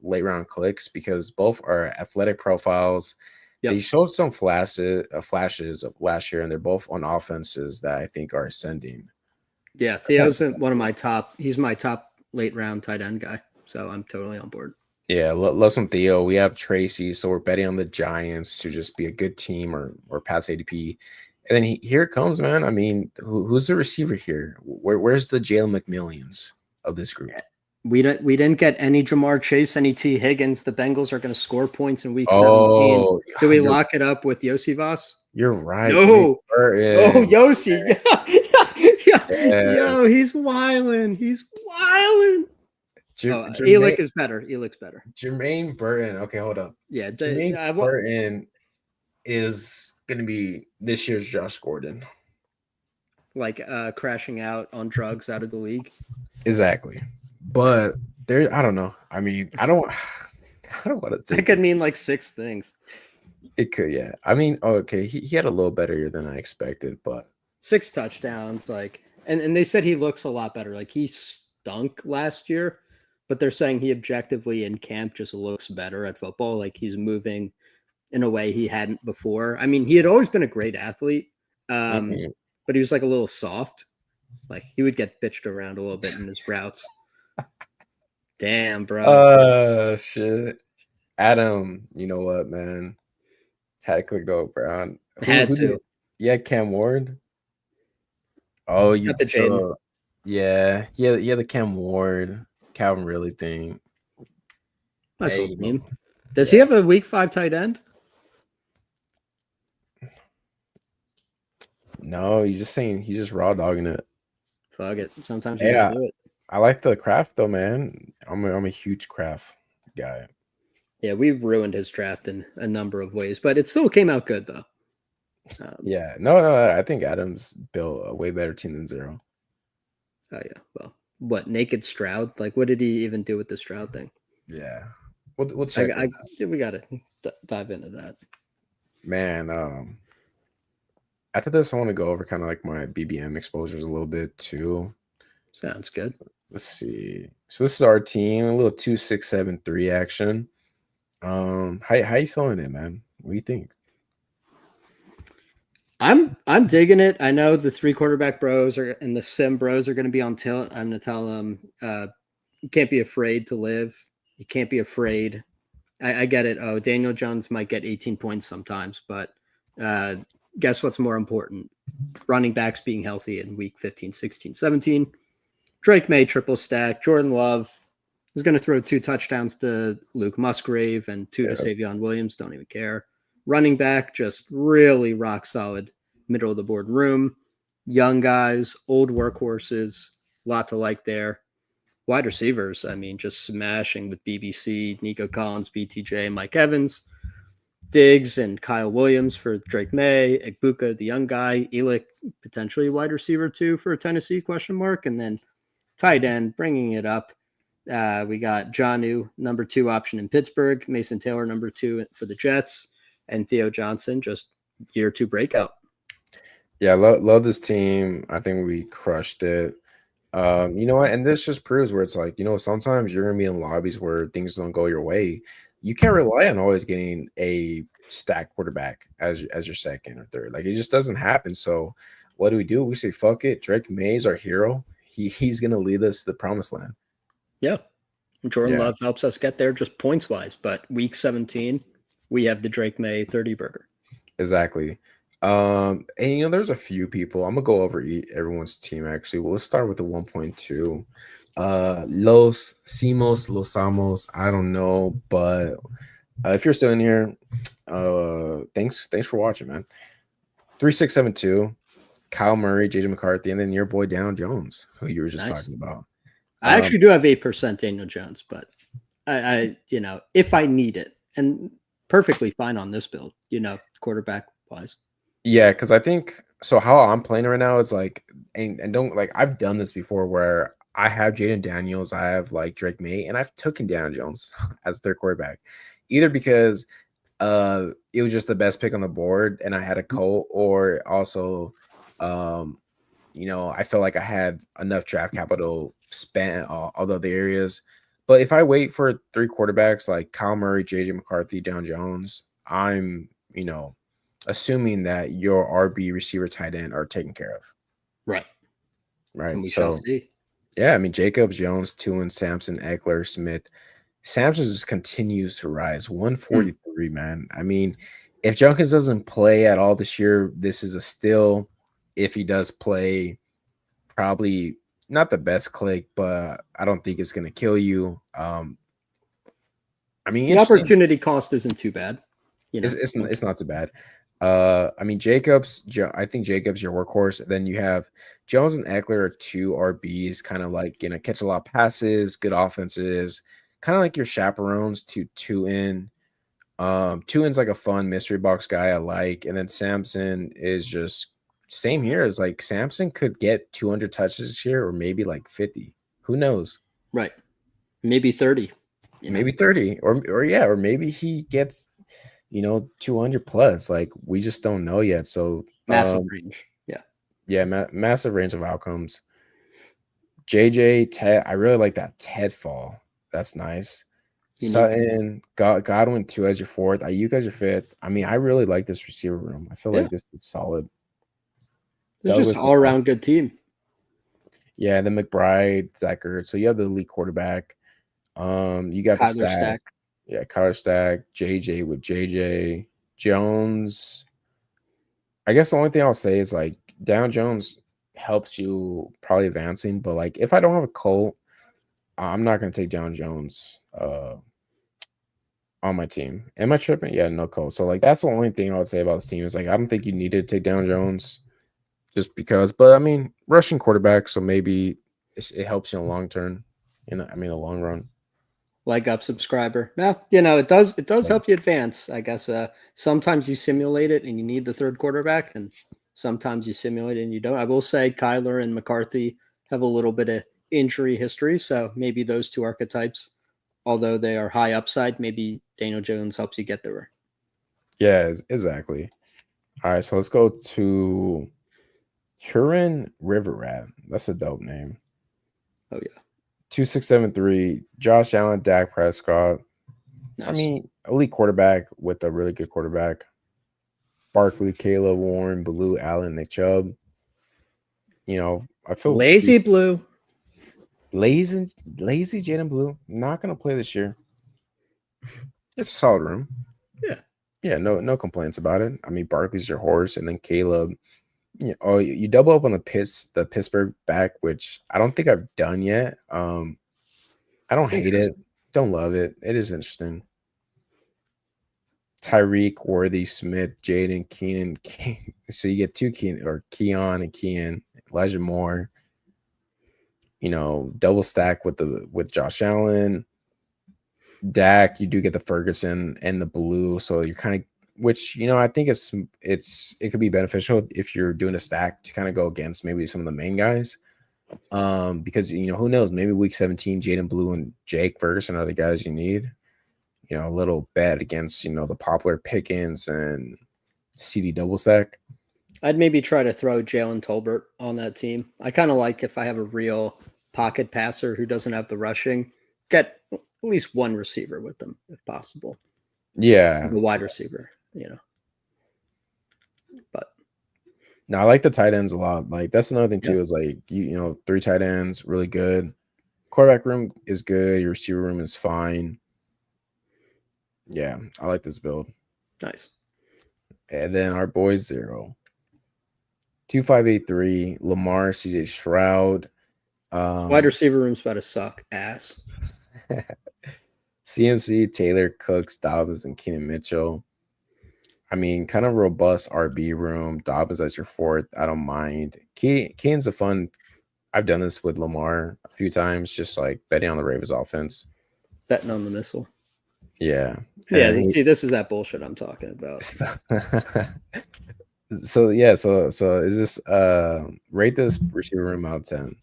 late round clicks because both are athletic profiles. They showed some flashes of last year, and they're both on offenses that I think are ascending. Yeah, Theo's one of my top. He's my top late round tight end guy, so I'm totally on board. Yeah, love some Theo. We have Tracy, so we're betting on the Giants to just be a good team or pass ADP. And then here it comes, man. I mean, who's the receiver here? Where's the Jalen McMillions of this group? We didn't get any Jamar Chase, any T. Higgins. The Bengals are going to score points in week 17. Do we lock it up with Yossi Voss? You're right. No. Oh, Yossi. Yeah. Yo, he's wilding. Elick is better. Elick's better. Jermaine Burton. Okay, hold up. Yeah. Jermaine Burton is going to be this year's Josh Gordon. Like crashing out on drugs out of the league. Exactly. But I don't know. I mean, I don't want to take it. Could mean like 6 things. It could, yeah. I mean, okay, he had a little better year than I expected, but 6 touchdowns, like And they said he looks a lot better. Like he stunk last year, but they're saying he objectively in camp just looks better at football. Like he's moving in a way he hadn't before. I mean, he had always been a great athlete, but he was like a little soft. Like he would get bitched around a little bit in his routes. Damn, bro. Shit. Adam, you know what, man? Had to click over, Brown. Had to. Yeah, Cam Ward. Oh, you so yeah, the Cam Ward, Calvin Ridley thing. Nice little team. Does he have a week 5 tight end? No, he's just raw dogging it. Fuck it. Sometimes you gotta do it. I like the craft though, man. I'm a huge craft guy. Yeah, we ruined his draft in a number of ways, but it still came out good though. Yeah, no, I think Adams built a way better team than Zero. Oh yeah, well, what naked Stroud? Like, what did he even do with the Stroud thing? Yeah, we'll check. We gotta dive into that. Man, after this, I want to go over kind of like my BBM exposures a little bit too. Sounds good. Let's see. So this is our team, a little 2-6-7-3 action. How you feeling it, man? What do you think? I'm digging it. I know the 3 quarterback bros and the sim bros are going to be on tilt. I'm going to tell them you can't be afraid to live. You can't be afraid. I get it. Oh, Daniel Jones might get 18 points sometimes, but guess what's more important? Running backs being healthy in week 15, 16, 17. Drake May triple stack. Jordan Love is going to throw 2 touchdowns to Luke Musgrave and 2 to Savion Williams. Don't even care. Running back, just really rock solid, middle of the board room. Young guys, old workhorses, lot to like there. Wide receivers, I mean, just smashing with BBC, Nico Collins, BTJ, Mike Evans, Diggs, and Kyle Williams for Drake May, Egbuka, the young guy, Elick, potentially wide receiver too for Tennessee, ? And then tight end, bringing it up. We got Jonnu, number 2 option in Pittsburgh, Mason Taylor, number 2 for the Jets, and Theo Johnson, just year 2 breakout. Yeah, love this team. I think we crushed it. You know what? And this just proves where it's like, sometimes you're gonna be in lobbies where things don't go your way. You can't rely on always getting a stack quarterback as your second or third. Like it just doesn't happen. So what do? We say fuck it. Drake May is our hero. He's gonna lead us to the promised land. Yeah. Jordan Love helps us get there just points wise, but week 17, we have the Drake May 30 burger. Exactly. And there's a few people. I'm gonna go over everyone's team actually. Well, let's start with the 1.2. Los Amos. I don't know, but if you're still in here, thanks for watching, man. 3672, Kyle Murray, JJ McCarthy, and then your boy Daniel Jones, who you were just talking about. I actually do have 8% Daniel Jones, but I if I need it, and perfectly fine on this build, quarterback wise. Yeah, because I think so. How I'm playing right now is like, and don't like I've done this before where I have Jaden Daniels, I have like Drake May, and I've taken Daniel Jones as their quarterback, either because it was just the best pick on the board and I had a Colt, or also I felt like I had enough draft capital spent all the other areas. But if I wait for 3 quarterbacks like Kyle Murray, JJ McCarthy, Daniel Jones, I'm assuming that your RB receiver tight end are taken care of. Right. And we shall see. Yeah, I mean, Jacobs, Jones, Tuen, Sampson, Eckler, Smith. Sampson just continues to rise. 143, man. I mean, if Junkins doesn't play at all this year, this is a still. If he does play, probably not the best click, but I don't think it's going to kill you. I mean, the opportunity cost isn't too bad. It's not too bad. I mean, Jacobs, I think Jacobs your workhorse. Then you have Jones and Eckler are 2 RBs, kind of like catch a lot of passes, good offenses, kind of like your chaperones to Tuen. Tuen's like a fun mystery box guy I like, and then Sampson is just same here. As like Sampson could get 200 touches this year, or maybe like 50. Who knows? Right, maybe 30. Maybe 30, or maybe he gets 200 plus. Like we just don't know yet. So massive range. Yeah. Yeah, massive range of outcomes. JJ, Ted, I really like that Ted fall. That's nice. You need, Sutton, Godwin 2 as your fourth. Ayuk as your fifth. I mean, I really like this receiver room. I feel yeah, like this is solid. this is just Douglas, all around good team. yeah, then McBride, Zach Ertz. So you have the elite quarterback. You got the Kyler stack. Stack. Yeah, Kyler Stack, JJ with JJ Jones. I guess the only thing I'll say is like Down Jones helps you probably advancing, but like if I don't have a Colt, I'm not gonna take Down Jones on my team. Am I tripping? Yeah, no Colt. So like that's the only thing I would say about this team is like I don't think you need to take Down Jones just because. But I mean, rushing quarterback, so maybe it helps you in the long term. I mean, the long run. Leg up subscriber. No, it does Yeah. help you advance. I guess sometimes you simulate it and you need the third quarterback, and sometimes you simulate it and you don't. I will say Kyler and McCarthy have a little bit of injury history, so maybe those two archetypes, although they are high upside, maybe Daniel Jones helps you get there. Yeah, exactly. All right, so let's go to Huron River Rat. That's a dope name. Oh yeah, 2673, Josh Allen, Dak Prescott. nice. I mean, elite quarterback with a really good quarterback. Barkley, Caleb, Warren, Blue, Allen, Nick Chubb. I feel Lazy Blue. lazy Jaden Blue. Not gonna play this year. It's a solid room. Yeah. Yeah, no complaints about it. I mean, Barkley's your horse, and then Caleb. You double up on the Pittsburgh back, which I don't think I've done yet. I don't It's hate it. Don't love it. It is interesting. Tyreek, Worthy, Smith, Jaden, Keenan. So you get two Keon and Kean, Elijah Moore. Double stack with Josh Allen, Dak. You do get the Ferguson and the Blue, so you're kind of which I think it could be beneficial if you're doing a stack to kind of go against maybe some of the main guys. Because who knows, maybe week 17, Jaden Blue and Jake Ferguson are the guys you need. A little bet against the popular Pickens and CD double stack. I'd maybe try to throw Jalen Tolbert on that team. I kind of like if I have a real pocket passer who doesn't have the rushing, get at least one receiver with them if possible. Yeah, the wide receiver, But no, I like the tight ends a lot. Like that's another thing too, Yeah. is like three tight ends, really good. Quarterback room is good. Your receiver room is fine. Yeah, I like this build. nice. And then our boy 2583, Lamar, CJ Shroud. Wide receiver room's about to suck ass. CMC, Taylor, Cooks, Dobbins, and Keenan Mitchell. I mean, kind of robust RB room. Dobbins as your fourth. I don't mind. Keenan's a fun. I've done this with Lamar a few times, just like betting on the Ravens offense. Betting on the missile. Yeah. Yeah, see, this is that bullshit I'm talking about. So is this rate this receiver room out of 10?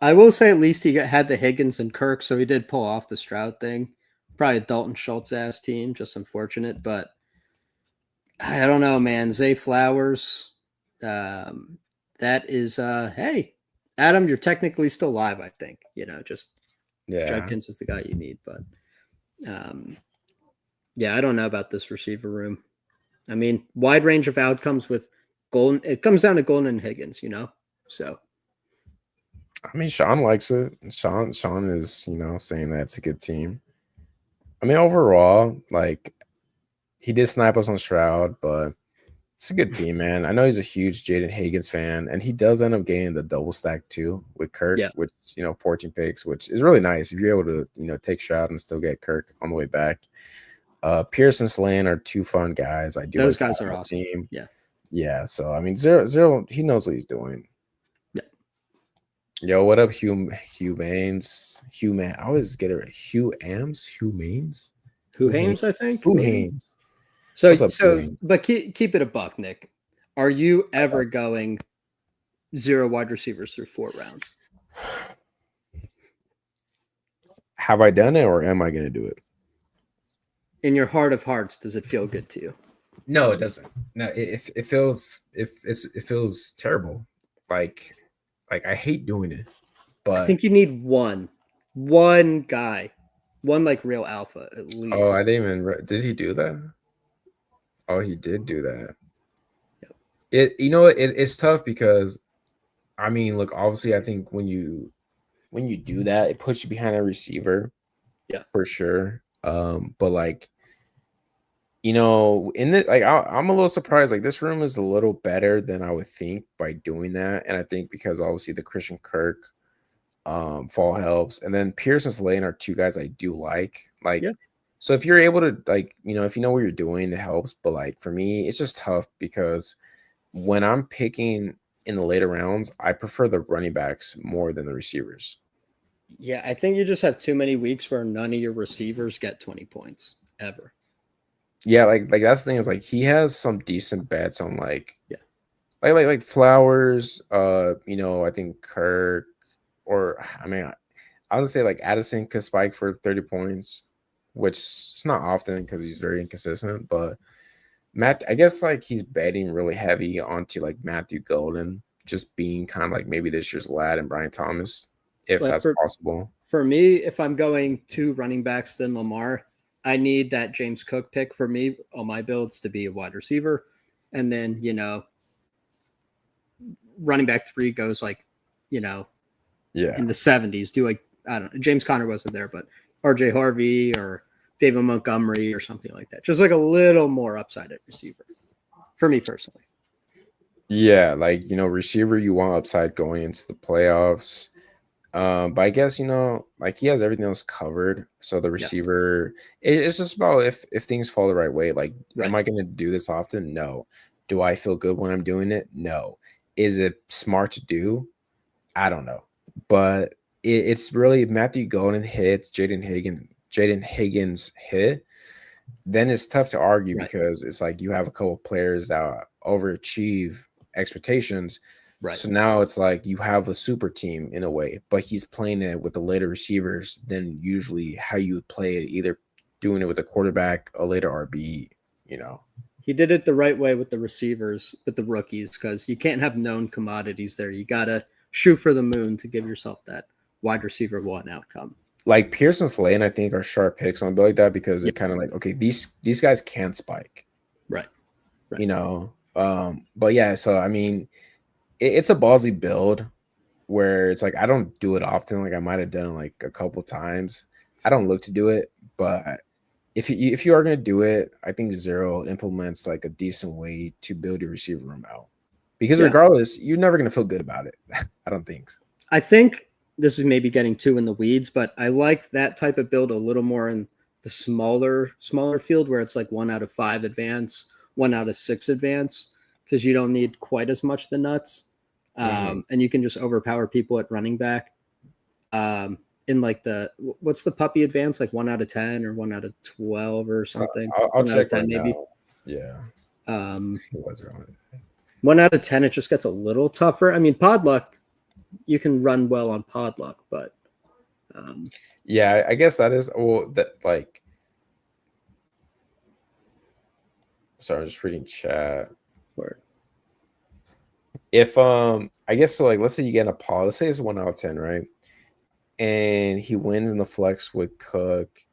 I will say at least he had the Higgins and Kirk, so he did pull off the Stroud thing. Probably a Dalton Schultz ass team, just unfortunate, but I don't know, man. Zay Flowers, that is hey, Adam, you're technically still live, I think. Just Judkins is the guy you need, but yeah, I don't know about this receiver room. I mean, wide range of outcomes with Golden. It comes down to Golden and Higgins, So I mean, Sean likes it. Sean is, saying that it's a good team. I mean, overall, like he did snipe us on Stroud, but it's a good team, man. I know he's a huge Jaden Higgins fan, and he does end up getting the double stack too with Kirk, which 14 picks, which is really nice if you're able to take Stroud and still get Kirk on the way back. Pierce and Slane are two fun guys. I do. Those guys are awesome. Team. Yeah. So I mean, zero. He knows what he's doing. Yeah. Yo, what up, Humanes? I always get it right. Humanes. Hames, I think. Hames. But keep it a buck, Nick. Are you ever going 0 wide receivers through 4 rounds? Have I done it, or am I going to do it? In your heart of hearts, does it feel good to you? No, it doesn't. No, it feels terrible. like I hate doing it, I but think you need one guy, one like real alpha at least. I didn't even did he do that? Oh, he did do that. Yep. It's tough because I mean, look, obviously, I think when you do that, it puts you behind a receiver Yeah. for sure. But like in the I'm a little surprised. Like this room is a little better than I would think by doing that, and I think because obviously the Christian Kirk fall helps, and then Pierce and Slane are two guys I do like. Yeah. So if you're able to if you know what you're doing, it helps. But like for me, it's just tough because when I'm picking in the later rounds, I prefer the running backs more than the receivers. Yeah, I think you just have too many weeks where none of your receivers get 20 points ever. Yeah, like that's the thing is like he has some decent bets on Yeah. like Flowers, I think Kirk or I mean I would say like Addison could spike for 30 points, which it's not often because he's very inconsistent, but Matt, I guess like he's betting really heavy onto like Matthew Golden just being kind of like maybe this year's lad and Brian Thomas, if But that's possible. for me, if I'm going two running backs than Lamar, I need that James Cook pick for me on my builds to be a wide receiver. And then, running back 3 goes like, in the 70s. Do like, I don't know, James Conner wasn't there, but RJ Harvey or David Montgomery or something like that. Just like a little more upside at receiver for me personally. Yeah, like receiver you want upside going into the playoffs. But I guess like he has everything else covered. So the receiver, it's just about if things fall the right way. Like, am I going to do this often? No. Do I feel good when I'm doing it? No. Is it smart to do? I don't know. But it's really Matthew Golden hits, Jaden Higgins hit. Then it's tough to argue because it's like you have a couple of players that overachieve expectations. Right. So now it's like you have a super team in a way, but he's playing it with the later receivers than usually how you would play it, either doing it with a quarterback, a later RB, He did it the right way with the receivers, with the rookies, because you can't have known commodities there. You got to shoot for the moon to give yourself that wide receiver 1 outcome. Like Pierce and Slane, I think, are sharp picks on like that because it kind of like, okay, these guys can spike. Right. But yeah, so I mean, it's a ballsy build where it's like I don't do it often. Like I might have done it like a couple times. I don't look to do it, but if you are gonna do it, I think Zero implements like a decent way to build your receiver room out. Because regardless, you're never gonna feel good about it. I don't think. I think this is maybe getting too in the weeds, but I like that type of build a little more in the smaller field where it's like 1 out of 5 advance, 1 out of 6 advance, because you don't need quite as much the nuts. And you can just overpower people at running back. In like what's the puppy advance, like 1 out of 10 or 1 out of 12 or something? I'll check 10 maybe. Yeah. 1 out of 10, it just gets a little tougher. I mean, Podluck, you can run well on Podluck, but yeah, I guess that is like. Sorry, I'm just reading chat. Word. If I guess so, like let's say you get a pod, let's say it's 1 out of 10, right? And he wins in the flex with Cook,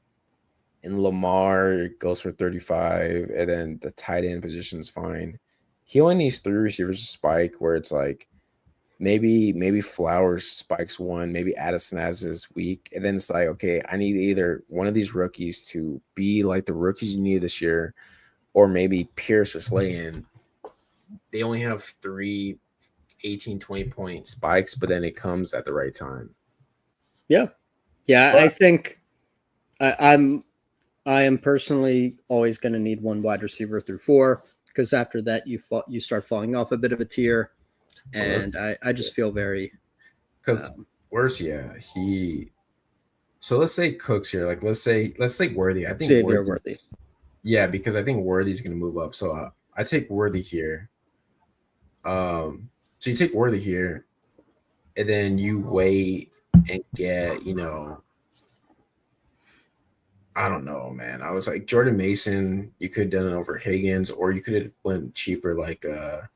and Lamar goes for 35, and then the tight end position is fine. He only needs 3 receivers to spike, where it's like maybe Flowers spikes 1, maybe Addison has this week, and then it's like, okay, I need either one of these rookies to be like the rookies you need this year, or maybe Pierce or Slayton. They only have 3 18, 20 point spikes, but then it comes at the right time. Yeah. I think I am personally always going to need 1 wide receiver through 4, because after that you start falling off a bit of a tier, and I just feel very because where's he. So let's say Cook's here. Like let's say Worthy. I think Worthy. Yeah, because I think Worthy's going to move up. So I take Worthy here. So you take Worthy here, and then you wait and get, I don't know, man. I was like Jordan Mason. You could have done it over Higgins, or you could have went cheaper, like a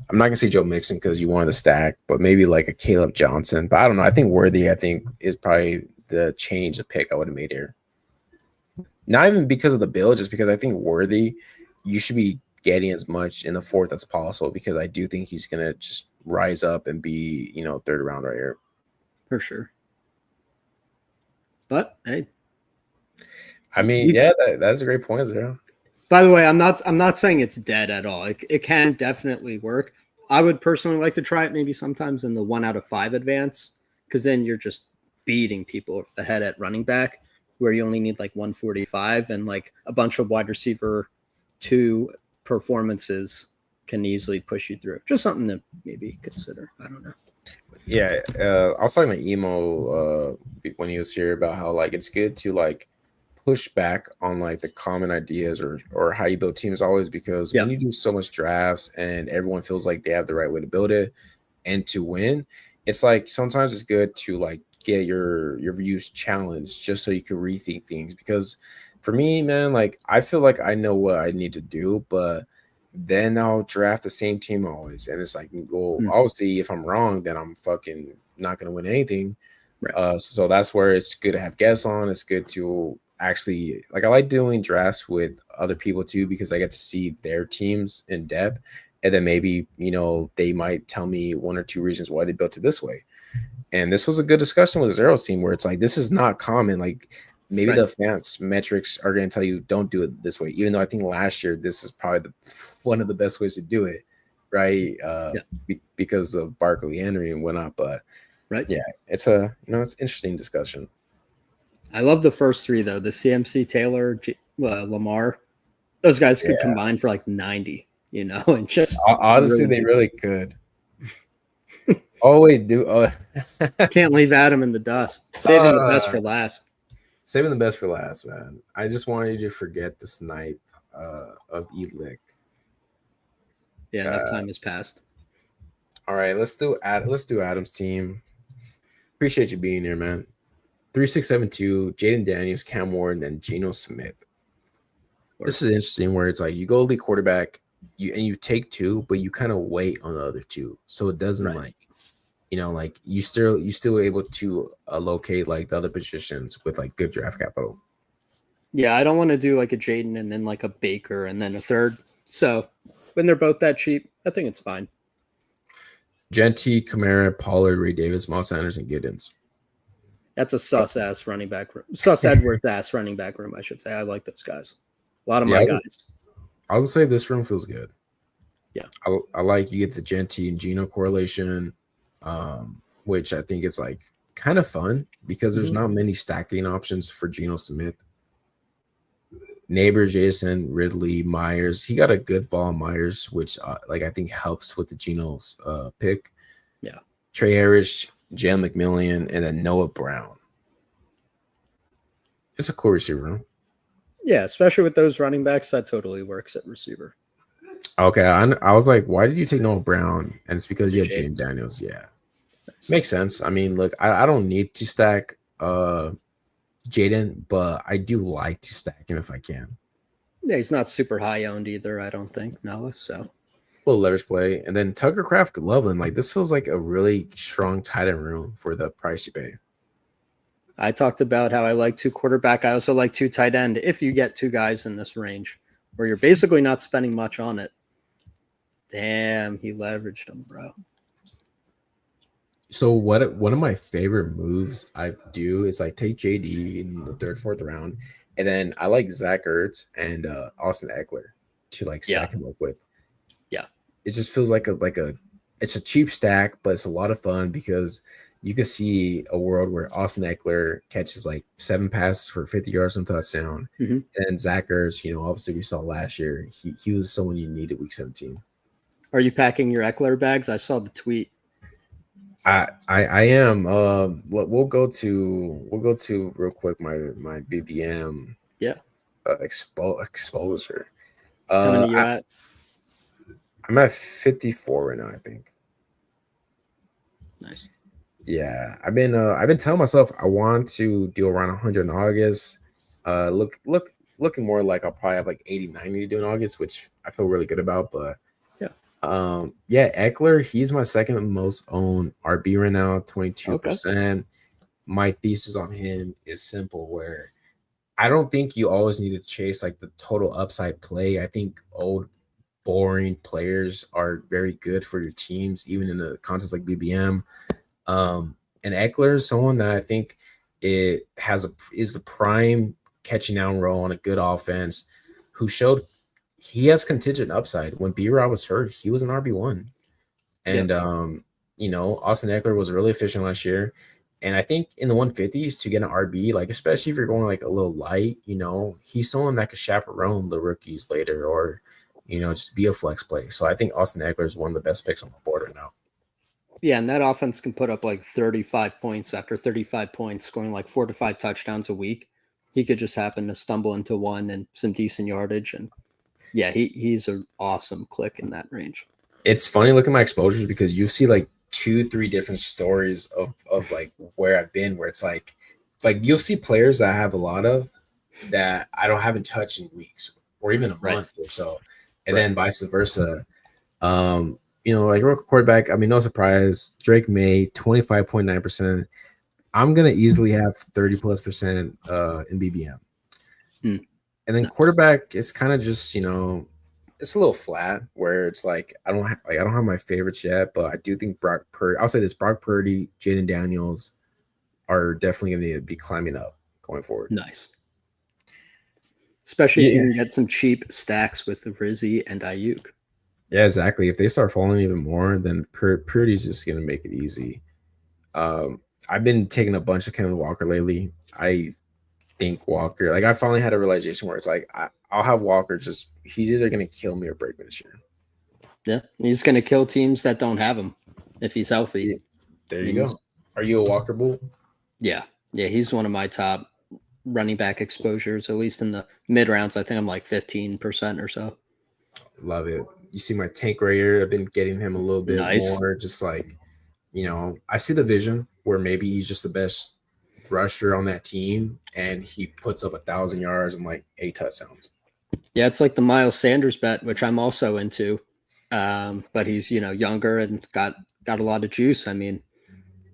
I'm not gonna say Joe Mixon because you wanted to stack, but maybe like a Caleb Johnson. But I don't know. I think Worthy, I think, is probably the change of pick I would have made here. Not even because of the bill, just because I think Worthy, you should be getting as much in the fourth as possible because I do think he's gonna just rise up and be, third round right here. For sure. But hey. I mean, that's a great point, Zero. By the way, I'm not saying it's dead at all. It can definitely work. I would personally like to try it maybe sometimes in the 1 out of 5 advance, because then you're just beating people ahead at running back, where you only need like 145, and like a bunch of wide receiver 2 performances can easily push you through. Just something to maybe consider. I don't know. Yeah, I was talking to Emo when he was here about how like it's good to like push back on like the common ideas or how you build teams always, because when you do so much drafts and everyone feels like they have the right way to build it and to win, it's like sometimes it's good to like get your views challenged just so you can rethink things. Because for me, man, like I feel like I know what I need to do, but then I'll draft the same team always, and it's like, well, obviously if I'm wrong, then I'm fucking not gonna win anything. Right. So that's where it's good to have guests on. It's good to actually, like, I like doing drafts with other people too, because I get to see their teams in depth, and then maybe they might tell me 1 or 2 reasons why they built it this way. And this was a good discussion with Zero's team, where it's like, this is not common. Like maybe the advanced metrics are going to tell you don't do it this way, even though I think last year this is probably one of the best ways to do it, right? Because of Barkley, Henry, and whatnot. But yeah, it's it's interesting discussion. I love the first 3 though. The CMC, Taylor, Lamar. Those guys could combine for like 90, and just honestly, they really could. Oh wait, can't leave Adam in the dust. Saving the best for last. Saving the best for last, man. I just wanted you to forget the snipe of Elick. Yeah, enough time has passed. All right, let's do Adam's team. Appreciate you being here, man. 3672, Jaden Daniels, Cam Ward, and Geno Smith. This is interesting, where it's like you go lead quarterback, you take 2, but you kind of wait on the other 2, so it doesn't like you still able to locate like the other positions with like good draft capital. Yeah, I don't want to do like a Jaden and then like a Baker and then a third. So when they're both that cheap, I think it's fine. Genty, Kamara, Pollard, Ray Davis, Miles Sanders, and Giddens. That's a sus ass running back room. Sus Edwards ass running back room, I should say. I like those guys. A lot of my guys. I'll just say this room feels good. Yeah. I like you get the Genty and Geno correlation, which I think is like kind of fun because there's not many stacking options for Geno Smith. Neighbor, Jason, Ridley, Myers. He got a good fall on Myers, which I think helps with the Geno's pick. Yeah. Trey Harris, Jan McMillian, and then Noah Brown. It's a cool receiver room. Yeah, especially with those running backs, that totally works at receiver. Okay, I was like, why did you take Noah Brown? And it's because you have Jaden Daniels. Yeah. Nice. Makes sense. I mean, look, I don't need to stack Jaden, but I do like to stack him if I can. Yeah, he's not super high owned either, I don't think, Noah. So a little leverage play. And then Tucker Craft, Loveland. Like, this feels like a really strong tight end room for the price you pay. I talked about how I like 2 quarterback. I also like 2 tight end if you get 2 guys in this range where you're basically not spending much on it. Damn, he leveraged him, bro. So one of my favorite moves I do is like take JD in the 3rd, 4th round, and then I like Zach Ertz and Austin Eckler to like stack him up with. Yeah, it just feels like it's a cheap stack, but it's a lot of fun because you could see a world where Austin Eckler catches like 7 passes for 50 yards and touchdown, and Zach Ertz, obviously we saw last year he was someone you needed week 17. Are you packing your Eckler bags? I saw the tweet. I am. We'll go to real quick my BBM. Yeah. Exposure. How many you at? I'm at 54 right now, I think. Nice. Yeah, I've been telling myself I want to do around 100 in August. Looking more like I'll probably have like 80, 90 to do in August, which I feel really good about. But yeah, Yeah, Eckler, he's my second most owned RB right now, Okay. 22%. My thesis on him is simple, where I don't think you always need to chase like the total upside play. I think old boring players are very good for your teams, even in a contest like BBM. And Eckler is someone that I think it has is the prime catching down role on a good offense, who showed he has contingent upside. When B-Rob was hurt, he was an RB1. Yep. And Austin Eckler was really efficient last year. And I think in the 150s to get an RB, like especially if you're going like a little light, he's someone that could chaperone the rookies later, or just be a flex play. So I think Austin Eckler is one of the best picks on the board right now. Yeah, and that offense can put up like 35 points after 35 points, scoring like 4 to 5 touchdowns a week. He could just happen to stumble into one and some decent yardage. And yeah, he's an awesome click in that range. It's funny looking at my exposures because you see like 2-3 different stories of like where I've been, where it's like you'll see players that I have a lot of that I haven't touched in weeks or even a month or so, and then vice versa. Like rookie quarterback, I mean, no surprise, Drake May, 25.9%. I'm gonna easily have 30+% in BBM. And then quarterback is kind of just, it's a little flat, where it's like I don't have my favorites yet, but I do think Brock Purdy. I'll say this: Brock Purdy, Jaden Daniels are definitely going to need to be climbing up going forward. Nice, especially if you can get some cheap stacks with Rizzy and Ayuk. Yeah, exactly. If they start falling even more, then Purdy's just going to make it easy. I've been taking a bunch of Kenneth Walker lately. I think Walker, like I finally had a realization where it's like I'll have Walker, just he's either going to kill me or break me this year. Yeah, he's going to kill teams that don't have him if he's healthy. There you go. Are you a Walker bull? Yeah, he's one of my top running back exposures, at least in the mid rounds. I think I'm like 15% or so. Love it. You see my tank right here. I've been getting him a little bit more, just like, I see the vision where maybe he's just the best rusher on that team, and he puts up 1,000 yards and like 8 touchdowns. Yeah, it's like the Miles Sanders bet, which I'm also into. But he's younger and got a lot of juice. I mean,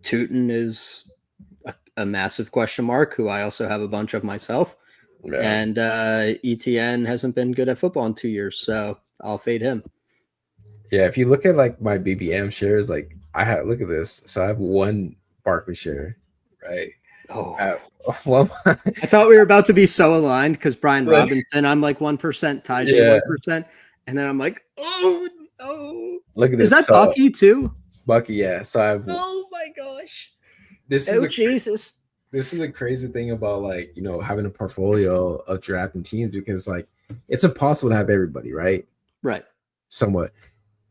Tootin is a massive question mark, who I also have a bunch of myself. Yeah. And ETN hasn't been good at football in 2 years, so I'll fade him. Yeah, if you look at like my BBM shares, like look at this. So I have one Barkley share, right? Oh, well, I thought we were about to be so aligned because Brian Robinson, I'm like 1%, Tajay 1%, and then I'm like, oh no! Look at this. Is that Bucky too? Bucky, yeah. So I have. Oh my gosh! Jesus! This is the crazy thing about like having a portfolio of drafting teams, because like it's impossible to have everybody, right? Right. Somewhat.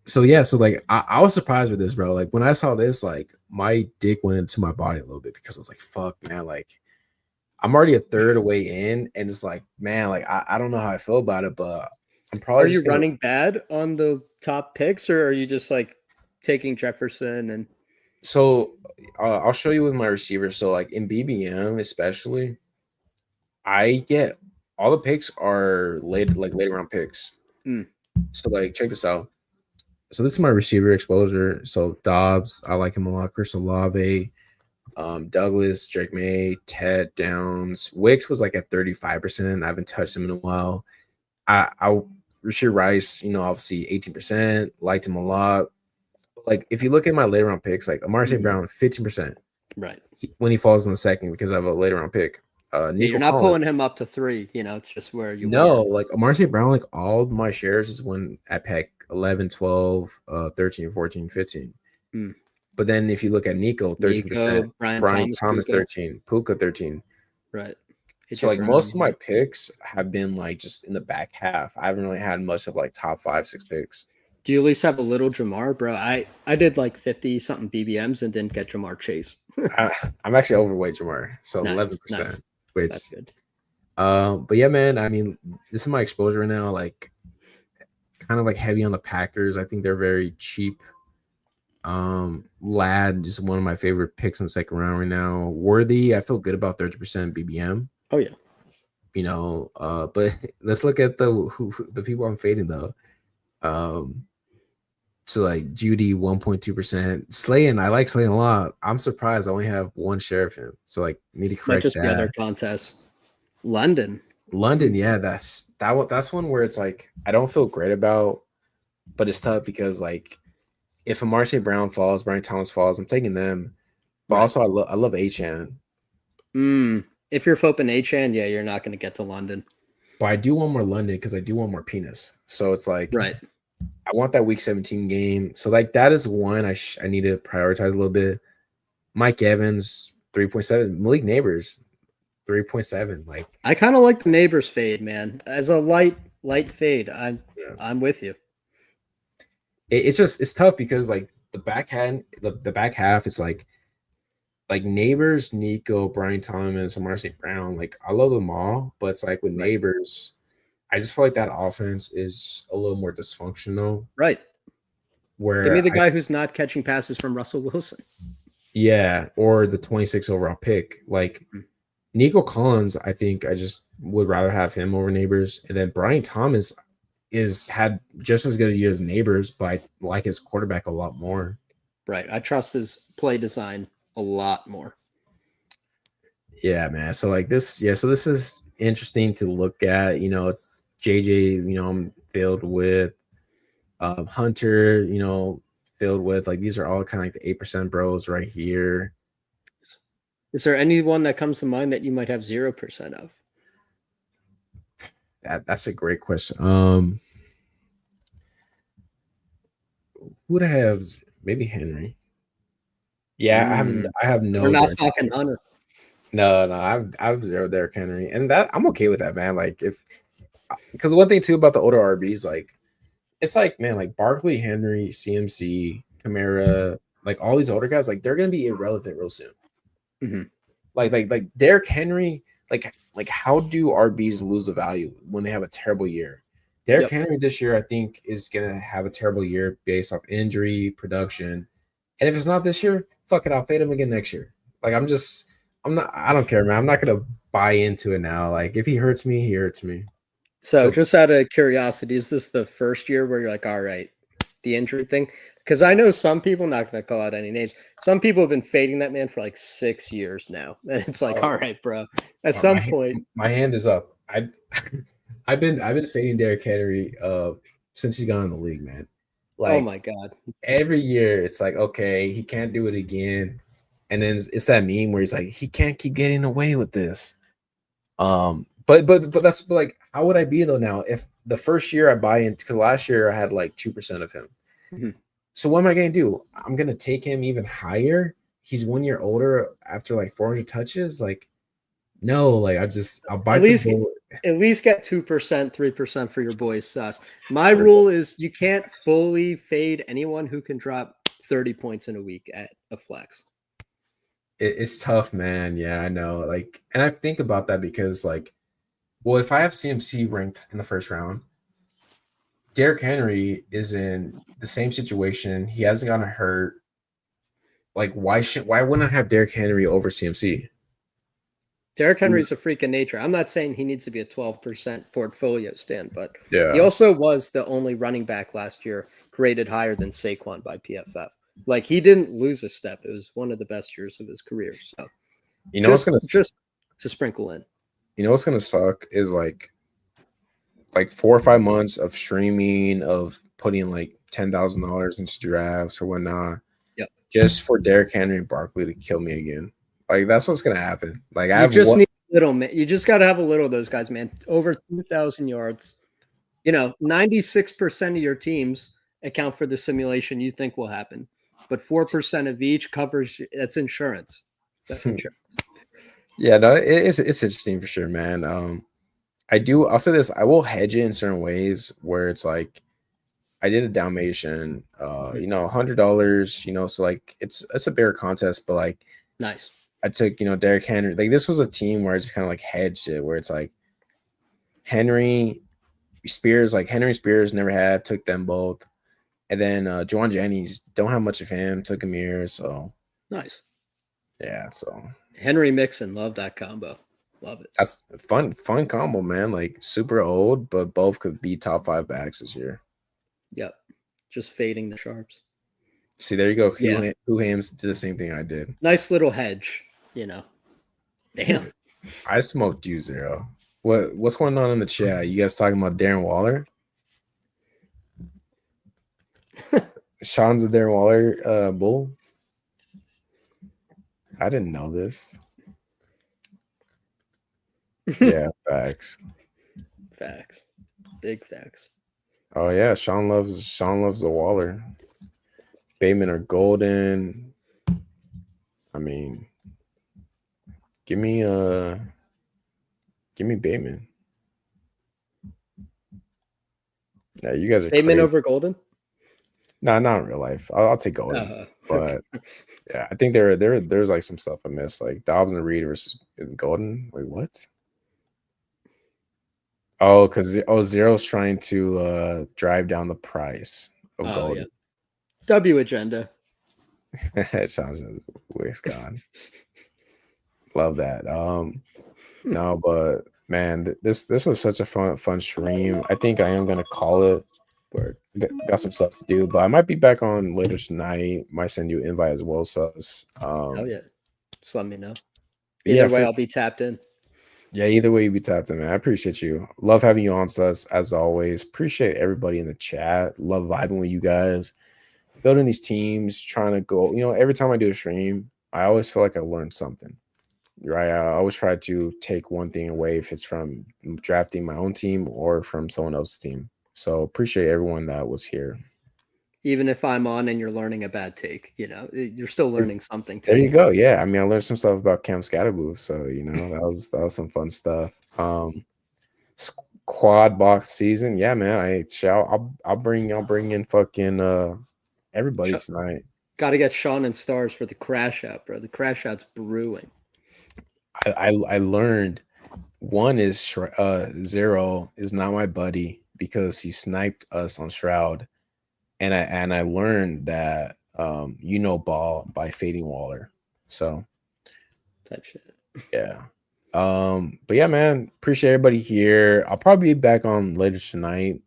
So yeah, so like I was surprised with this, bro. Like when I saw this, like my dick went into my body a little bit, because I was like, fuck, man, like I'm already a third away in, and it's like, man, like I don't know how I feel about it, but I'm probably. Are you running bad on the top picks, or are you just like taking Jefferson and? So I'll show you with my receivers. So like in BBM especially, I get all the picks are later round picks. So like check this out. So this is my receiver exposure. So Dobbs, I like him a lot. Chris Olave, Douglas, Drake May, Ted Downs. Wicks was like at 35%. I haven't touched him in a while. Rashid Rice, obviously 18%. Liked him a lot. Like if you look at my later round picks, like Amari St. Brown, 15%. Right. When he falls in the second, because I have a later round pick. You're not pulling him up to 3. It's just where you. No, like Amari St. Brown, like all of my shares is when at pick 11, 12, 13, 14, 15. But then if you look at Nico, 13%, Brian Thomas 13, Puka 13. Right. So like most of my picks have been like just in the back half. I haven't really had much of like top 5, 6 picks. Do you at least have a little Jamar, bro? I did like 50 something BBMs and didn't get Jamar Chase. I'm actually overweight Jamar, so 11%. Nice. Which, that's good. But yeah, man. I mean, this is my exposure right now. Like, kind of like heavy on the Packers. I think they're very cheap. Lad is one of my favorite picks in the second round right now. Worthy, I feel good about 30% BBM. Oh yeah. But let's look at the people I'm fading though. So like Judy 1.2%. Slayton, I like Slayton a lot. I'm surprised I only have one share of him. So like need to Might correct just be other that. contests. London. London, yeah, that's one where it's like I don't feel great about, but it's tough because like if a Marseille Brown falls, Brian Thomas falls, I'm taking them. But Right. also I love Achan. If you're flipping Achan, yeah, you're not going to get to London. But I do want more London because I do want more penis. So it's like Right. I want that week 17 game. So like that is one I need to prioritize a little bit. Mike Evans 3.7, Malik Neighbors 3.7. Like I kind of like the neighbors fade, man. As a light fade, I'm with you. It's tough because like the back half it's like Neighbors, Nico, Brian Thomas, and Marcy Brown. Like I love them all, but it's like with Right. Neighbors, I just feel like that offense is a little more dysfunctional. Right. Where Give me the guy who's not catching passes from Russell Wilson. Yeah, or the 26 overall pick. Like Nico Collins, I think I just would rather have him over Neighbors. And then Brian Thomas had just as good a year as Neighbors, but I like his quarterback a lot more. Right. I trust his play design a lot more. Yeah, man. So like this, so this is interesting to look at. You know, it's JJ, I'm filled with Hunter, filled with like these are all kind of like the 8% bros right here. Is there anyone that comes to mind that you might have 0% of? That's a great question. Who would I have? Maybe Henry. Yeah, I have no. We're not talking Hunter. No, I've zero Derrick Henry, and that I'm okay with that, man. Like because one thing too about the older RBs, like it's like man, like Barkley, Henry, CMC, Kamara, like all these older guys, like they're gonna be irrelevant real soon. Mm-hmm. Like Derrick Henry, like how do RBs lose the value when they have a terrible year? Derrick Henry this year, I think, is gonna have a terrible year based off injury, production, and if it's not this year, fuck it, I'll fade him again next year. Like I don't care, man. I'm not gonna buy into it now. Like if he hurts me, he hurts me. So just out of curiosity, is this the first year where you're like, all right, the injury thing? Because I know some people, not going to call out any names, some people have been fading that man for like 6 years now. And it's like, all right, bro. At some point. My hand is up. I've been fading Derrick Henry since he's gone in the league, man. Like, oh my God. Every year it's like, okay, he can't do it again. And then it's that meme where he's like, he can't keep getting away with this. But that's like, how would I be though now if the first year I buy in? Because last year I had like 2% of him. Mm-hmm. So what am I gonna do? I'm gonna take him even higher. He's 1 year older after like 400 touches. Like, no, like I'll buy at least get 2%, 3% for your boys sus. My rule is you can't fully fade anyone who can drop 30 points in a week at a flex. It's tough, man. Yeah, I know. Like, and I think about that because like, well, if I have CMC ranked in the first round, Derrick Henry is in the same situation. He hasn't gotten hurt. Like, why wouldn't I have Derrick Henry over CMC? Derrick Henry's a freak of nature. I'm not saying he needs to be a 12% portfolio stand, but yeah, he also was the only running back last year graded higher than Saquon by PFF. Like he didn't lose a step. It was one of the best years of his career. So, what's gonna just to sprinkle in. You know what's gonna suck is like 4 or 5 months of streaming of putting like $10,000 into drafts or whatnot. Yep. Just for Derrick Henry and Barkley to kill me again. Like that's what's gonna happen. Like you just need a little, man. You just got to have a little of those guys, man. Over 2,000 yards. 96% of your teams account for the simulation you think will happen, but 4% of each covers. That's insurance. That's insurance. Yeah, no, it's interesting for sure, man. I'll say this, I will hedge it in certain ways where it's like I did a Dalmatian, $100, so like it's a bigger contest, but like nice. I took, Derrick Henry. Like this was a team where I just kind of like hedged it, where it's like Henry Spears never had, took them both. And then Juwan Jennings, don't have much of him, took him here. So nice. Yeah, so Henry Mixon, love that combo. Love it. That's a fun combo, man. Like super old, but both could be top 5 backs this year. Yep. just fading the sharps. See, there you go. Yeah. Who Hams did the same thing I did. Nice little hedge, Damn. I smoked you, Zero. What's going on in the chat? You guys talking about Darren Waller? Sean's a Darren Waller bull. I didn't know this. Yeah, facts. Facts. Big facts. Oh yeah, Sean loves the Waller. Bateman are golden. I mean, give me Bateman. Yeah, you guys are Bateman crazy. over Golden? No, not in real life. I'll take Golden. But yeah, I think there's like some stuff I missed, like Dobbs and Reed versus Golden. Wait, what? Oh, because Zero's trying to drive down the price of Golden. Yeah. W agenda. It sounds waste gone. Love that. No, but man, this was such a fun stream. I think I am gonna call it. Word. Got some stuff to do, but I might be back on later tonight. Might send you an invite as well, Sus. Oh yeah, just let me know. Either way, I'll be tapped in. Yeah, either way you be tapped in, man. I appreciate you. Love having you on, Sus, as always. Appreciate everybody in the chat. Love vibing with you guys. Building these teams, trying to go. Every time I do a stream, I always feel like I learned something. Right, I always try to take one thing away, if it's from drafting my own team or from someone else's team. So appreciate everyone that was here. Even if I'm on and you're learning a bad take, you're still learning something too. There you go. Yeah, I mean, I learned some stuff about Cam Scatterbooth, so that was some fun stuff. Quad box season, yeah, man. I'll bring in fucking everybody tonight. Got to get Sean and Stars for the crash out, bro. The crash out's brewing. I learned one is Zero is not my buddy because he sniped us on Shroud, and I learned that ball by fading Waller. So that shit. Yeah. But yeah, man, appreciate everybody here. I'll probably be back on later tonight.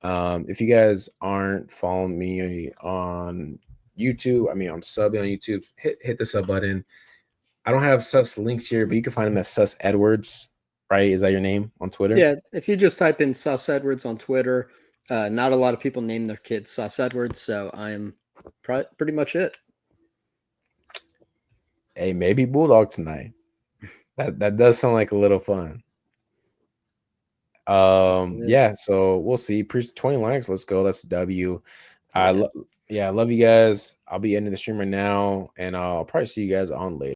If you guys aren't following me on YouTube, on subbing on YouTube, hit the sub button. I don't have Sus links here, but you can find him as Sus Edwards, right? Is that your name on Twitter? Yeah, if you just type in Sus Edwards on Twitter, not a lot of people name their kids Sus Edwards, so I'm pretty much it. Hey, maybe Bulldog tonight. That does sound like a little fun. Yeah, so we'll see. 20 likes, let's go. That's a W. I love you guys. I'll be ending the stream right now, and I'll probably see you guys on later.